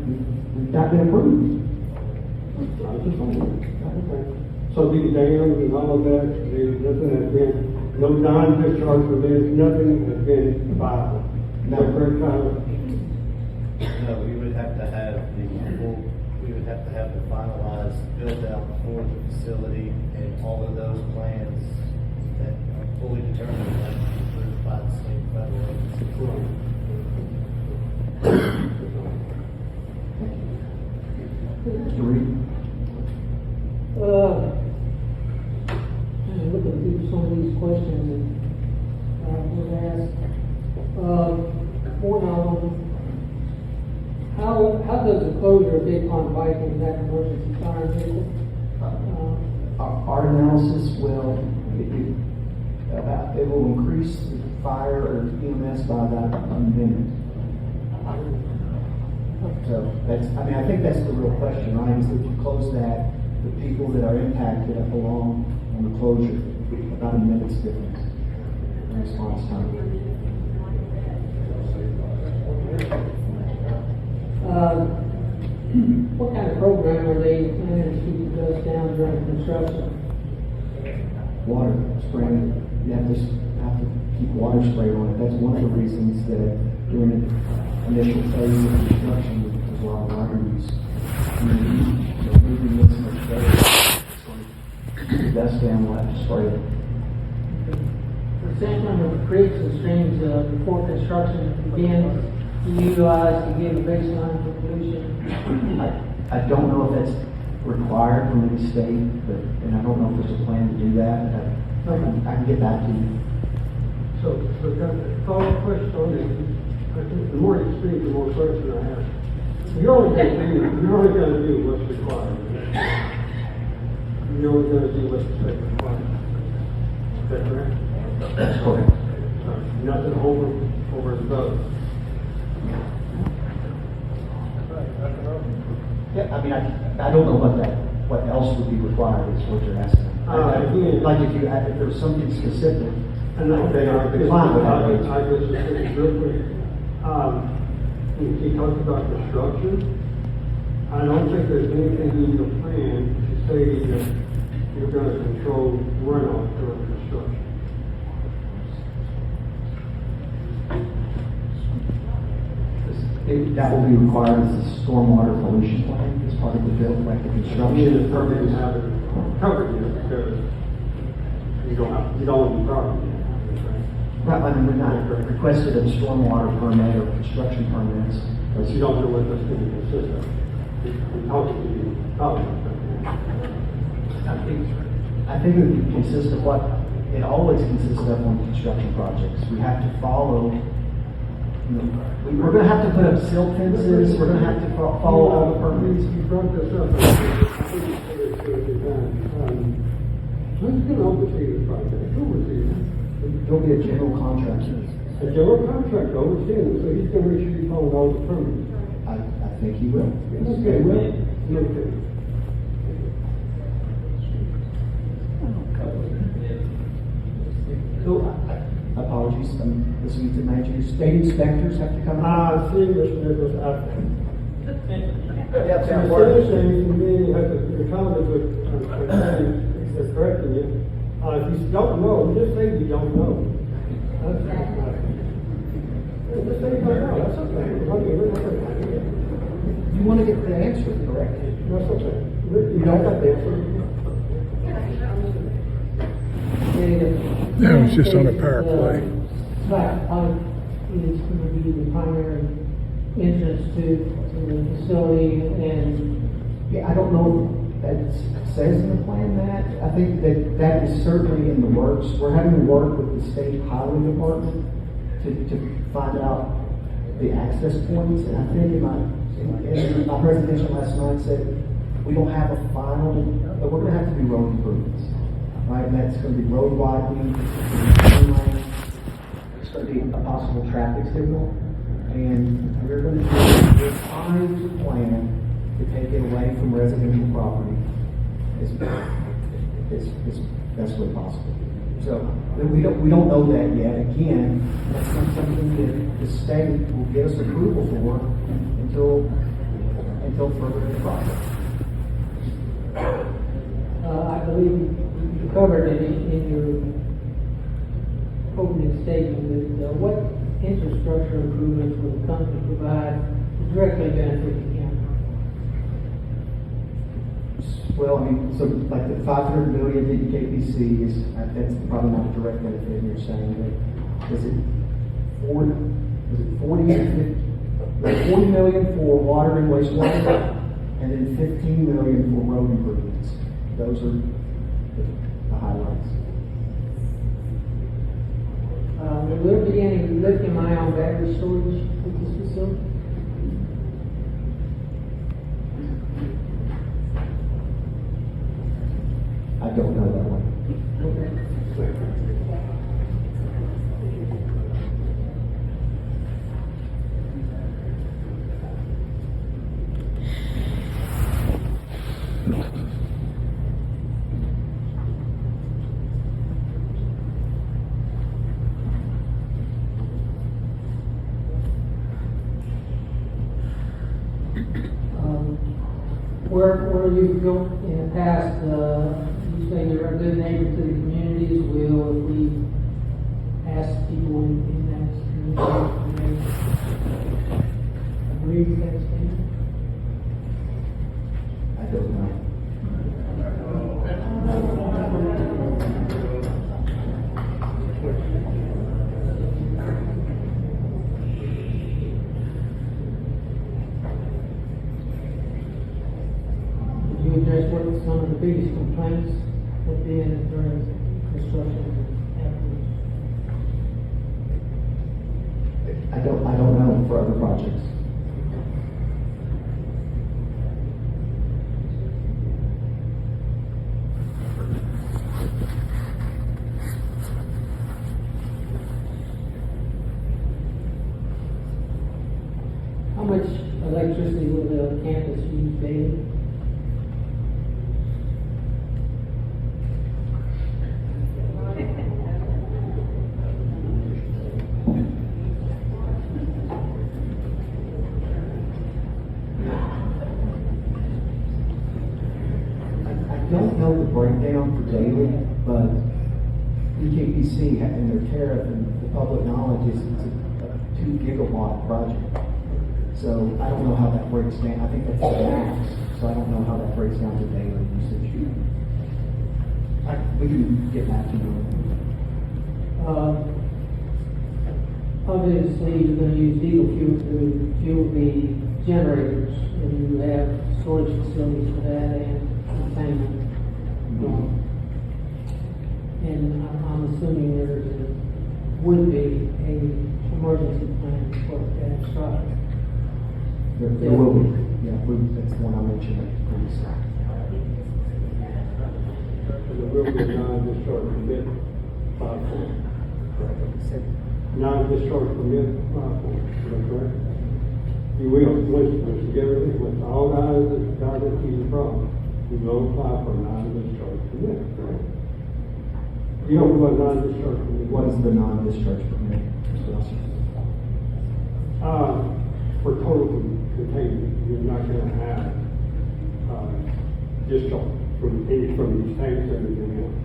not been approved. I was just wondering. Okay. So these dams and all of that, nothing has been, no non-discharge for this, nothing has been filed. No, correct, Tyler? No, we would have to have the finalized build out for the facility and all of those plans that are fully determined and approved by the state and federal agencies. Just looking through some of these questions that was asked. One of them, how does the closure of Big Pond Bight impact emergency fire vehicle? Our analysis will, it will increase the fire or EMS by about a minute. So that's, I mean, I think that's the real question, right? Is if you close that, the people that are impacted along on the closure, about a minute's difference in response time. What kind of program are they planning to keep the dust down during construction? Water spraying, you have to keep water spray on it. That's one of the reasons that during the initial phase of construction, there's a lot of water use. Moving this much better, the dust down, we'll have to spray it. The sampling of creeks and streams before construction begins to utilize to give a baseline for pollution. I don't know if that's required from any state, but, and I don't know if there's a plan to do that, but I can get back to you. So kind of follow-up question on this. I think the more you speak, the more questions I have. You're only going to do what's required. You're only going to do what's required. Is that correct? That's correct. Nothing over and above. Yeah, I mean, I don't know what else would be required is what you're asking. Like if there was something specific, And I the client would have to. I just real quick. He talked about construction. I don't think there's anything in your plan to say that you're going to control runoff during construction. That will be required as a stormwater pollution plan as part of the bill, like the construction. The permit and have it covered yet because you don't want to be property. Right, I mean, we're not requested a stormwater permit or construction permits. But you don't know what this thing consists of. We talked to you, probably. I think it would consist of what it always consists of on construction projects. We have to follow, you know, we're gonna have to put up silt fences, we're gonna have to follow all the permits. You brought this up. I think you said it to the time. Who's gonna oversee this project? Who oversees it? There'll be a general contractor. A general contractor overseeing it, so he's gonna make sure you follow all the permits. I think he will. Okay, well, okay. So, apologies, I'm listening to manager. State inspectors have to come out? See, Mr. Nichols, That's how it the works. other thing, to me, you have to comment with, they're correcting you. If you don't know, just say you don't know. That's not. Just say you don't know, that's okay. You want to get the answer correct? That's okay. You don't have the answer. That was just on a power play. But is going to be the primary entrance to the facility, and Yeah, I don't know if that says in the plan that. I think that is certainly in the works. We're having to work with the state highway department to find out the access points. And I think in my presentation last night said, we don't have a final, but we're gonna have to do road improvements. Right, and that's gonna be road widening, turn lanes. It's gonna be a possible traffic signal. And we're gonna we're trying to plan to take it away from residential property as best way possible. So we don't know that yet. Again, that's not something that the state will give us approval for until further in the process. I believe you covered it in your opening statement that what infrastructure improvements will the company provide to directly benefit the county? Well, I mean, so like the 500 million that JPC is, that's probably not a direct benefit you're saying, but is it 40 million for water and wastewater, and then 15 million for road improvements? Those are the highlights. Will there be any lithium-ion battery storage at this facility? I don't know that one. Where you've built in the past, you say you're a good neighbor to the communities. Will, if we ask people in that community, agree with that statement? I don't know. You address what some of the biggest complaints have been during construction efforts? I don't know for other projects. How much electricity will the campus use daily? I don't know the breakdown for daily, but EKPC in their tariff and the public knowledge is it's a 2 gigawatt project. So I don't know how that breaks down. I think that's the max, so I don't know how that breaks down to daily usage. We can get back to you. obviously you're gonna use diesel fuel to fuel the generators, and you have storage facilities for that and containment. And I'm assuming would be a emergency plan for catastrophic. There will be, yeah, that's the one I mentioned previously. There will be a non-discharge permit filed for. Non-discharge permit filed for, is that correct? You will, once everything, once all guys that see the problem, you will apply for a non-discharge permit, correct? You don't know what non-discharge permit is? What is the non-discharge permit? For total containment, you're not gonna have, discharge from these tanks and everything else.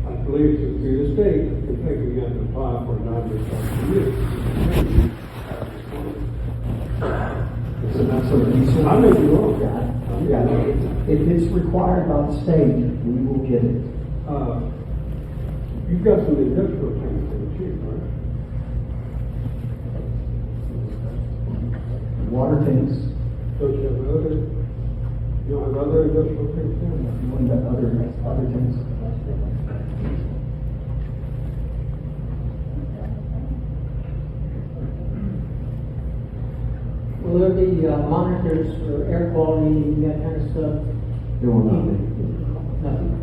I believe through the state, in fact, we have to apply for a non-discharge permit. So that's sort of, I may be wrong. yeah, if it's required by the state, we will get it. You've got some industrial tanks in the too, right? Water tanks, Don't you have other, you don't have other industrial tanks down there? one that other tanks. Will there be monitors for air quality and that kind of stuff? There will not be. Nothing.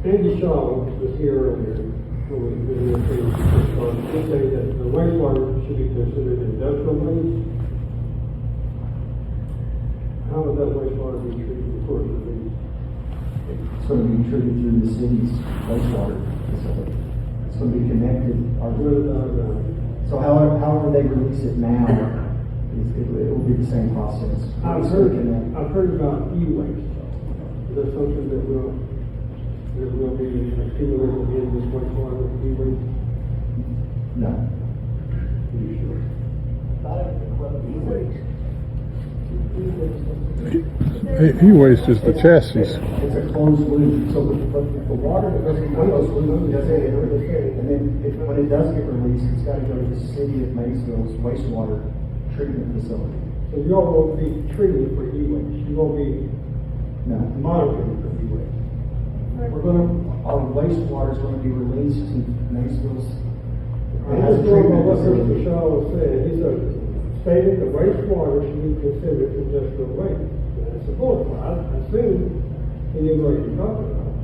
Andy Shaw was here earlier, when we did the thing, he said that the wastewater should be considered industrial waste. How would that wastewater be treated before it's released? It's going to be treated through the city's wastewater facility. It's going to be connected. So however they release it now, it will be the same process. I've heard about e-waste. Is that something that will be accumulated in this wastewater e-waste? No. Are you sure? E-waste is the chassis. It's a closed loop, so the water that goes into those loops doesn't get released. And then when it does get released, it's got to go to the city of Maysville's wastewater treatment facility. So you all won't be treating for e-waste, you won't be monitoring for e-waste. Our wastewater is going to be released to Maysville's. I'm just going by what Mr. Shaw was saying. He stated the wastewater should be considered industrial waste. And I support it. I assume he knew what you're talking about.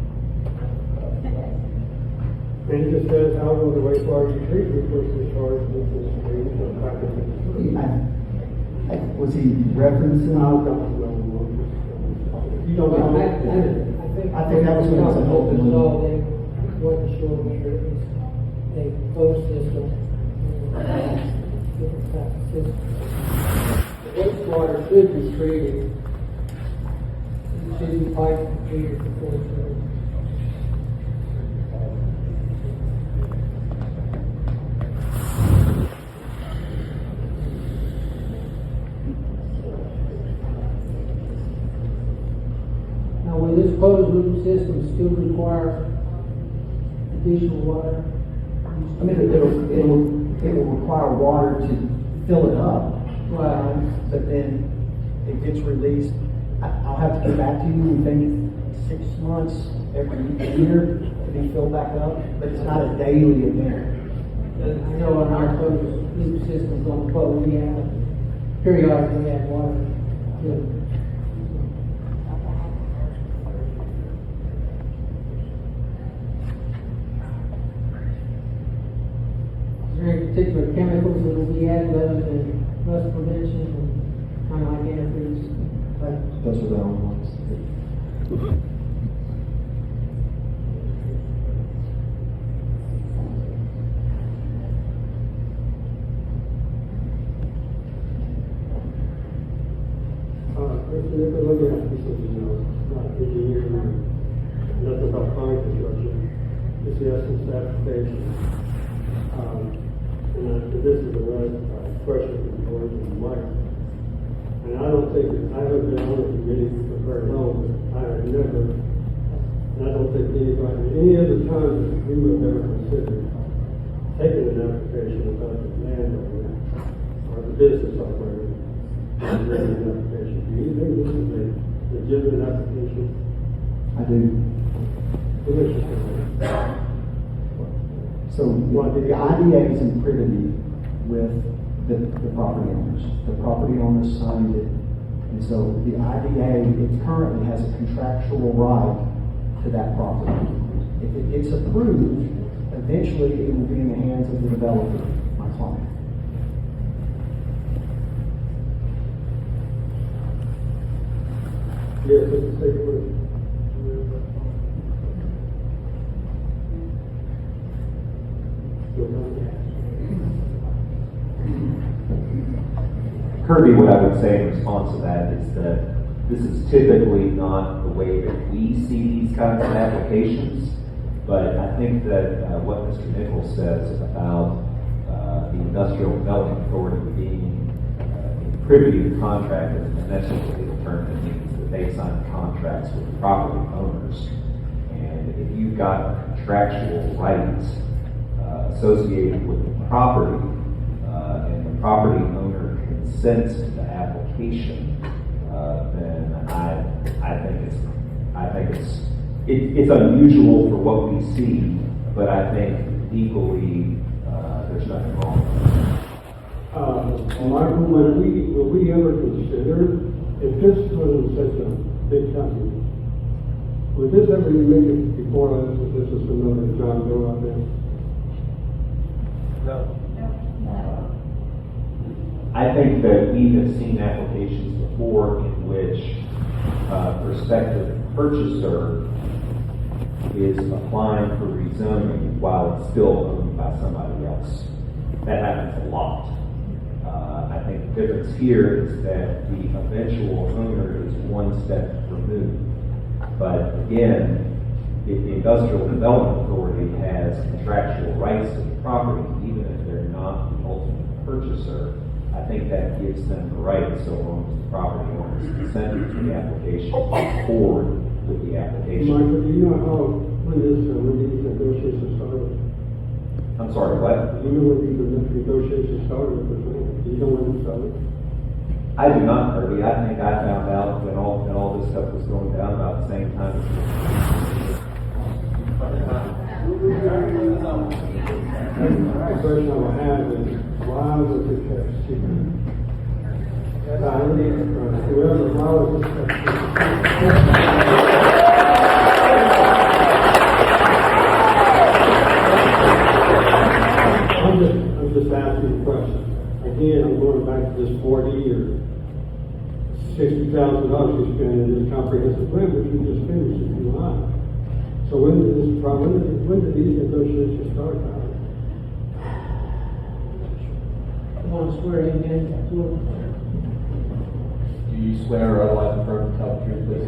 And he just says, how will the wastewater be treated before it's discharged into the streams or back into the stream? Was he referencing? I don't know. You don't know. I think that was when it was an open loop. Wasn't sure whether it was a closed system. Different type of system. The wastewater should be treated. It should be piped and treated before it's released. Now, will this closed loop system still require additional water? I mean, it will require water to fill it up. Right. But then it gets released. I'll have to get back to you. We think 6 months every year to be filled back up, but it's not a daily event. I know in our closed loop systems on the boat, we have periodically have water filled. Is there any particular chemicals that will be added other than rust prevention and kind of like antifreeze? Those are the only ones. about fire construction. It's the essence application. This is a question from the board and Mike. And I don't think, I haven't been on the committee for very long, but I have never, and I don't think anybody, any other time that we would have ever considered taking an application about the landowner or the business operator and bringing an application. Do you think this is a legitimate application? I do. So the IDA is in privity with the property owners. The property owners signed it. And so the IDA, it currently has a contractual right to that property. If it gets approved, eventually it will be in the hands of the developer, my client. Yes, let's take a look. Kirby, what I would say in response to that is that this is typically not the way that we see these kinds of applications, but I think that what Mr. Nichols says about the Industrial Development Authority being in privy to the contract is necessarily the term that means that they sign contracts with the property owners. And if you've got contractual rights associated with the property, and the property owner consents to the application, then I think it's unusual for what we see, but I think legally there's nothing wrong with it. Michael, will we ever consider, if this was such a big company, would this ever make it before us if this is another John Doe out there? No. I think that we have seen applications before in which a prospective purchaser is applying for rezoning while it's still owned by somebody else. That happens a lot. I think the difference here is that the eventual owner is one step removed. But again, if the Industrial Development Authority has contractual rights to the property, even if they're not the ultimate purchaser, I think that gives them the right, so long as the property owner is consenting to the application, to move forward with the application. Michael, do you know when these negotiations started? I'm sorry, what? Do you know when these negotiations started? Do you know when it started? I do not, Kirby. I think I found out when all this stuff was going down about the same time as the question I would have is, why was it kept secret? Whoever, why was it kept secret? I'm just asking a question. Again, I'm going back to this 40 years. $60,000 we spent in this comprehensive plan, which we just finished in July. So when did these negotiations start, Howard? I want to swear in again. Do you swear or otherwise affirm to tell the truth, please?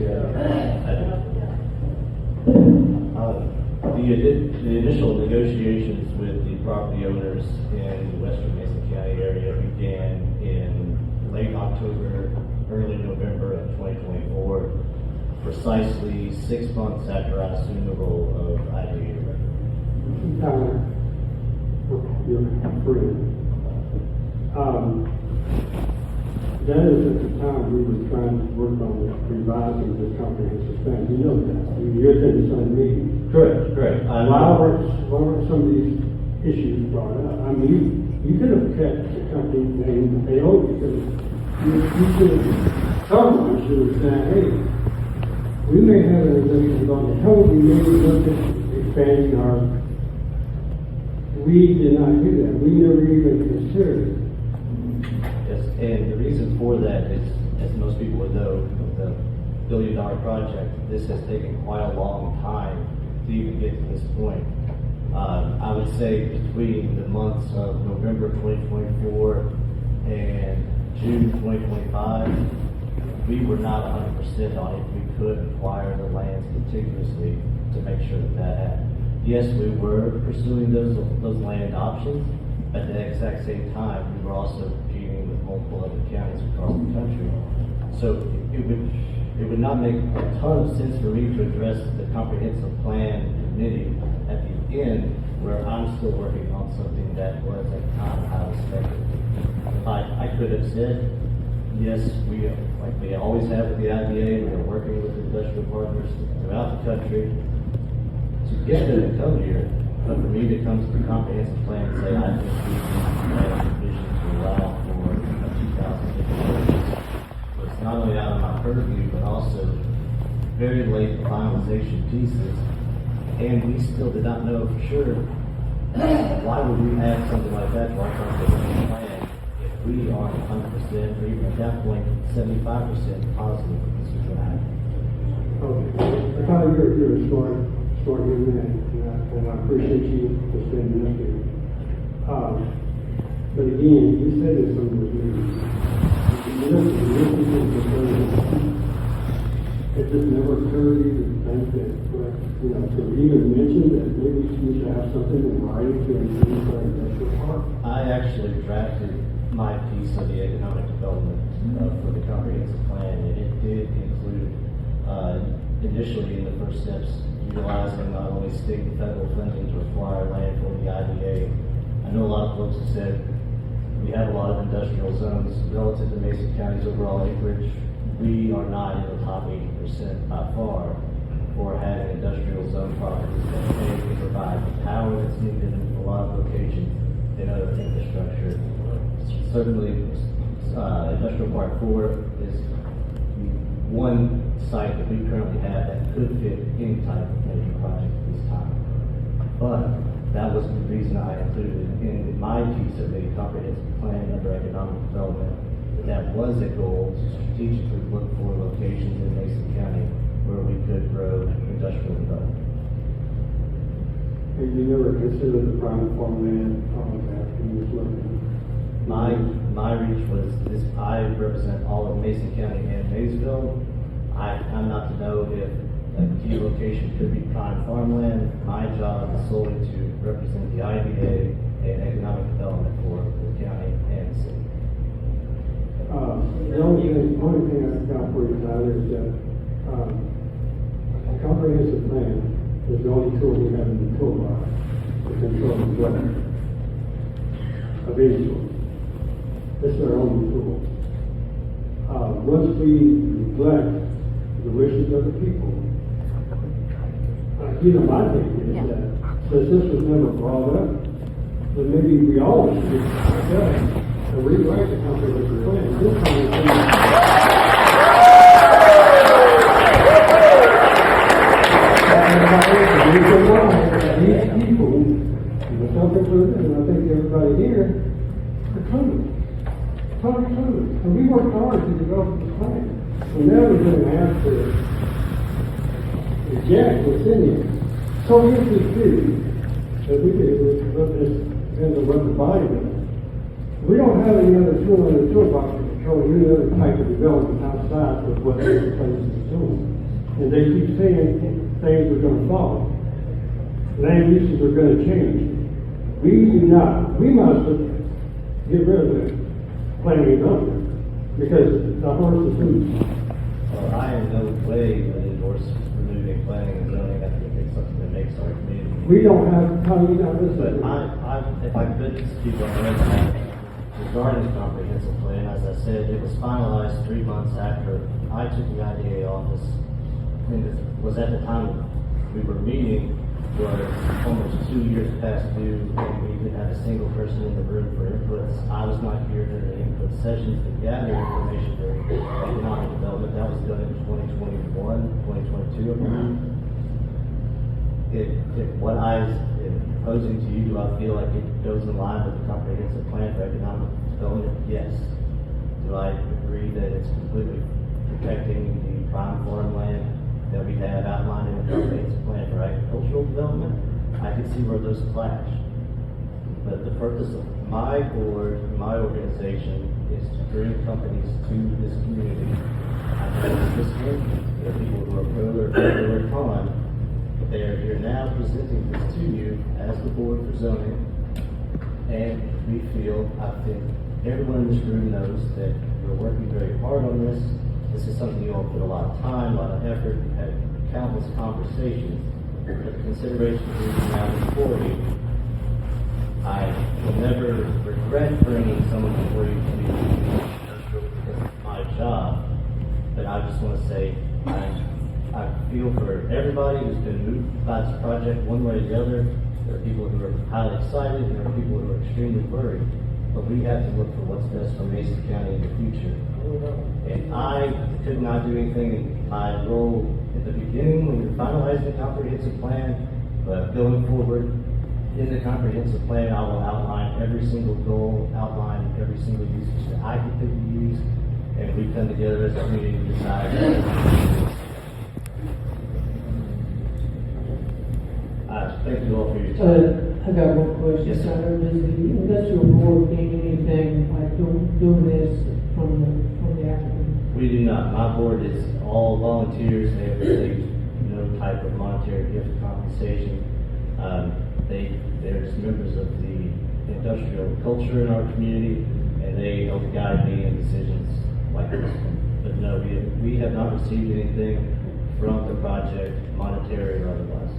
The initial negotiations with the property owners in the Western Mason County area began in late October, early November of 2024, precisely 6 months after I assumed the role of IDA director. Your friend. That is at the time we were trying to work on revising this comprehensive plan. You know that. You're in the same meeting. Correct. Why were some of these issues brought up? I mean, you could have kept the company name AO because you could have, someone should have said, hey, we may have an organization on the hell we may look at expanding our. We did not do that. We never even considered it. Yes, and the reason for that is, as most people would know, with the billion-dollar project, this has taken quite a long time to even get to this point. I would say between the months of November 2024 and June 2025, we were not 100% on it. We could acquire the lands contiguously to make sure that that happened. Yes, we were pursuing those land options. At the exact same time, we were also competing with multiple other counties across the country. So it would not make a ton of sense for me to address the comprehensive plan committee at the end where I'm still working on something that was at the time highly speculative. I could have said, yes, we, like we always have with the IDA, we are working with industrial partners throughout the country to get them to come here. But for me to come to the comprehensive plan and say, I think we need to make a provision to allow for a 2050 was not only out of my purview, but also very late finalization pieces. And we still did not know for sure why would we add something like that to our comprehensive plan if we aren't 100% or even at that point 75% positive that this was going to happen. Okay. I thought you're a smart young man, and I appreciate you for standing up here. But again, you said this on those meetings. It just never occurred to you to think that, to even mention that maybe we should have something in writing to include our industrial park. I actually drafted my piece of the economic development for the comprehensive plan, and it did include initially in the first steps utilizing not only state and federal funding to acquire land for the IDA. I know a lot of folks have said we have a lot of industrial zones relative to Mason County's overall acreage. We are not in the top 80% by far for having industrial zone properties that can provide the power that's needed in a lot of locations and other infrastructure. Certainly, Industrial Park 4 is one site that we currently have that could fit any type of major project at this time. But that was the reason I included in my piece of the comprehensive plan under economic development that was a goal to strategically look for locations in Mason County where we could grow industrial development. And you never considered the private farmland after you was looking? My reach was this. I represent all of Mason County and Maysville. I'm not to know if a key location could be prime farmland. My job is solely to represent the IDA and economic development for the county and the city. The only thing I've got for you, Tyler, is that a comprehensive plan is the only tool we have in the toolbox to control the weather of any sort. It's our only tool. Once we neglect the wishes of the people, my thinking is that since this was never brought up, then maybe we all should rewrite the comprehensive plan. This these people, myself included, and I think everybody here, are clueless. Totally clueless. And we worked hard to develop this plan. And now we're going to have to reject what's in here. So here's this theory that we did with this, depends on what the body does. We don't have any other tool in the toolbox to control any other type of development outside of what this place is doing. And they keep saying things are going to follow. Land uses are going to change. We must get rid of the planning and development because the horse is loose. Well, I in no way would endorse removing planning and zoning. I think it's something that makes our community. We don't have, how do you know this? But if I could speak on that, regarding the comprehensive plan, as I said, it was finalized 3 months after I took the IDA office. And it was at the time we were meeting was almost 2 years past due, and we didn't have a single person in the room for inputs. I was not here during the input sessions to gather information for economic development. That was done in 2021, 2022, I believe. If what I am proposing to you, do I feel like it goes in line with the comprehensive plan for economic development? Yes. Do I agree that it's completely protecting the prime farmland that we have outlined in the comprehensive plan for agricultural development? I can see where those clash. But the purpose of my board, my organization, is to bring companies to this community I know this one, there are people who are pro, there are people who are con, but they are here now presenting this to you as the board for zoning. And we feel, I think, everyone in this room knows that we're working very hard on this. This is something you all put a lot of time, a lot of effort, had countless conversations. But the consideration of being now before you, I will never regret bringing someone before you to be industrial because it's my job. But I just want to say, I feel for everybody who's been moved by this project one way or the other. There are people who are highly excited, and there are people who are extremely worried. But we have to look for what's best for Mason County in the future. And I could not do anything in my role at the beginning when we were finalizing the comprehensive plan, but going forward in the comprehensive plan, I will outline every single goal, outline every single usage that I could use, and we come together as a community to decide. Thank you all for your time. I got one question. Yes, sir. Does the industrial board gain anything by doing this from the applicant? We do not. My board is all volunteers. They have received no type of monetary gift compensation. They're just members of the industrial culture in our community, and they help guide me in decisions like this. But no, we have not received anything from the project, monetary or otherwise.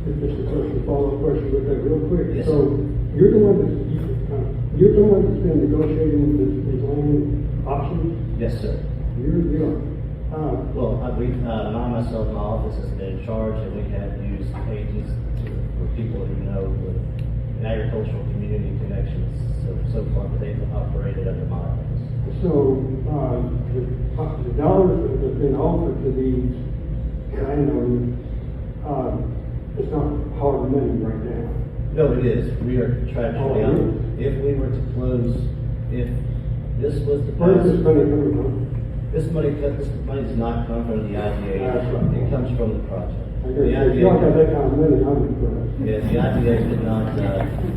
Just a follow-up question with that real quick. Yes, So, you're the one that's been negotiating these land options? Yes, sir. You are. Well, myself, my office has been in charge, and we have used agents for people who know with agricultural community connections so far, but they've operated under my office. So, the dollars that have been offered to these landowners, it's not hard money right now. No, it is. We are trying to, if we were to close, if this was the. Where is this money coming from? This money does not come from the IDA. That's right. It comes from the project. If you don't have that kind of money, I'm impressed. Yeah, the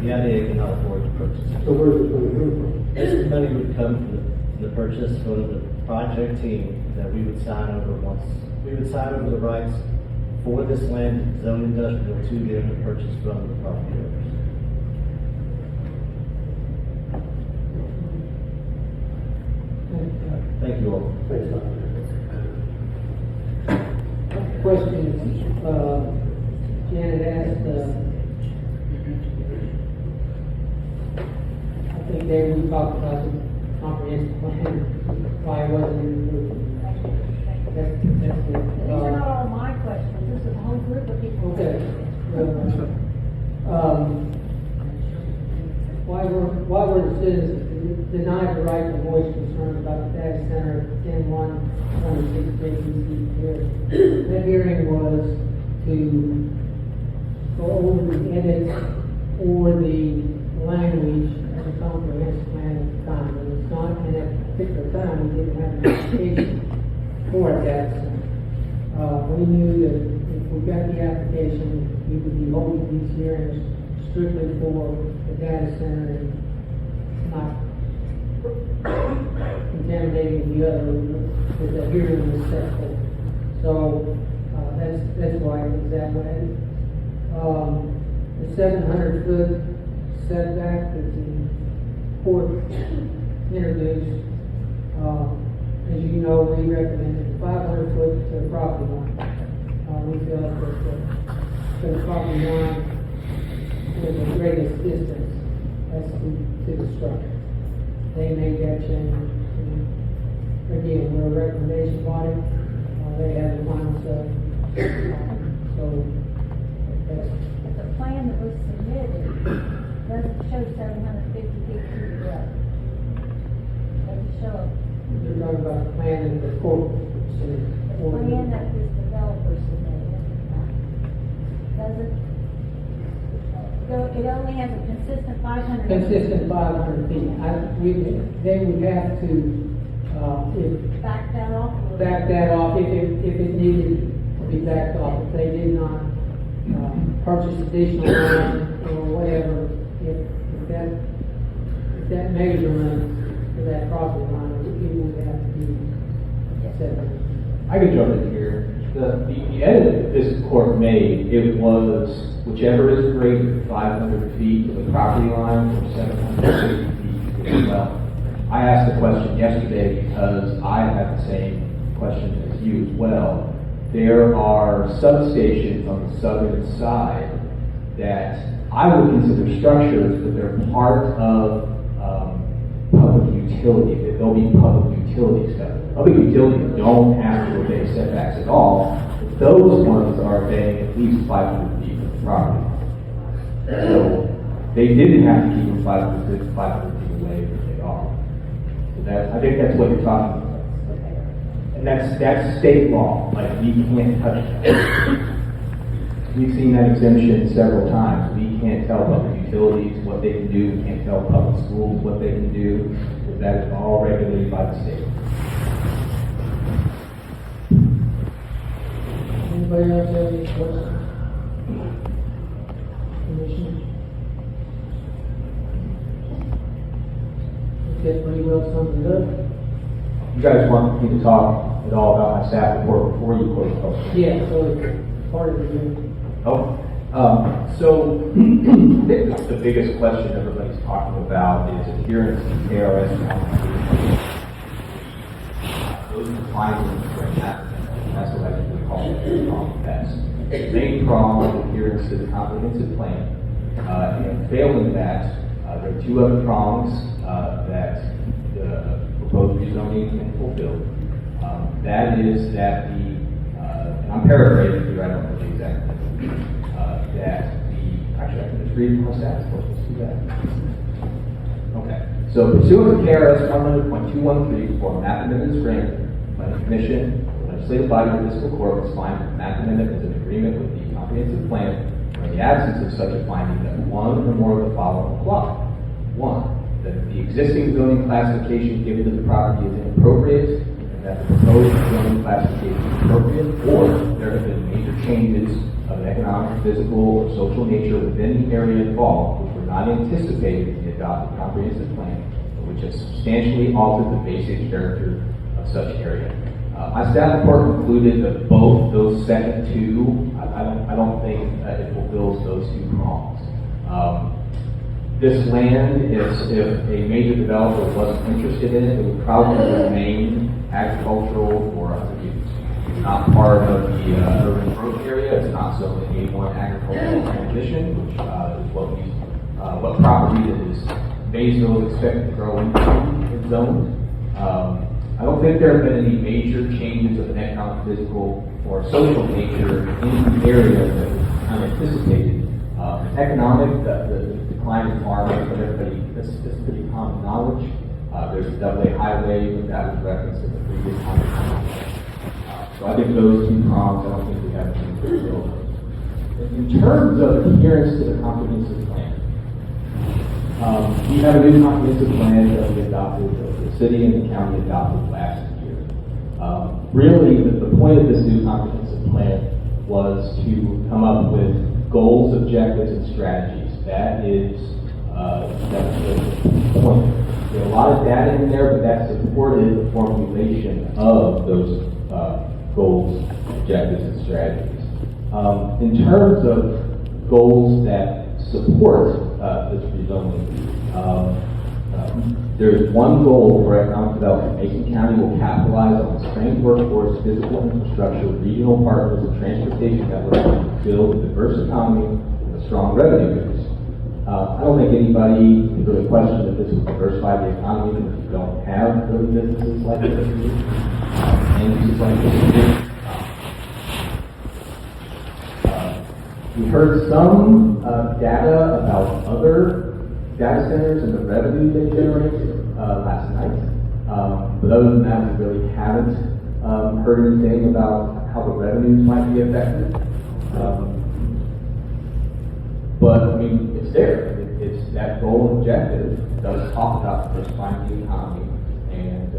IDA cannot afford to purchase it. So where's this money coming from? This money would come from the purchase from the project team that we would sign over the rights for this land, zone industrial, to them to purchase from the property owners. Thank you all. Thanks, Doctor. Question, Janet asked, I think David, we talked about the comprehensive plan, why it wasn't included. These are not all my questions, this is a whole group of people. Okay. Why were the citizens denied the right to voice concerns about the data center 10-1-26 JPC hearing? That hearing was to go over the edits or the language of the comprehensive plan at the time. It was not, and at a particular time, we didn't have an application for a data center. We knew that if we got the application, we would be holding these hearings strictly for the data center and not contaminating the other with the hearing was set for. So, that's why it was that way. The 700-foot setback that's in court introduced, as you know, we recommended 500 foot to the property line. We felt that the property line was the greatest distance as to the structure. They made that change. And again, we're a recommendation body. They have the final say. So that's. The plan that was submitted doesn't show 750 feet to the road. Doesn't show. You're talking about the plan in the court. The plan that this developer submitted doesn't, it only has a consistent 500. Consistent 500 feet. They would have to, Back that off. back that off if it needed to be backed off. If they did not purchase additional land or whatever, if that measurement for that property line, it would have to be 700. I could jump in here. The edit this court made, it was whichever is greater, 500 feet to the property line or 750 feet to the well. I asked the question yesterday because I had the same question as you as well. There are substations on the southern side that I would consider structures, but they're part of public utility. They'll be public utility stuff. Public utilities don't have to obey setbacks at all. But those ones are obeying at least 500 feet from the property. So they didn't have to keep them 500 feet away, but they are. So I think that's what you're talking about. And that's state law. Like, we can't touch that. We've seen that exemption several times. We can't tell public utilities what they can do. We can't tell public schools what they can do. Because that is all regulated by the state. Anybody else have any questions? Commissioner? That pretty well sums it up. You guys want me to talk at all about my staff report before you close the public? Yeah, so it's part of the So I think the biggest question everybody's talking about is adherence to KRS. Those are the findings right now. That's what I usually call the prong test. The main prong is adherence to the comprehensive plan. And failing that, there are two other prongs that the proposed rezoning can fulfill. That is that and I'm paraphrasing here, I don't know the exact actually I can just read from my staff, so let's do that. Okay, so pursuant to KRS 100.213 for map amendment is granted by the commission, the legislative body of the fiscal court must find that the map amendment is in agreement with the comprehensive plan, or in the absence of such a finding that one or more of the following apply. One, that the existing zoning classification given to the property is inappropriate, and that the proposed zoning classification is appropriate, or there have been major changes of an economic, physical, or social nature within the area involved, which were not anticipated in the adopted comprehensive plan, but which has substantially altered the basic character of such area. My staff report concluded that both those second two, I don't think it fulfills those two prongs. This land, if a major developer wasn't interested in it, it would probably remain agricultural or other use. It's not part of the urban growth area. It's not zoned in A1 agricultural transition, which is what property that is Maywsville is expected to grow into is zoned. I don't think there have been any major changes of an economic, physical, or social nature in the area that was unanticipated. Economic, the decline in farming, but everybody, that's pretty common knowledge. There's a double-A highway, but that was referenced in the previous conversation. So I think those two prongs, I don't think we have anything to build. In terms of adherence to the comprehensive plan, we have a new comprehensive plan that we adopted, the city and the county adopted last year. Really, the point of this new comprehensive plan was to come up with goals, objectives, and strategies. That is the point. There's a lot of data in there, but that supported the formulation of those goals, objectives, and strategies. In terms of goals that support this rezoning, there's one goal for economic development. Mason County will capitalize on its trained workforce, physical infrastructure, regional partners, and transportation networks to build a diverse economy with a strong revenue base. I don't think anybody can really question that this will diversify the economy if you don't have really businesses like this and uses like this. We heard some data about other data centers and the revenue they generated last night. But other than that, we really haven't heard anything about how the revenues might be affected. But I mean, it's there. It's that goal and objective does talk about diversifying the economy and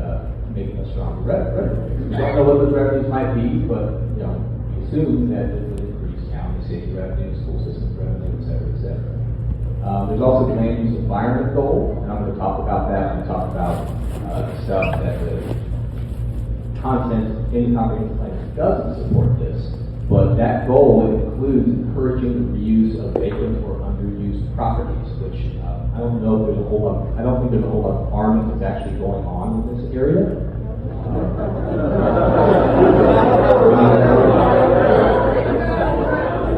making a stronger revenue. We don't know what those revenues might be, but we assume that it would increase county, city revenue, school system revenue, et cetera, et cetera. There's also the land use environment goal, and I'm going to talk about that. I'm going to talk about the stuff that the content in the comprehensive plan doesn't support this, but that goal includes encouraging the reuse of vacant or underused properties, which I don't think there's a whole lot of farming that's actually going on in this area.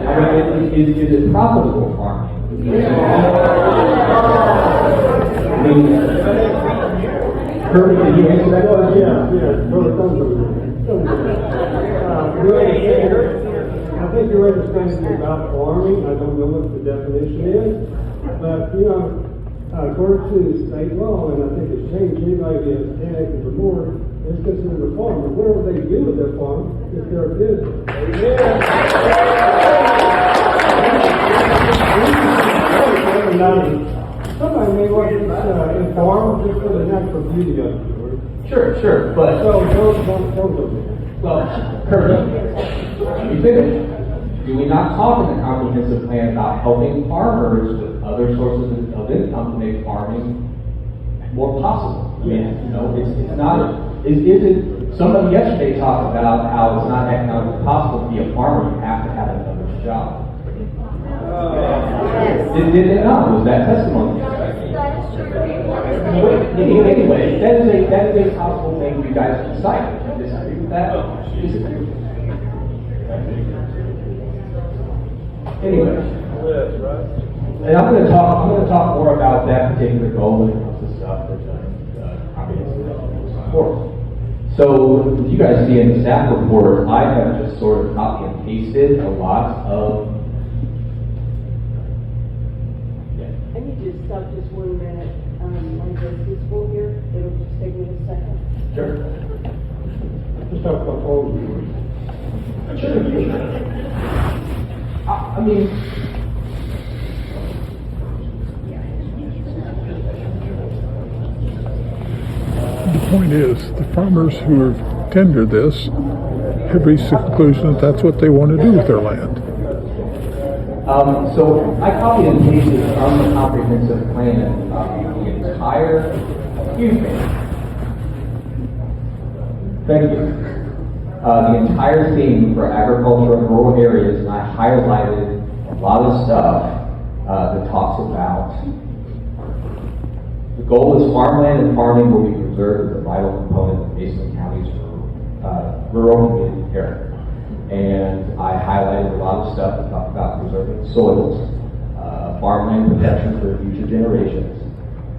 I mean, is it profitable farming? Kirby, did you answer that question? I think your understanding about farming, I don't know what the definition is, but, according to state law, and I think it's changed, anybody that has 10 acres or more is considered a farmer. Whatever they do with their farm is their business. Somebody may want to farm just for the natural beauty of it. Sure, but... So, don't go there. Well, Kirby, let me finish. Do we not talk in the comprehensive plan about helping farmers with other sources of income to make farming more possible? I mean, it's not, is it, somebody yesterday talked about how it's not economically possible to be a farmer, you have to have another job. Did it not? Was that testimony? Anyway, that is a possible thing you guys decide. Do you disagree with that? Anyway, and I'm going to talk more about that particular goal when it comes to stuff that comprehensive support. So, as you guys see in the staff report, I have just sort of copy and pasted a lot of. I need you to stop just 1 minute. Like this full here, it'll just take me a second. Sure. Just talk about all of you. Sure. I mean, the point is, the farmers who have tendered this have reached the conclusion that that's what they want to do with their land. So I copied and pasted from the comprehensive plan the entire, thank you. The entire theme for agriculture in rural areas, and I highlighted a lot of stuff that talks about the goal is farmland and farming will be preserved as a vital component of Mason County's rural community character. And I highlighted a lot of stuff that talked about preserving soils, farmland protection for future generations.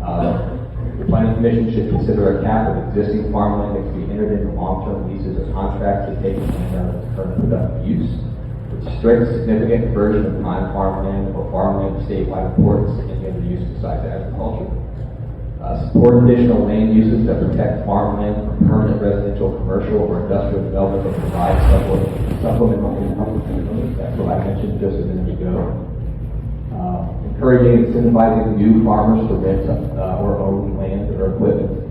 The Planning Commission should consider a cap of existing farmland that can be entered into long-term leases or contracts to take land out of its current productive use. Restrict significant conversion of prime farmland or farmland of statewide importance to any other use besides agriculture. Support additional land uses that protect farmland from permanent residential, commercial, or industrial development that provide supplemental income opportunities. That's what I mentioned just a minute ago. Encouraging and incentivizing new farmers to rent or own land or equipment.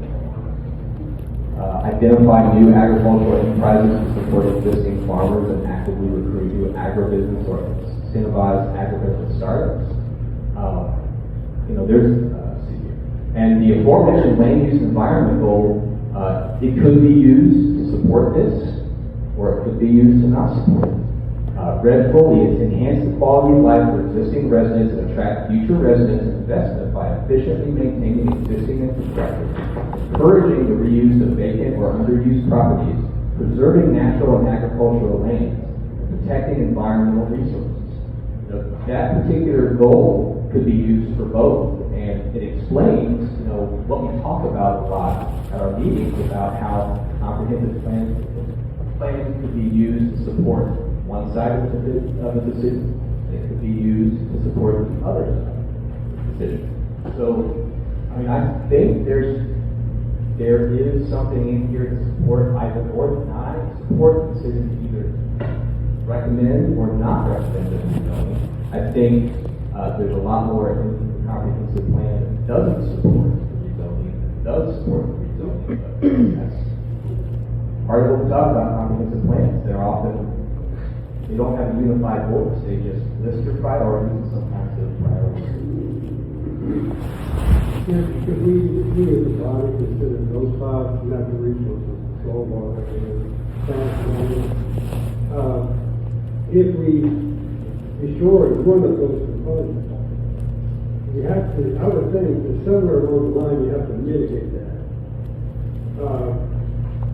Identify new agricultural enterprises to support existing farmers and actively recruit new agribusiness or incentivize agribusiness startups. And the aforementioned land use environment goal, it could be used to support this, or it could be used to not support it. Read fully, it's enhance the quality of life for existing residents and attract future residents and investment by efficiently maintaining existing infrastructure, encouraging the reuse of vacant or underused properties, preserving natural and agricultural lands, and protecting environmental resources. That particular goal could be used for both, and it explains, what we talk about a lot at our meetings about how comprehensive plans could be used to support one side of the decision. It could be used to support the other side of the decision. So, I think there is something in here to support either or deny, support the decision to either recommend or not recommend the rezoning. I think there's a lot more in the comprehensive plan that doesn't support the rezoning, that does support the rezoning. But that's part of what we talk about comprehensive plans. They don't have a unified voice. They just list your priorities and sometimes those priorities. Should we as a body consider those 5 natural resources, soil, water, and If we destroy one of those components, you have to, I would think that somewhere along the line you have to mitigate that.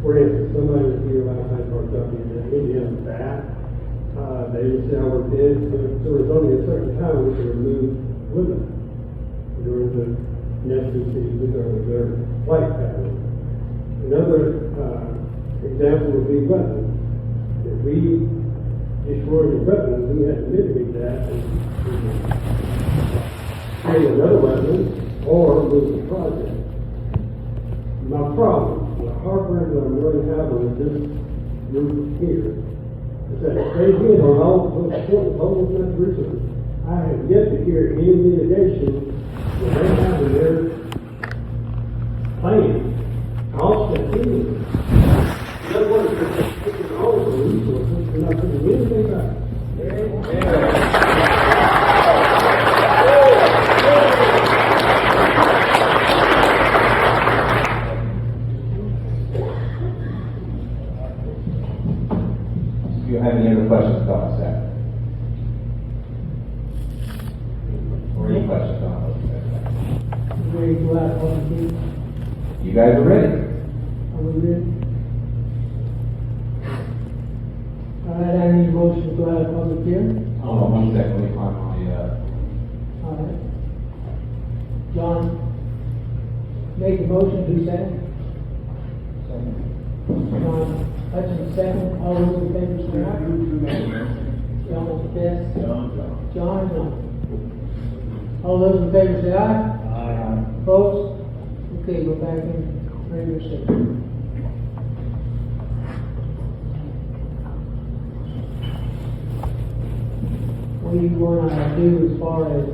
For instance, somebody was here last night parked up in the Indiana back. They would say, our bids, there was only a certain time we could remove women during the nesting season or their flight pattern. Another example would be weapons. If we destroy the weapons, we have to mitigate that and create another weapon or move the project. My problem, the heartburn that I'm going to have on this group here, is that they hit on all those important holes in that research. I have yet to hear any mitigation that they have in their plan. I'll step in. In other words, they're taking all the resources and not putting anything back. Do you have any other questions about that? Or any questions on those? Ready to go out of public hearing? You guys are ready? Are we ready? All right, I need a motion to go out of public hearing. Hold on 1 second, let me find my, All right. John, make a motion, who's second? John, Hutchins, second. All those in favor say aye. John was the best. John, no. All those in favor say aye. Aye. Opposed? Okay, go back in regular session. What do you want to do as far as,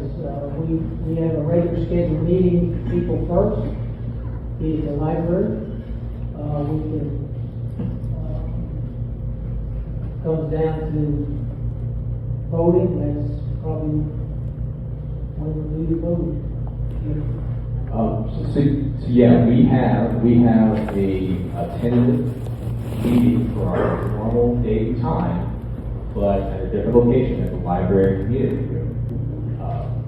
we have a regular scheduled meeting, people first, be at the library. We can, comes down to voting, that's probably when we do the voting. so yeah, we have a tentative meeting for our normal date and time, but at a different location at the library community room.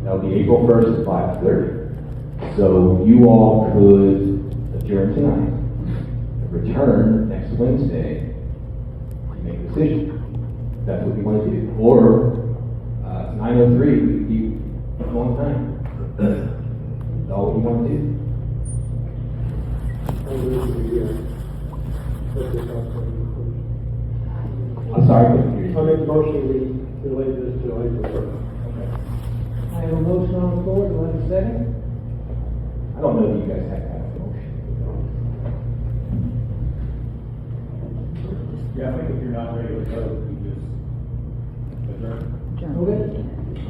That'll be April 1st at 5:30. So you all could adjourn tonight, return next Wednesday, and make a decision. If that's what you want to do. Or, it's 9:03, we could keep one time. That's all you want to do. I'm sorry, I couldn't hear you. I make a motion, we delay this till April 1st. I have a motion on the floor, do I have a second? I don't know if you guys have to have a motion. Yeah, I think if you're not ready to vote, you just adjourn. Okay.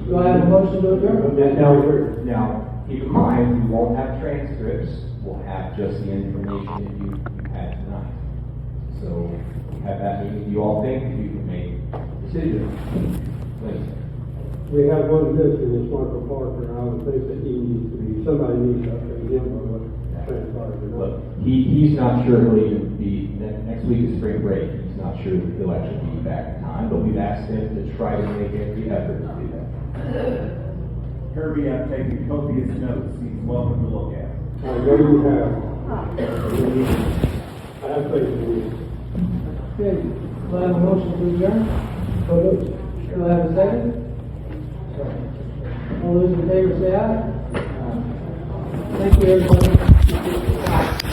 Do I have a motion to adjourn? Now, keep in mind, we won't have transcripts, we'll have just the information that you had tonight. So, we have that meeting, you all think you can make a decision. Please. We have one missing, it's Michael Parker, and I would think that he needs to be, somebody needs to update him on what transpired or not. Look, he's not sure he'll even be, next week is spring break, he's not sure that he'll actually be back in time, but we've asked him to try to make every effort to do that. Kirby, I've taken copious notes, he's welcome to look at. I know you have. I have faith in you. Okay, do I have a motion to adjourn? Do I have a second? All those in favor say aye. Thank you, everybody.